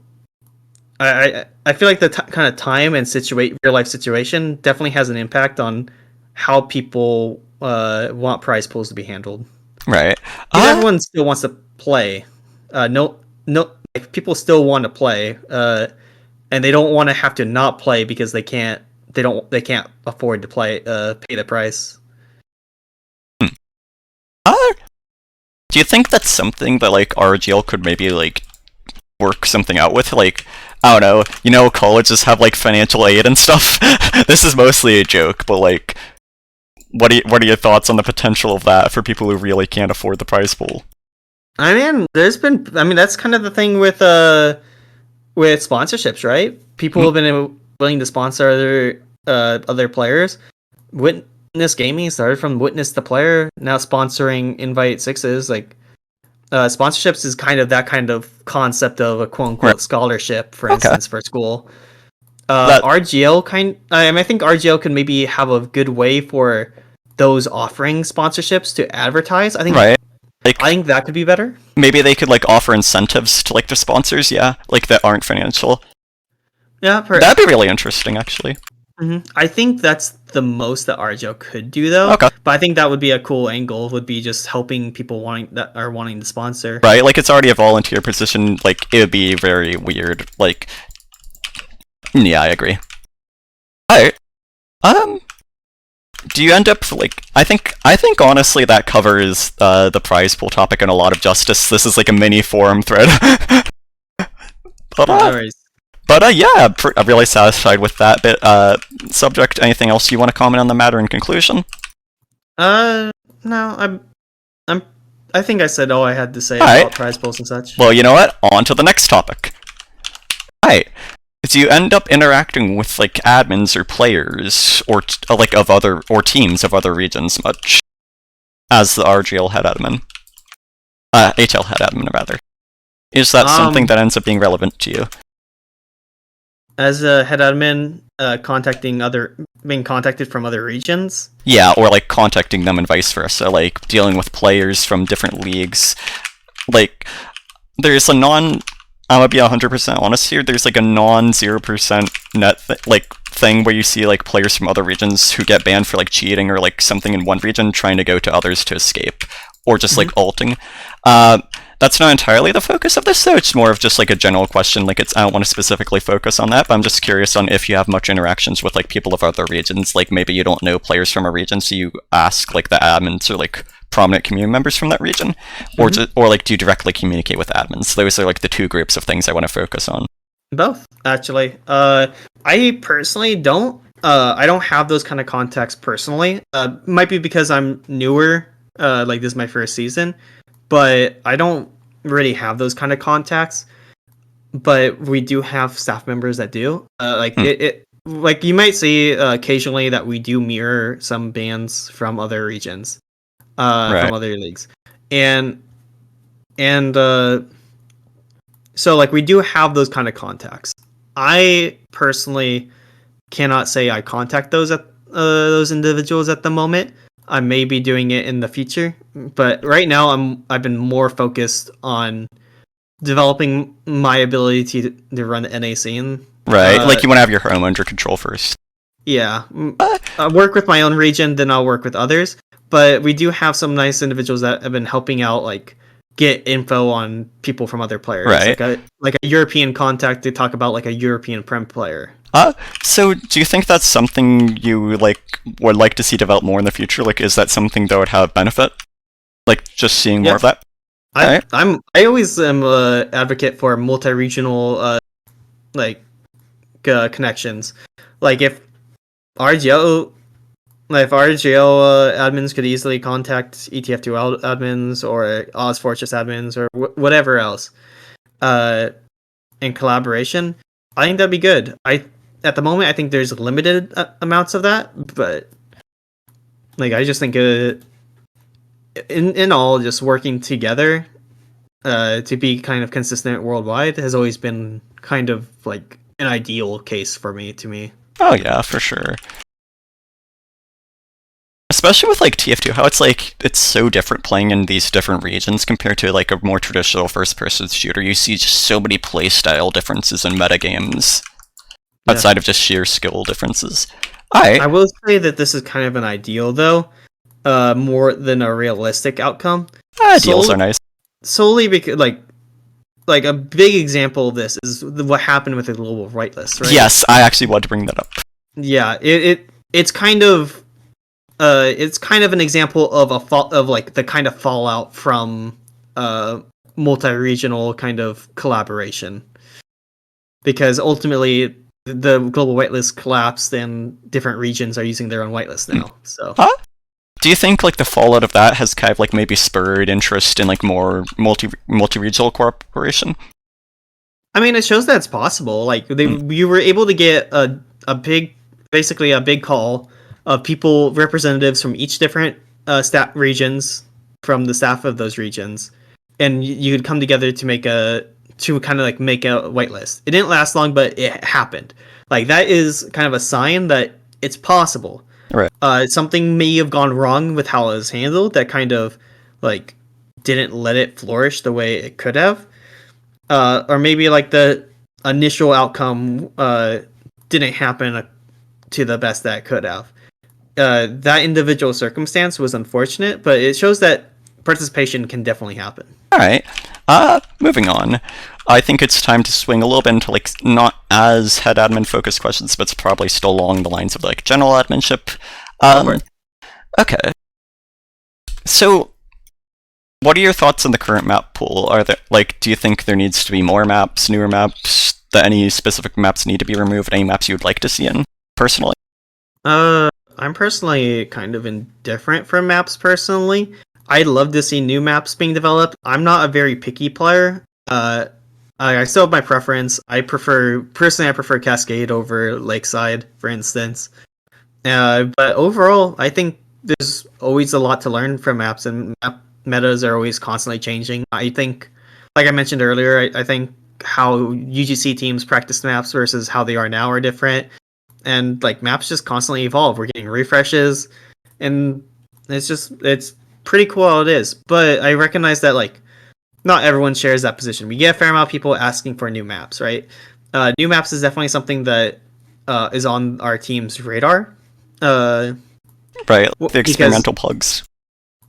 I feel like the kind of time and real life situation definitely has an impact on how people want prize pools to be handled. Right. Everyone still wants to play. Like, people still want to play. And they don't want to have to not play because they can't afford to pay the price. Do you think that's something that like RGL could maybe like work something out with? Like, I don't know, colleges have like financial aid and stuff. This is mostly a joke, but like, what are your thoughts on the potential of that for people who really can't afford the prize pool? I mean, that's kind of the thing with sponsorships, right? People have been willing to sponsor other players. Witness Gaming started from Witness the Player, now sponsoring Invite Sixes. Like, sponsorships is kind of that kind of concept of a quote unquote scholarship, for instance, for school. RGL I think RGL could maybe have a good way for those offering sponsorships to advertise. I think I think that could be better. Maybe they could like offer incentives to like their sponsors, like that aren't financial. Yeah, that'd be really interesting, actually. I think that's the most that RGL could do, though. Okay. But I think that would be a cool angle. Would be just helping people wanting to sponsor. Right, like it's already a volunteer position. Like it would be very weird. Like, yeah, I agree. Alright. Do you end up like? I think honestly that covers the prize pool topic and a lot of justice. This is like a mini forum thread. But yeah, I'm really satisfied with that bit. Subject. Anything else you want to comment on the matter in conclusion? No, I think I said all I had to say about prize pools and such. Well, you know what? On to the next topic. Alright. Do you end up interacting with like admins or players or like of other or teams of other regions much as the RGL head admin? HL head admin rather. Is that something that ends up being relevant to you? As a head admin, being contacted from other regions? Yeah, or like contacting them and vice versa, like dealing with players from different leagues. Like, there's I'm gonna be 100% honest here, there's like a non-0% net thing where you see like players from other regions who get banned for like cheating or like something in one region trying to go to others to escape. Or just like ulting. That's not entirely the focus of this, though. It's more of just like a general question. Like, I don't want to specifically focus on that, but I'm just curious on if you have much interactions with like people of other regions. Like, maybe you don't know players from a region, so you ask like the admins or like prominent community members from that region, or like do you directly communicate with admins? Those are like the two groups of things I want to focus on. Both, actually. I personally don't I don't have those kind of contacts personally. Might be because I'm newer. Like this is my first season, but I don't really have those kind of contacts. But we do have staff members that do. Like Hmm. like you might see occasionally that we do mirror some bands from other regions, Right. from other leagues, and and so like we do have those kind of contacts. I personally cannot say I contact those individuals at the moment. I may be doing it in the future, but right now I've been more focused on developing my ability to run the NA scene. Right. Like you want to have your home under control first. Yeah, I work with my own region, then I'll work with others. But we do have some nice individuals that have been helping out, like get info on people from other players, Right. like a European contact to talk about like a European Prem player. So do you think that's something you like would like to see develop more in the future? Like, is that something that would have benefit? Like, just seeing more Yeah, of that? Alright. I always am a advocate for multi-regional like connections. Like RGL if RGL admins could easily contact ETF2 admins or Oz Fortress admins or whatever else uh, in collaboration, I think that'd be good. At the moment I think there's limited amounts of that, but like I just think in all just working together to be kind of consistent worldwide has always been kind of like an ideal case for me to me. Oh yeah, for sure. Especially with like TF2, how it's like it's so different playing in these different regions compared to like a more traditional first-person shooter. You see just so many playstyle differences in metagames outside of just sheer skill differences. I will say that this is kind of an ideal though, more than a realistic outcome. Deals are nice. Solely because like a big example of this is what happened with the global whitelist, right? Yes, I actually want to bring that up. Yeah, it's kind of an example of of like the kind of fallout from multi-regional kind of collaboration, because ultimately the global whitelist collapsed and different regions are using their own whitelist now. So do you think like the fallout of that has kind of like maybe spurred interest in like more multi-regional cooperation? I mean, it shows that it's possible. Like you were able to get basically a big call of people, representatives from each different stat regions, from the staff of those regions, and you could come together to kind of like make a whitelist. It didn't last long, but it happened. Like that is kind of a sign that it's possible. Right. Something may have gone wrong with how it was handled that kind of like didn't let it flourish the way it could have, or maybe like the initial outcome didn't happen to the best that it could have. That individual circumstance was unfortunate, but it shows that participation can definitely happen. All right. Moving on. I think it's time to swing a little bit into like not as head admin focused questions, but it's probably still along the lines of like general adminship. Okay. So, what are your thoughts on the current map pool? Are there like, do you think there needs to be more maps, newer maps? That any specific maps need to be removed? Any maps you would like to see in personally? I'm personally kind of indifferent for maps personally. I'd love to see new maps being developed. I'm not a very picky player. I still have my preference. I prefer Cascade over Lakeside, for instance. But overall, I think there's always a lot to learn from maps, and map metas are always constantly changing. I think, like I mentioned earlier, I think how UGC teams practice maps versus how they are now are different, and like maps just constantly evolve. We're getting refreshes, and it's pretty cool how it is. But I recognize that like not everyone shares that position. We get a fair amount of people asking for new maps, right? New maps is definitely something that is on our team's radar. Right, the experimental plugs.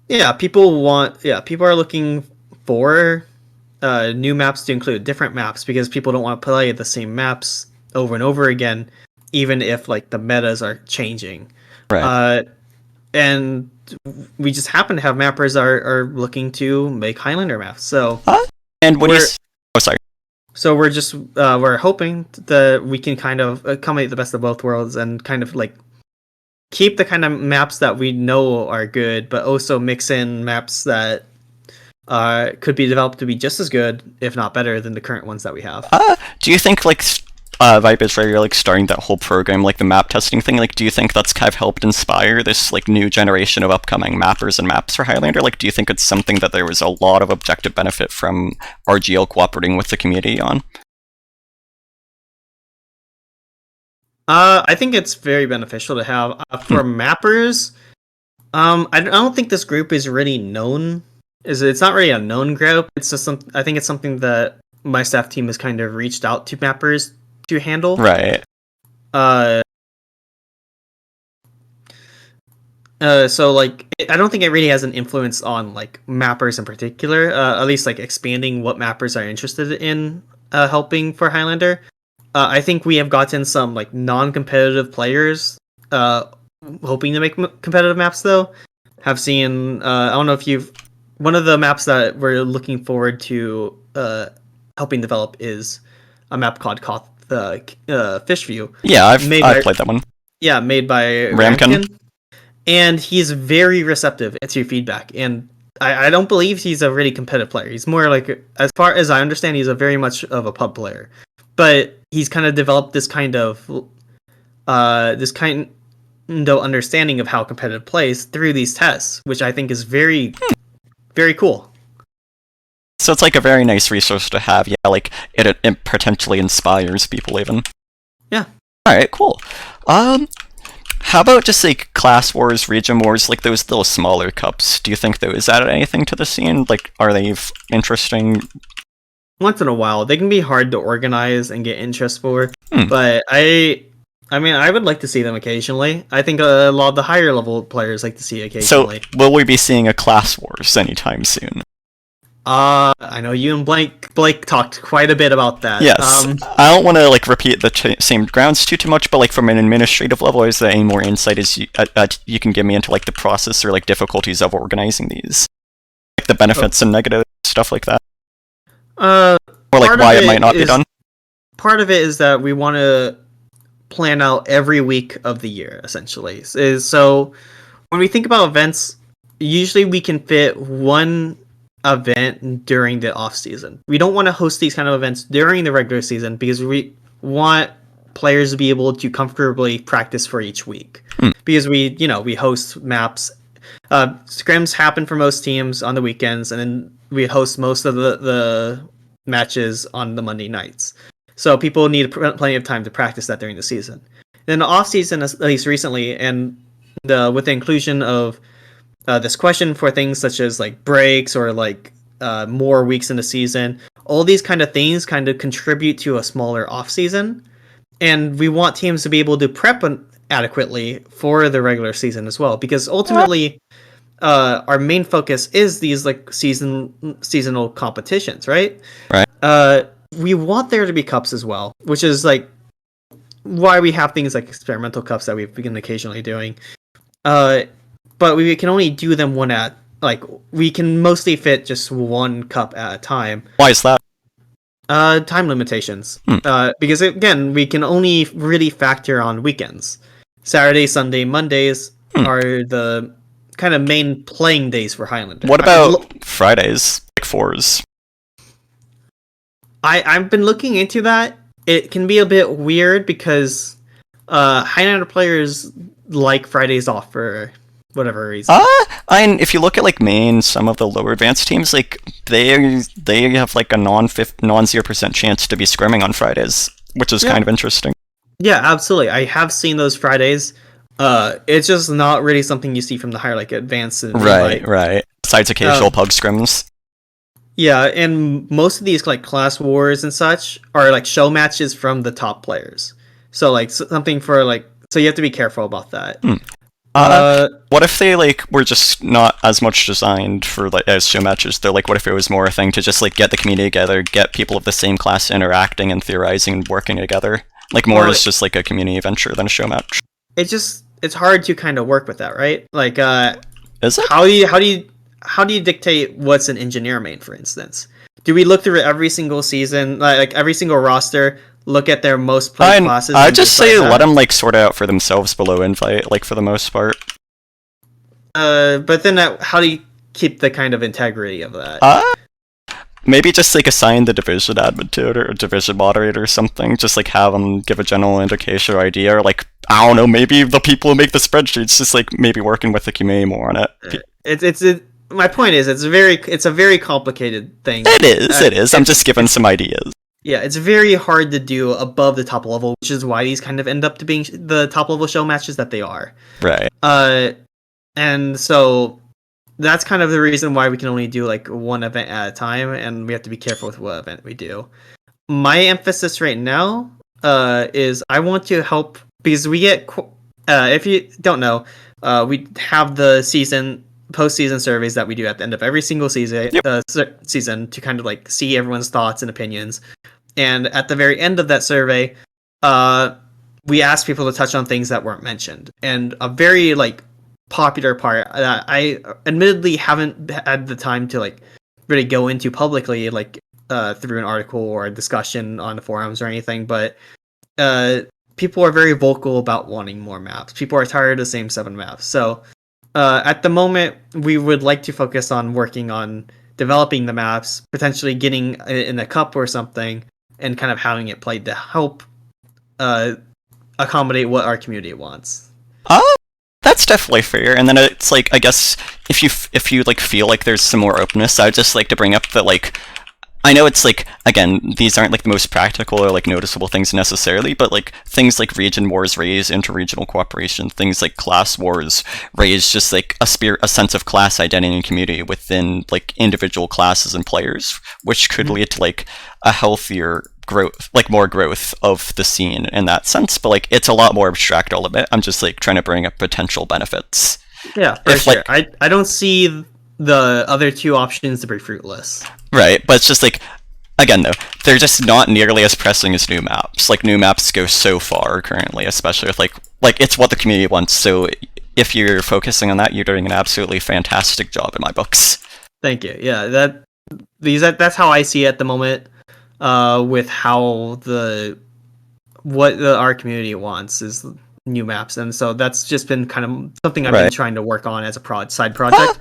Yeah, people are looking for new maps to include different maps because people don't want to play the same maps over and over again, even if like the metas are changing. Right. And we just happen to have mappers are looking to make Highlander maps. So and what do you? Oh, sorry. So we're hoping that we can kind of accommodate the best of both worlds and kind of like keep the kind of maps that we know are good, but also mix in maps that could be developed to be just as good, if not better, than the current ones that we have. Do you think like Vipers, where you're like starting that whole program, like the map testing thing, like do you think that's kind of helped inspire this like new generation of upcoming mappers and maps for Highlander? Like, do you think it's something that there was a lot of objective benefit from RGL cooperating with the community on? I think it's very beneficial to have for mappers. I don't think this group is really known. It's not really a known group. It's just I think it's something that my staff team has kind of reached out to mappers to handle. Right. So like, I don't think it really has an influence on like mappers in particular. At least like expanding what mappers are interested in helping for Highlander. I think we have gotten some like non-competitive players hoping to make competitive maps though. Have seen I don't know if you've one of the maps that we're looking forward to helping develop is a map called Fish View. Yeah, I've played that one. Yeah, made by Ramkin. And he's very receptive to feedback. And I don't believe he's a really competitive player. He's more like, as far as I understand, he's a very much of a pub player. But he's kind of developed this kind of understanding of how competitive plays through these tests, which I think is very, very cool. So it's like a very nice resource to have. Yeah, like it potentially inspires people even. Yeah. All right, cool. How about just like class wars, region wars, like those little smaller cups? Do you think those added anything to the scene? Like, are they interesting? Once in a while, they can be hard to organize and get interest for, but I mean, I would like to see them occasionally. I think a lot of the higher level players like to see occasionally. So, will we be seeing a class wars anytime soon? I know you and Blake talked quite a bit about that. Yes. I don't want to like repeat the same grounds too much, but like from an administrative level, is there any more insight as you can give me into like the process or like difficulties of organizing these, like the benefits and negative stuff like that, or like why it might not be done? Part of it is that we want to plan out every week of the year, essentially. So when we think about events, usually we can fit one event during the off season. We don't want to host these kind of events during the regular season because we want players to be able to comfortably practice for each week. Because we host maps. Scrims happen for most teams on the weekends, and then we host most of the matches on the Monday nights. So people need plenty of time to practice that during the season. Then the off season, at least recently, and with the inclusion of this question for things such as like breaks or like more weeks in the season, all these kind of things kind of contribute to a smaller off season, and we want teams to be able to prep adequately for the regular season as well, because ultimately our main focus is these like seasonal competitions, right? We want there to be cups as well, which is like why we have things like experimental cups that we've been occasionally doing. But we can only do them we can mostly fit just one cup at a time. Why is that? Time limitations. Because again, we can only really factor on weekends. Saturday, Sunday, Mondays are the kind of main playing days for Highlander. What about Fridays, like fours? I've been looking into that. It can be a bit weird because Highlander players like Fridays off for whatever reason. If you look at like Maine, some of the lower advanced teams, like they have like a non 0% chance to be scrimming on Fridays, which is kind of interesting. Yeah, absolutely. I have seen those Fridays. It's just not really something you see from the higher like advanced. Right. Besides occasional pug scrims. Yeah, and most of these like class wars and such are like show matches from the top players. So like something for like, so you have to be careful about that. What if they like were just not as much designed for like as show matches? They're like, what if it was more a thing to just like get the community together, get people of the same class interacting and theorizing and working together, like more as just like a community adventure than a show match? It's hard to kind of work with that, right? Like, is it? How do you dictate what's an engineer main, for instance? do we look through every single season, like every single roster, look at their most played classes? I and just say decide let that? them like sort it out for themselves below invite, like for the most part. But then how do you keep the kind of integrity of that? Maybe just like assign the division admin to it or a division moderator or something. Just like have them give a general indication or idea, or like I don't know, maybe the people who make the spreadsheets just like maybe working with the community more on it. My point is it's a very complicated thing. It is. I'm just giving some ideas. Yeah, it's very hard to do above the top level, which is why these kind of end up to being the top level show matches that they are. Right. And so that's kind of the reason why we can only do like one event at a time, and we have to be careful with what event we do. My emphasis right now is I want to help because we get if you don't know, we have the post-season surveys that we do at the end of every single season season to kind of like see everyone's thoughts and opinions. And at the very end of that survey, we ask people to touch on things that weren't mentioned. And a very like popular part that I admittedly haven't had the time to like really go into publicly, like through an article or a discussion on the forums or anything, but people are very vocal about wanting more maps. People are tired of the same 7 maps. So at the moment, we would like to focus on working on developing the maps, potentially getting in a cup or something, and kind of having it played to help accommodate what our community wants. That's definitely fair. And then it's like, I guess if you like feel like there's some more openness, I'd just like to bring up that like I know it's like, again, these aren't like the most practical or like noticeable things necessarily, but like things like region wars raise interregional cooperation, things like class wars raise just like a sense of class identity and community within like individual classes and players, which could lead to like a healthier growth, like more growth of the scene in that sense. But like it's a lot more abstract, all of it. I'm just like trying to bring up potential benefits. Yeah, for sure. I don't see the other two options to be fruitless. Right, but it's just like, again though, they're just not nearly as pressing as new maps. Like new maps go so far currently, especially with like it's what the community wants. So if you're focusing on that, you're doing an absolutely fantastic job in my books. Thank you. Yeah, that's how I see it at the moment. With how our community wants is new maps, and so that's just been kind of something I've been trying to work on as a side project.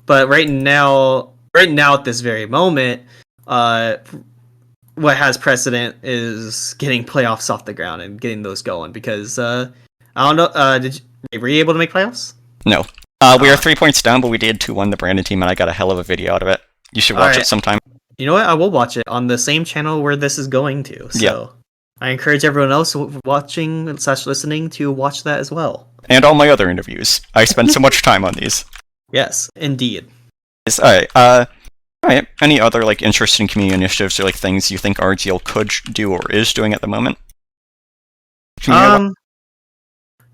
But right now at this very moment, what has precedent is getting playoffs off the ground and getting those going. Because I don't know, were you able to make playoffs? No, we are 3 points down, but we did 2-1 the Brandon team, and I got a hell of a video out of it. You should watch it sometime. You know what? I will watch it on the same channel where this is going to. So I encourage everyone else watching / listening to watch that as well. And all my other interviews. I spend so much time on these. Yes, indeed. Alright, any other like interesting community initiatives or like things you think RGL could do or is doing at the moment?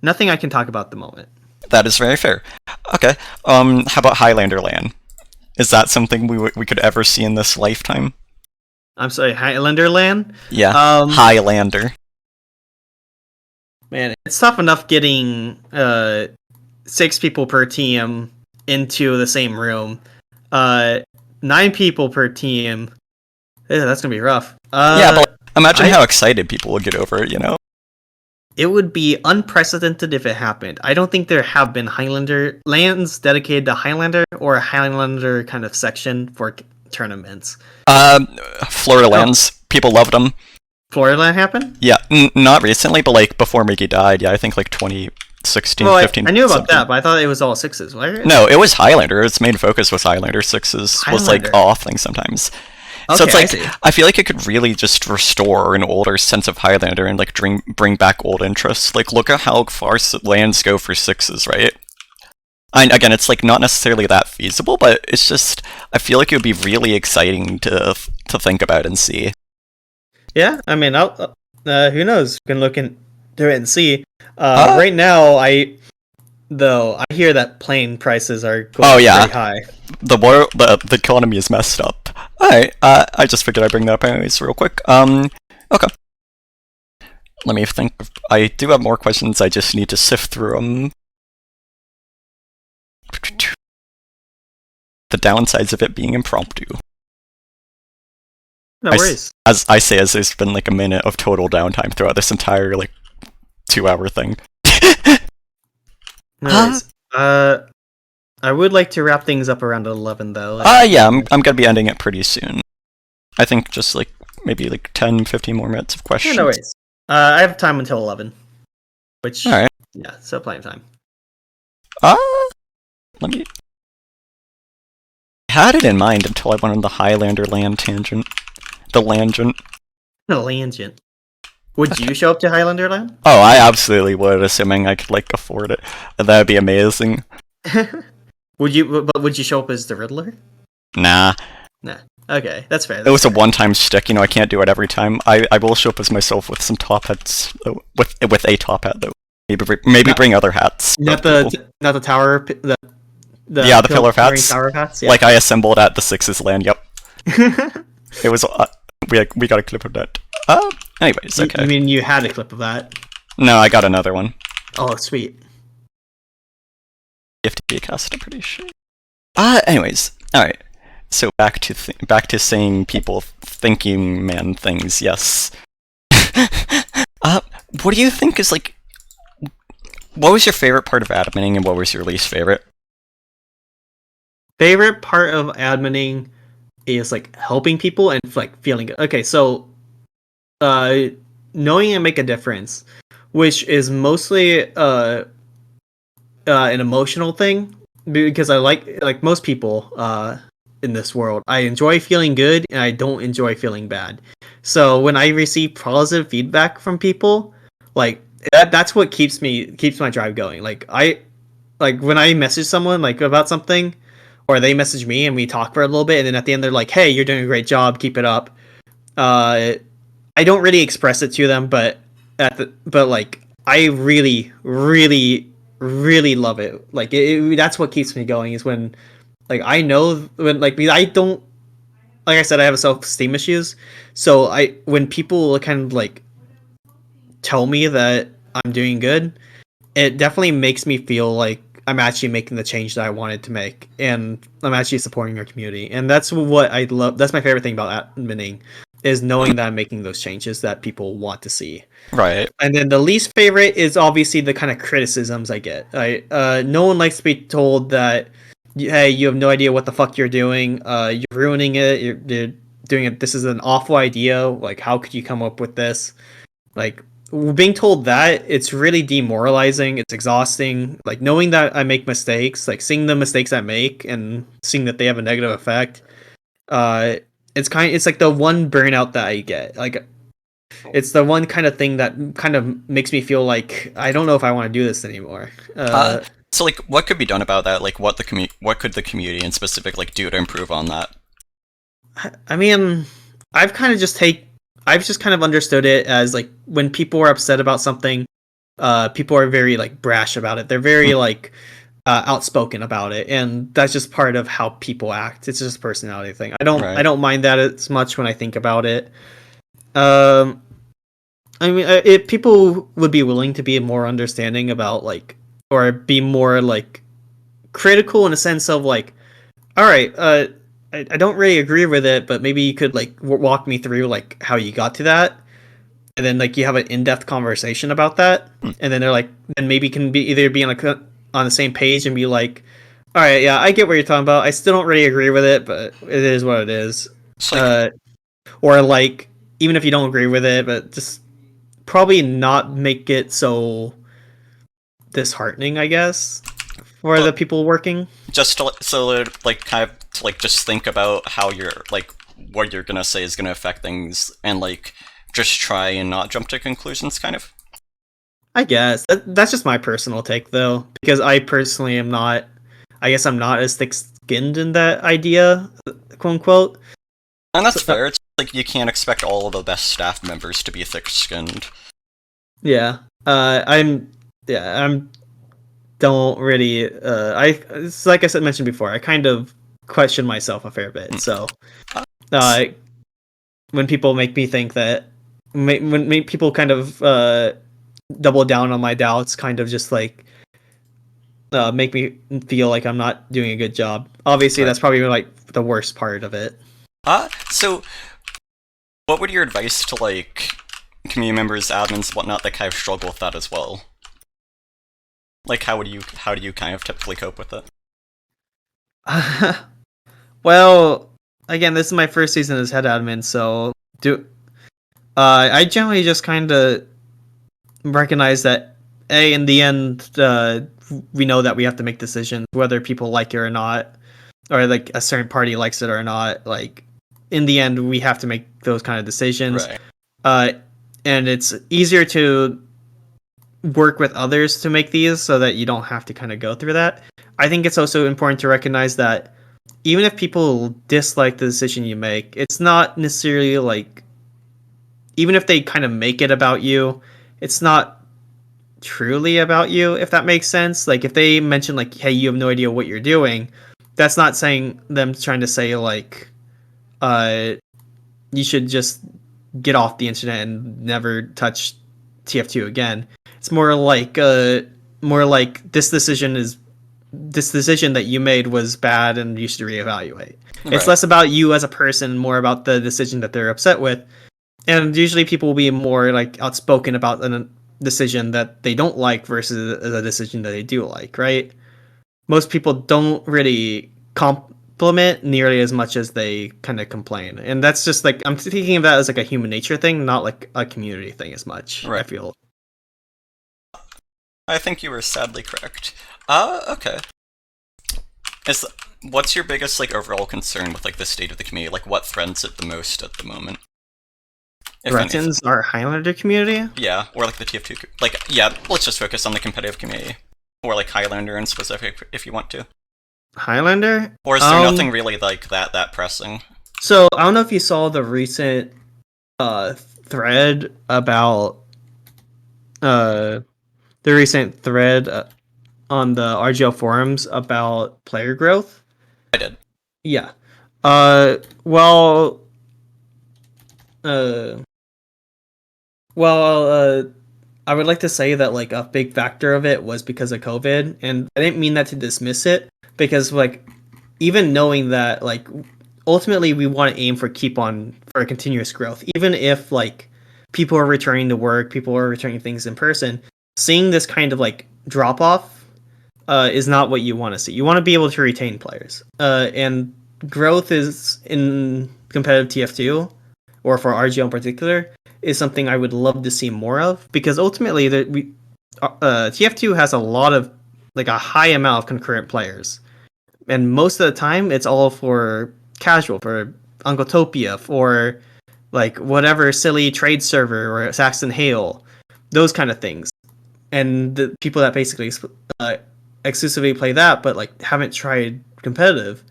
Nothing I can talk about at the moment. That is very fair. Okay, how about Highlander Land? Is that something we could ever see in this lifetime? I'm sorry, Highlander Land? Yeah, Highlander. Man, it's tough enough getting 6 people per team into the same room. 9 people per team. Yeah, that's gonna be rough. Yeah, but imagine how excited people would get over it, you know? It would be unprecedented if it happened. I don't think there have been Highlander lands dedicated to Highlander or a Highlander kind of section for tournaments. Florida lands. People loved them. Florida land happened? Yeah, not recently, but like before Mickey died. Yeah, I think like 2016, 15. I knew about that, but I thought it was all 6s. Right? No, it was Highlander. Its main focus was Highlander. 6s was like off thing sometimes. Okay, so it's like I feel like it could really just restore an older sense of Highlander and like bring back old interests. Like look at how far lands go for 6s, right? And again, it's like not necessarily that feasible, but it's just I feel like it would be really exciting to think about and see. Yeah, I mean, who knows? We can look into it and see. Right now, I hear that plane prices are going pretty high. The economy is messed up. Alright, I just figured I'd bring that up anyways real quick. Okay. Let me think. I do have more questions, I just need to sift through them. The downsides of it being impromptu. No worries. As I say, as there's been like a minute of total downtime throughout this entire like 2 hour thing. No worries. I would like to wrap things up around 11 though. Yeah, I'm gonna be ending it pretty soon. I think just like maybe like 10, 15 more minutes of Yeah, questions. no worries. I have time until 11, which All right. yeah, so plenty of time. Let me. I had it in mind until I went on the Highlander land tangent. The Langent. The Langent. Would you show up to Highlander Land? Oh, I absolutely would, assuming I could like afford it. That'd be amazing. Would you? But would you show up as the Riddler? Nah. Nah. Okay, that's fair. It was a one-time shtick, you know. I can't do it every time. I will show up as myself with some top hats, with a top hat though. Maybe bring other hats. Not the tower. The yeah, the pillar of hats. Tower hats. Yeah. Like I assembled at the Sixes land. Yep. It was. We got a clip of that. Anyways, okay. You mean you had a clip of that? No, I got another one. Oh, sweet. You have to be a cast, I'm pretty sure. Anyways, all right. So back to saying people thinking man things. Yes. What do you think is like? What was your favorite part of adminning, and what was your least favorite? Favorite part of adminning is like helping people and like feeling good. Okay, so knowing and make a difference, which is mostly an emotional thing, because I like most people in this world, I enjoy feeling good and I don't enjoy feeling bad. So when I receive positive feedback from people, like that's what keeps my drive going. Like when I message someone like about something, or they message me and we talk for a little bit, and then at the end they're like, "Hey, you're doing a great job. Keep it up." I don't really express it to them, but like I really, really, really love it. Like that's what keeps me going is when, like I know when like I don't, like I said, I have self-esteem issues, so when people kind of like tell me that I'm doing good, it definitely makes me feel like I'm actually making the change that I wanted to make, and I'm actually supporting our community, and that's what I love. That's my favorite thing about adminning, is knowing that I'm making those changes that people want to see. Right. And then the least favorite is obviously the kind of criticisms I get. No one likes to be told that, hey, you have no idea what the fuck you're doing. You're ruining it. You're doing it. This is an awful idea. Like, how could you come up with this? Like, being told that, it's really demoralizing. It's exhausting. Like, knowing that I make mistakes, like seeing the mistakes I make and seeing that they have a negative effect. It's like the one burnout that I get. Like, it's the one kind of thing that kind of makes me feel like I don't know if I want to do this anymore. So like, what could be done about that? Like, what could the community in specific like do to improve on that? I mean, I've just kind of understood it as like when people are upset about something, people are very like brash about it. They're very like outspoken about it, and that's just part of how people act. It's just a personality thing. I don't mind that as much when I think about it. I mean, if people would be willing to be more understanding about like, or be more like critical in a sense of like, all right, I don't really agree with it, but maybe you could like walk me through like how you got to that, and then like you have an in-depth conversation about that, and then they're like, then maybe can be either be on the same page and be like, all right, yeah, I get what you're talking about. I still don't really agree with it, but it is what it is. Like, or like even if you don't agree with it, but just probably not make it so disheartening, I guess, for the people working. Just to, so like kind of to, like just think about how you're like what you're gonna say is gonna affect things, and like just try and not jump to conclusions, kind of. I guess that's just my personal take, though, because I personally am not. I guess I'm not as thick-skinned in that idea, quote unquote. And that's fair. It's like you can't expect all of the best staff members to be thick-skinned. Yeah. I'm don't really it's like I said mentioned before, I kind of question myself a fair bit. So when people make me think that when people kind of double down on my doubts, kind of just like make me feel like I'm not doing a good job. Obviously, that's probably like the worst part of it. So what would your advice to like community members, admins, whatnot that kind of struggle with that as well? Like, how do you kind of typically cope with it? Well, again, this is my first season as head admin, so I generally just kind of recognize that in the end, we know that we have to make decisions whether people like it or not, or like a certain party likes it or not. Like in the end, we have to make those kind of decisions. Right. Uh, and it's easier to work with others to make these so that you don't have to kind of go through that. I think it's also important to recognize that even if people dislike the decision you make, it's not necessarily like, even if they kind of make it about you, it's not truly about you, if that makes sense. Like if they mention like, hey, you have no idea what you're doing, that's not saying them trying to say like, uh, you should just get off the internet and never touch TF2 again. It's more like this decision that you made was bad and you should reevaluate. Right. It's less about you as a person, more about the decision that they're upset with. And usually people will be more like outspoken about a decision that they don't like versus a decision that they do like, right? Most people don't really compliment nearly as much as they kind of complain. And that's just like, I'm thinking of that as like a human nature thing, not like a community thing as much, Right. I feel. I think you were sadly correct. Okay. What's your biggest like overall concern with like the state of the community? Like, what threatens it the most at the moment? If anything. Threatens our Highlander community? Yeah, or like the TF2. Like, yeah, let's just focus on the competitive community, or like Highlander in specific, if you want to. Highlander? Or is there nothing really like that pressing? So I don't know if you saw the recent thread about the recent thread on the RGL forums about player growth. I did. Yeah. Well, I would like to say that like a big factor of it was because of COVID, and I didn't mean that to dismiss it, because like even knowing that like ultimately we want to aim for continuous growth, even if like people are returning to work, people are returning things in person, seeing this kind of like drop off is not what you want to see. You want to be able to retain players, and growth is in competitive TF2 or for RGL in particular is something I would love to see more of, because ultimately TF2 has a lot of like a high amount of concurrent players, and most of the time it's all for casual, for Uncletopia, for like whatever silly trade server or Saxon Hale, those kind of things, and the people that basically exclusively play that but like haven't tried competitive,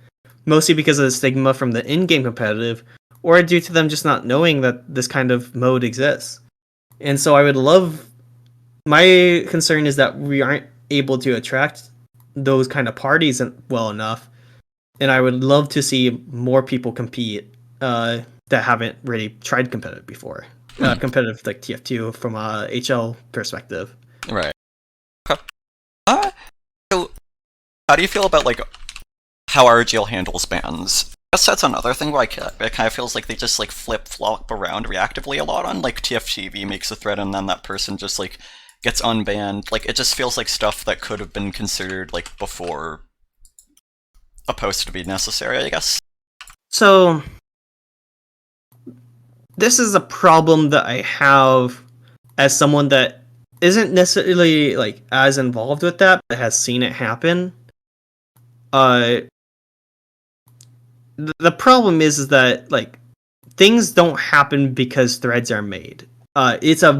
mostly because of the stigma from the in-game competitive, or due to them just not knowing that this kind of mode exists. And so my concern is that we aren't able to attract those kind of parties well enough, and I would love to see more people compete that haven't really tried competitive before. Competitive like TF2 from a HL perspective. Right. Okay. So, how do you feel about like how RGL handles bans? I guess that's another thing where it kind of feels like they just like flip-flop around reactively a lot on, like TFTV makes a threat and then that person just like gets unbanned. Like, it just feels like stuff that could have been considered like before a post to be necessary, I guess. So this is a problem that I have as someone that isn't necessarily like as involved with that, but has seen it happen. The problem is that like things don't happen because threads are made. This is a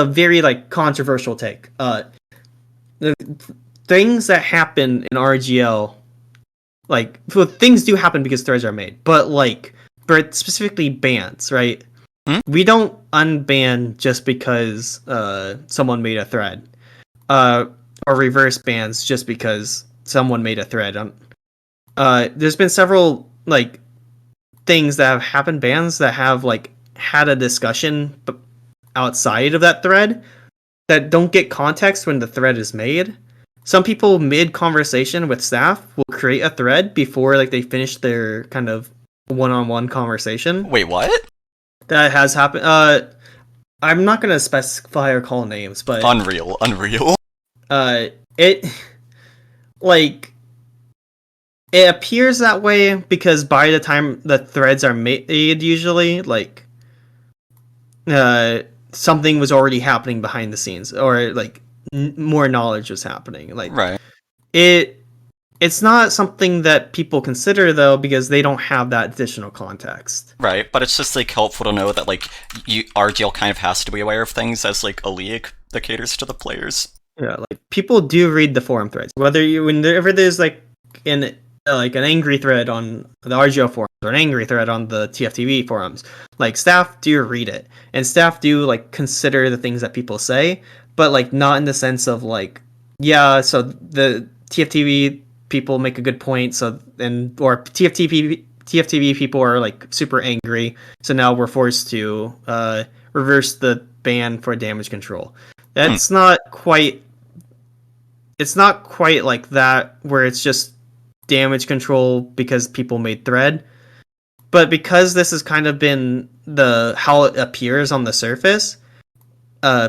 very like controversial take. The things that happen in RGL, like things do happen because threads are made, but specifically bans, right? We don't unban just because someone made a thread, or reverse bans just because someone made a thread. There's been several like things that have happened, bans that have like had a discussion outside of that thread that don't get context when the thread is made. Some people mid conversation with staff will create a thread before like they finish their kind of one-on-one conversation. Wait, what? That has happened. I'm not gonna specify or call names, but Unreal. it like it appears that way because by the time the threads are made, usually like uh something was already happening behind the scenes, or like more knowledge was happening. Like Right. it it's not something that people consider though because they don't have that additional context. Right, but it's just like helpful to know that like RGL kind of has to be aware of things as like a league that caters to the players. Yeah, like people do read the forum threads. Whenever there's like an angry thread on the RGO forums or an angry thread on the TFTV forums, like staff do read it and staff do like consider the things that people say, but like not in the sense of like, yeah, so the TFTV people make a good point, so and or TFTV people are like super angry, so now we're forced to reverse the ban for damage control. That's not quite. It's not quite like that where it's just damage control because people made thread, but because this has kind of been the how it appears on the surface,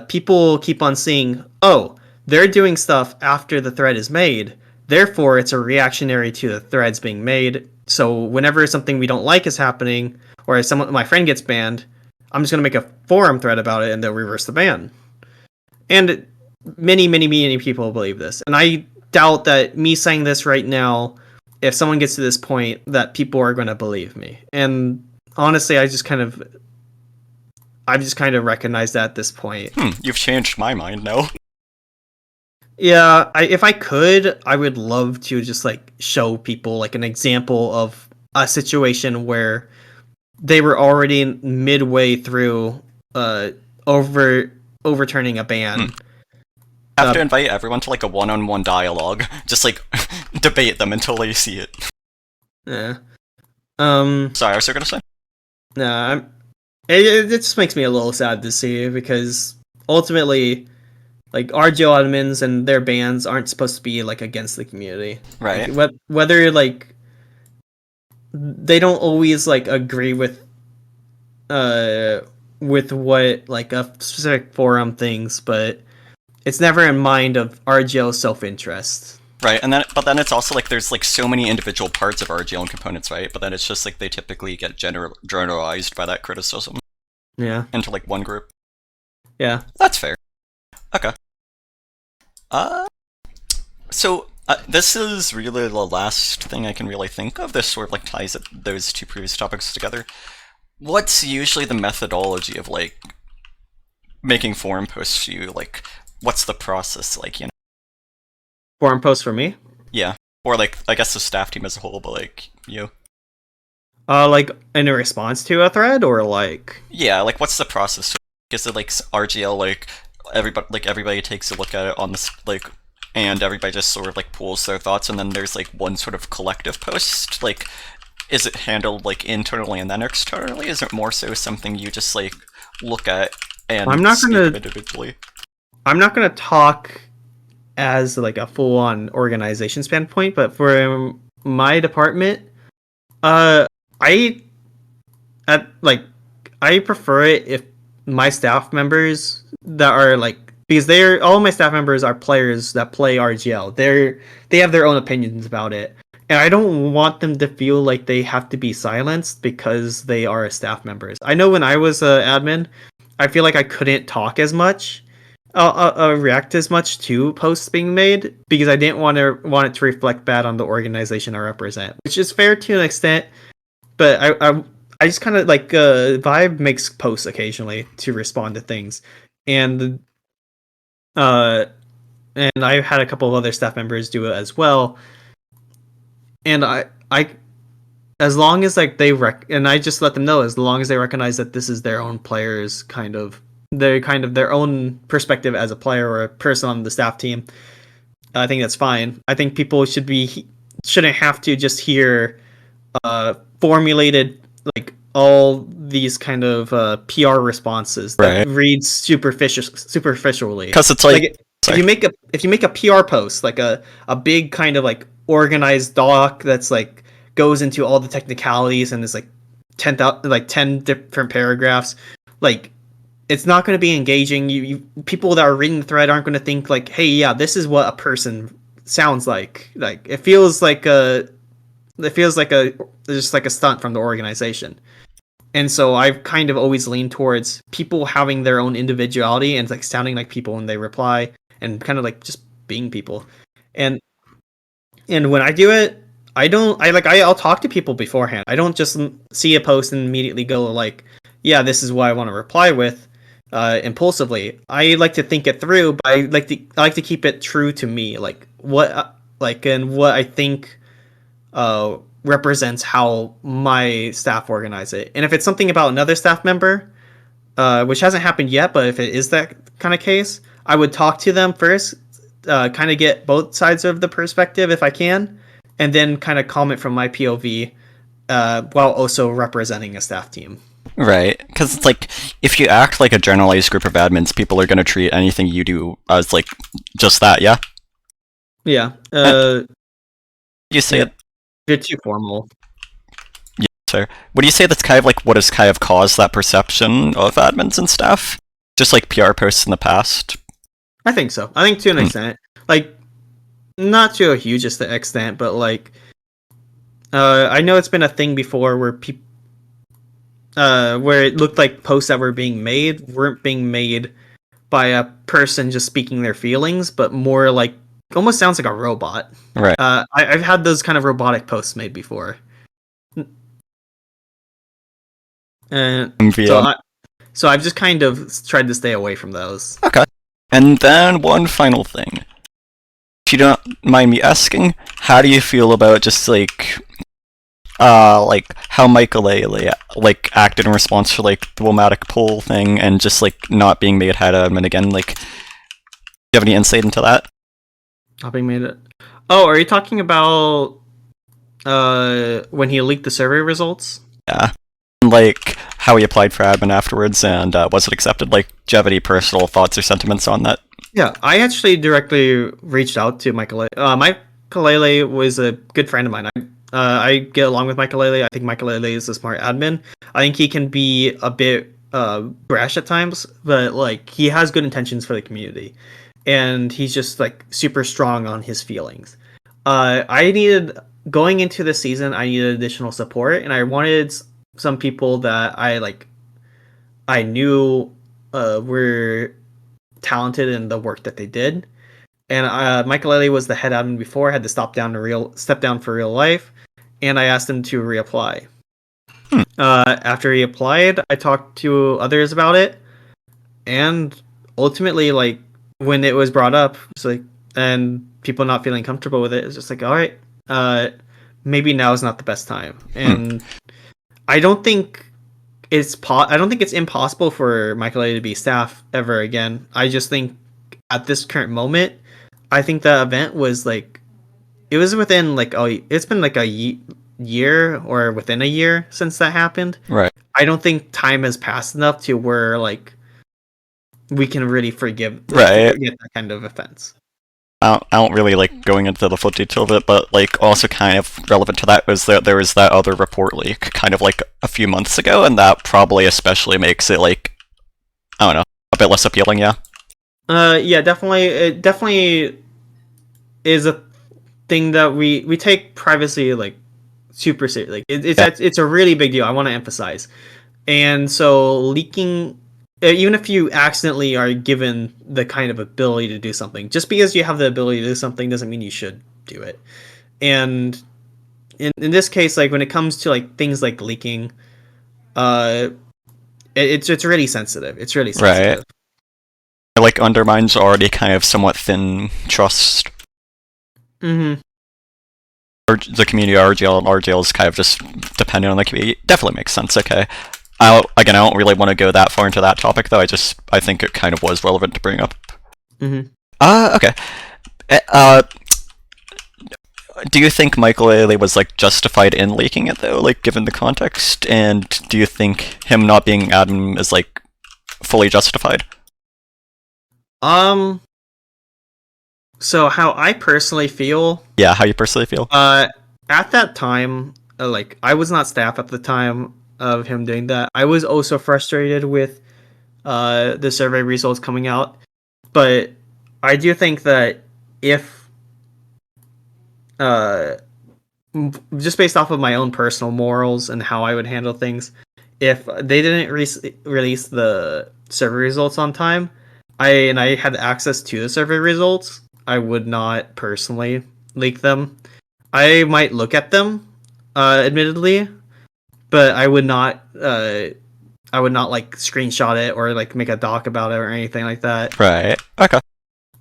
people keep on seeing, oh, they're doing stuff after the thread is made, therefore it's a reactionary to the threads being made. So whenever something we don't like is happening, or if my friend gets banned, I'm just gonna make a forum thread about it and they'll reverse the ban. And many people believe this, and I doubt that me saying this right now, if someone gets to this point, that people are going to believe me. And honestly, I've just kind of recognized that at this point. You've changed my mind now. Yeah, if I could, I would love to just like show people like an example of a situation where they were already midway through overturning a ban. Have to invite everyone to like a one-on-one dialogue. Just like debate them until they see it. Yeah. Sorry, I was gonna say. Nah, it just makes me a little sad to see because ultimately, like RGO admins and their bans aren't supposed to be like against the community, Right? Like, whether like they don't always like agree with what like a specific forum thinks, but it's never in mind of RGO self-interest. Right, and but then it's also like there's like so many individual parts of RGL and components, right? But then it's just like they typically get generalized by that criticism. Yeah. Into like one group. Yeah. That's fair. Okay. So this is really the last thing I can really think of. This sort of like ties those two previous topics together. What's usually the methodology of like making forum posts to you? Like, what's the process like? You know. Forum posts for me. Yeah, or like I guess the staff team as a whole, but like you. Like in a response to a thread, or like yeah, like what's the process? Is it like RGL like everybody takes a look at it on this like, and everybody just sort of like pools their thoughts, and then there's like one sort of collective post? Like, is it handled like internally and then externally? Is it more so something you just like look at and I'm not gonna individually? I'm not gonna talk as like a full-on organization standpoint, but for my department, I prefer it if my staff members that are like, because all my staff members are players that play RGL. They have their own opinions about it, and I don't want them to feel like they have to be silenced because they are staff members. I know when I was an admin, I feel like I couldn't talk as much, react as much to posts being made because I didn't want it to reflect bad on the organization I represent, which is fair to an extent. But I just kind of like Vibe makes posts occasionally to respond to things, and I've had a couple of other staff members do it as well. And I as long as like and I just let them know, as long as they recognize that this is their own players, their own perspective as a player or a person on the staff team, I think that's fine. I think people shouldn't have to just hear formulated like all these kind of PR responses that read superficially. Because it's like if you make a PR post, like a big kind of like organized doc that's like goes into all the technicalities and is like 10 different paragraphs, like it's not going to be engaging. People that are reading the thread aren't going to think like, hey, yeah, this is what a person sounds like. Like it feels like a just like a stunt from the organization. And so I've kind of always leaned towards people having their own individuality and like sounding like people when they reply and kind of like just being people. And when I do it, I'll talk to people beforehand. I don't just see a post and immediately go like, yeah, this is what I want to reply with impulsively. I like to think it through, but I like to keep it true to me, like what I think represents how my staff organize it. And if it's something about another staff member, which hasn't happened yet, but if it is that kind of case, I would talk to them first, kind of get both sides of the perspective if I can, and then kind of comment from my POV while also representing a staff team. Right, because it's like if you act like a generalized group of admins, people are going to treat anything you do as like just that. Yeah. Yeah. You say it. You're too formal. Yeah, sir. Would you say that's kind of like what has kind of caused that perception of admins and stuff? Just like PR posts in the past? I think so. I think to an extent. Like, not to a huge extent, but like, I know it's been a thing before where people, where it looked like posts that were being made weren't being made by a person just speaking their feelings, but more like almost sounds like a robot. Right. I've had those kind of robotic posts made before. And so I've just kind of tried to stay away from those. Okay. And then one final thing. If you don't mind me asking, how do you feel about just like how Michael A like acted in response to like the Womatic poll thing and just like not being made head admin again? Like, do you have any insight into that? Not being made it. Oh, are you talking about when he leaked the survey results? Yeah. Like how he applied for admin afterwards and was it accepted? Like, do you have any personal thoughts or sentiments on that? Yeah, I actually directly reached out to Michael. Michael was a good friend of mine. I get along with Michael. I think Michael is a smart admin. I think he can be a bit brash at times, but like he has good intentions for the community, and he's just like super strong on his feelings. I needed going into the season. I needed additional support, and I wanted some people that I knew were talented in the work that they did. And Michael was the head admin before, had to step down for real life, and I asked him to reapply. After he applied, I talked to others about it, and ultimately, like when it was brought up, it's like, and people not feeling comfortable with it, it's just like, all right, maybe now is not the best time. And I don't think I don't think it's impossible for Michael to be staff ever again. I just think at this current moment, I think the event was like, it was within like it's been like a year or within a year since that happened. Right. I don't think time has passed enough to where like we can really forget that kind of offense. I don't really like going into the full detail of it, but like also kind of relevant to that was that there was that other report leak kind of like a few months ago, and that probably especially makes it like, I don't know, a bit less appealing. Yeah. Yeah, definitely. It definitely is a thing that we take privacy like super serious. Like it's a really big deal. I want to emphasize, and so leaking. Even if you accidentally are given the kind of ability to do something, just because you have the ability to do something doesn't mean you should do it. And in this case, like when it comes to like things like leaking, it's really sensitive. It's really sensitive. Right. It like undermines already kind of somewhat thin trust. Mm-hmm. Or the community RGL is kind of just dependent on the community. Definitely makes sense. Okay. I don't really want to go that far into that topic, though. I think it kind of was relevant to bring up. Mm-hmm. Okay. Do you think Michael A. was like justified in leaking it though, like given the context? And do you think him not being admin is like fully justified? So how I personally feel. Yeah, how you personally feel? At that time, like I was not staff at the time. of him doing that. I was also frustrated with the survey results coming out, but I do think that if uh, just based off of my own personal morals and how I would handle things, if they didn't release the survey results on time, I had access to the survey results, I would not personally leak them. I might look at them, admittedly, but I would not. I would not like screenshot it or like make a doc about it or anything like that. Right. Okay.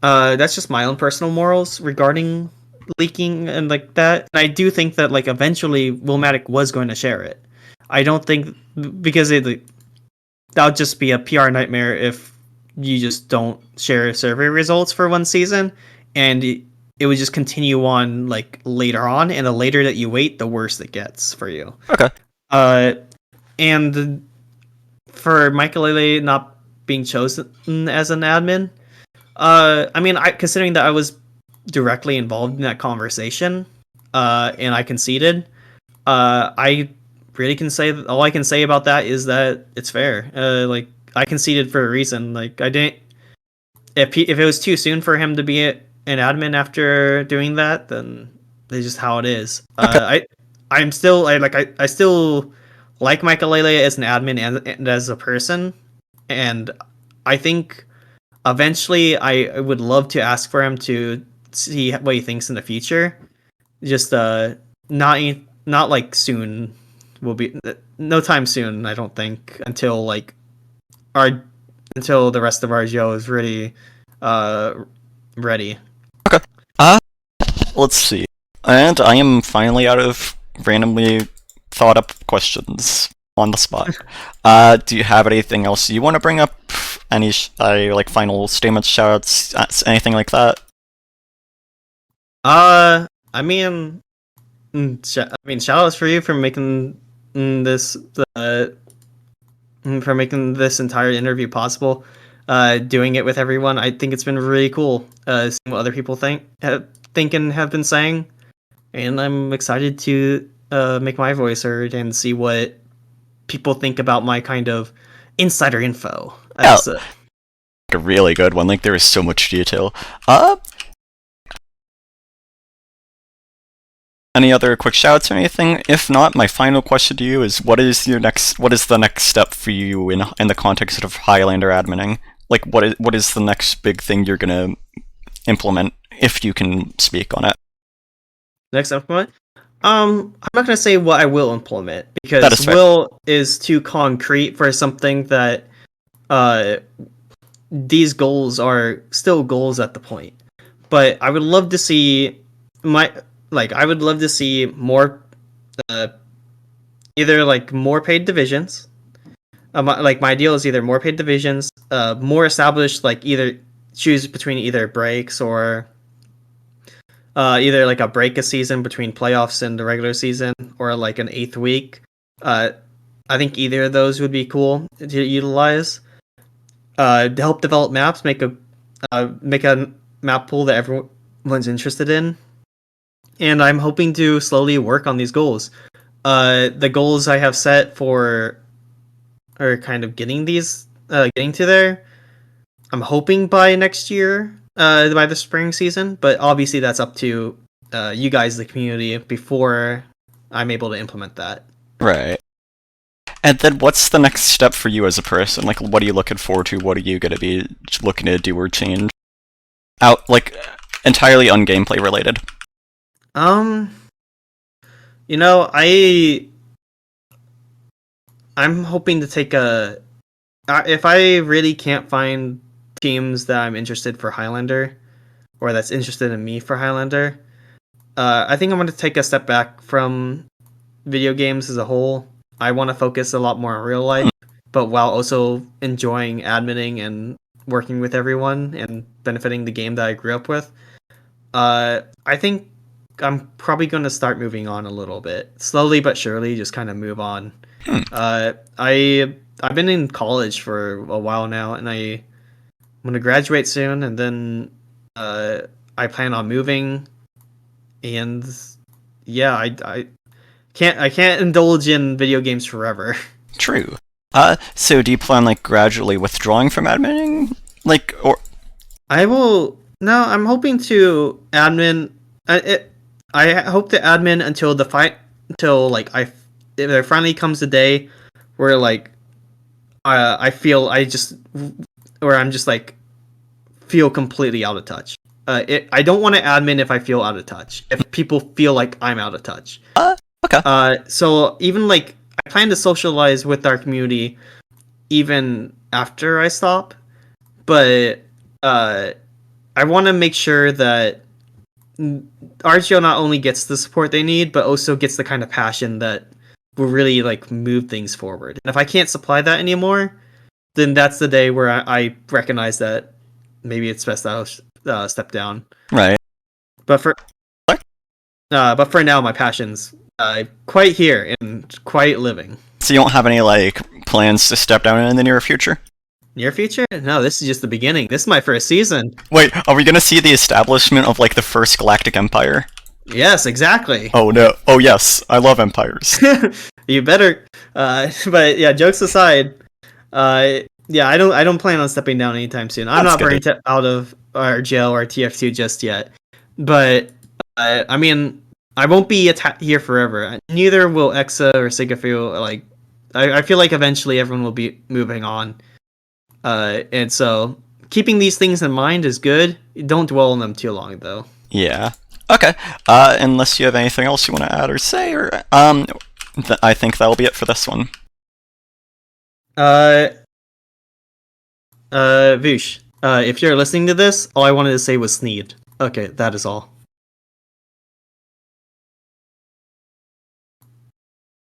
That's just my own personal morals regarding leaking and like that. And I do think that like eventually Wilmatic was going to share it. I don't think because that would just be a PR nightmare if you just don't share survey results for one season, and it would just continue on like later on, and the later that you wait, the worse it gets for you. Okay. And for Michael not being chosen as an admin, I mean, considering that I was directly involved in that conversation, and I conceded, I really can say all I can say about that is that it's fair. Like I conceded for a reason. Like I didn't. If it was too soon for him to be an admin after doing that, then it's just how it is. I'm still I still like Michael as an admin and as a person, and I think eventually I would love to ask for him to see what he thinks in the future. Just not not like soon will be no time soon. I don't think until like our until the rest of our show is really ready. Okay. Let's see. And I am finally out of randomly thought up questions on the spot. Do you have anything else you want to bring up? Any like final statements, shoutouts, anything like that? I mean, shout outs for you for making this for making this entire interview possible. Doing it with everyone, I think it's been really cool. Seeing what other people think and have been saying, and I'm excited to make my voice heard and see what people think about my kind of insider info. Yeah, a really good one. Like there is so much detail. Any other quick shoutouts or anything? If not, my final question to you is: what is the next step for you in the context of Highlander adminning? Like, what is the next big thing you're gonna implement if you can speak on it? Next implement. I'm not gonna say what I will implement That because is fair. will is too concrete for something that these goals are still goals at the point. But I would love to see I would love to see more uh, either like more paid divisions. Like my ideal is either more paid divisions, more established like either choose between either breaks or either like a break a season between playoffs and the regular season, or like an eighth week. I think either of those would be cool to utilize. To help develop maps, make a map pool that everyone's interested in, and I'm hoping to slowly work on these goals. The goals I have set for are kind of getting to there. I'm hoping by next year, by the spring season, but obviously that's up to you guys, the community, before I'm able to implement that. Right. And then what's the next step for you as a person? Like, what are you looking forward to? What are you gonna be looking to do or change? Like, entirely un-gameplay related. Um, you know, I'm hoping to take a. If I really can't find teams that I'm interested for Highlander, or that's interested in me for Highlander, I think I'm going to take a step back from video games as a whole. I want to focus a lot more on real life, but while also enjoying adminning and working with everyone and benefiting the game that I grew up with. I think I'm probably going to start moving on a little bit, slowly but surely. Just kind of move on. Hmm. I've been in college for a while now, and I'm going to graduate soon, and then I plan on moving, and yeah, I can't indulge in video games forever. True. So do you plan like gradually withdrawing from adminning? Like, or I will. No, I'm hoping to admin. I hope to admin until the fight. Until like if there finally comes a day where like I feel where I'm just like feel completely out of touch. I don't want to admin if I feel out of touch. If people feel like I'm out of touch. okay. So even like I plan to socialize with our community even after I stop, but I want to make sure that RGO not only gets the support they need, but also gets the kind of passion that will really like move things forward. And if I can't supply that anymore, then that's the day where I recognize that maybe it's best I'll step down. Right. But for now, my passion's quite here and quite living. So you don't have any like plans to step down in the near future? Near future? No, this is just the beginning. This is my first season. Wait, are we gonna see the establishment of like the first galactic empire? Yes, exactly. Oh no. Oh yes, I love empires. You better. But yeah, jokes aside, yeah, I don't plan on stepping down anytime soon. I'm That's not good. burnt out of our jail or TF2 just yet. But I mean, I won't be here forever. Neither will Exa or Sigafil. Like, I feel like eventually everyone will be moving on. And so keeping these things in mind is good. Don't dwell on them too long, though. Yeah. Okay. Unless you have anything else you want to add or say, or I think that'll be it for this one. Vush, if you're listening to this, all I wanted to say was Sneed. Okay, that is all.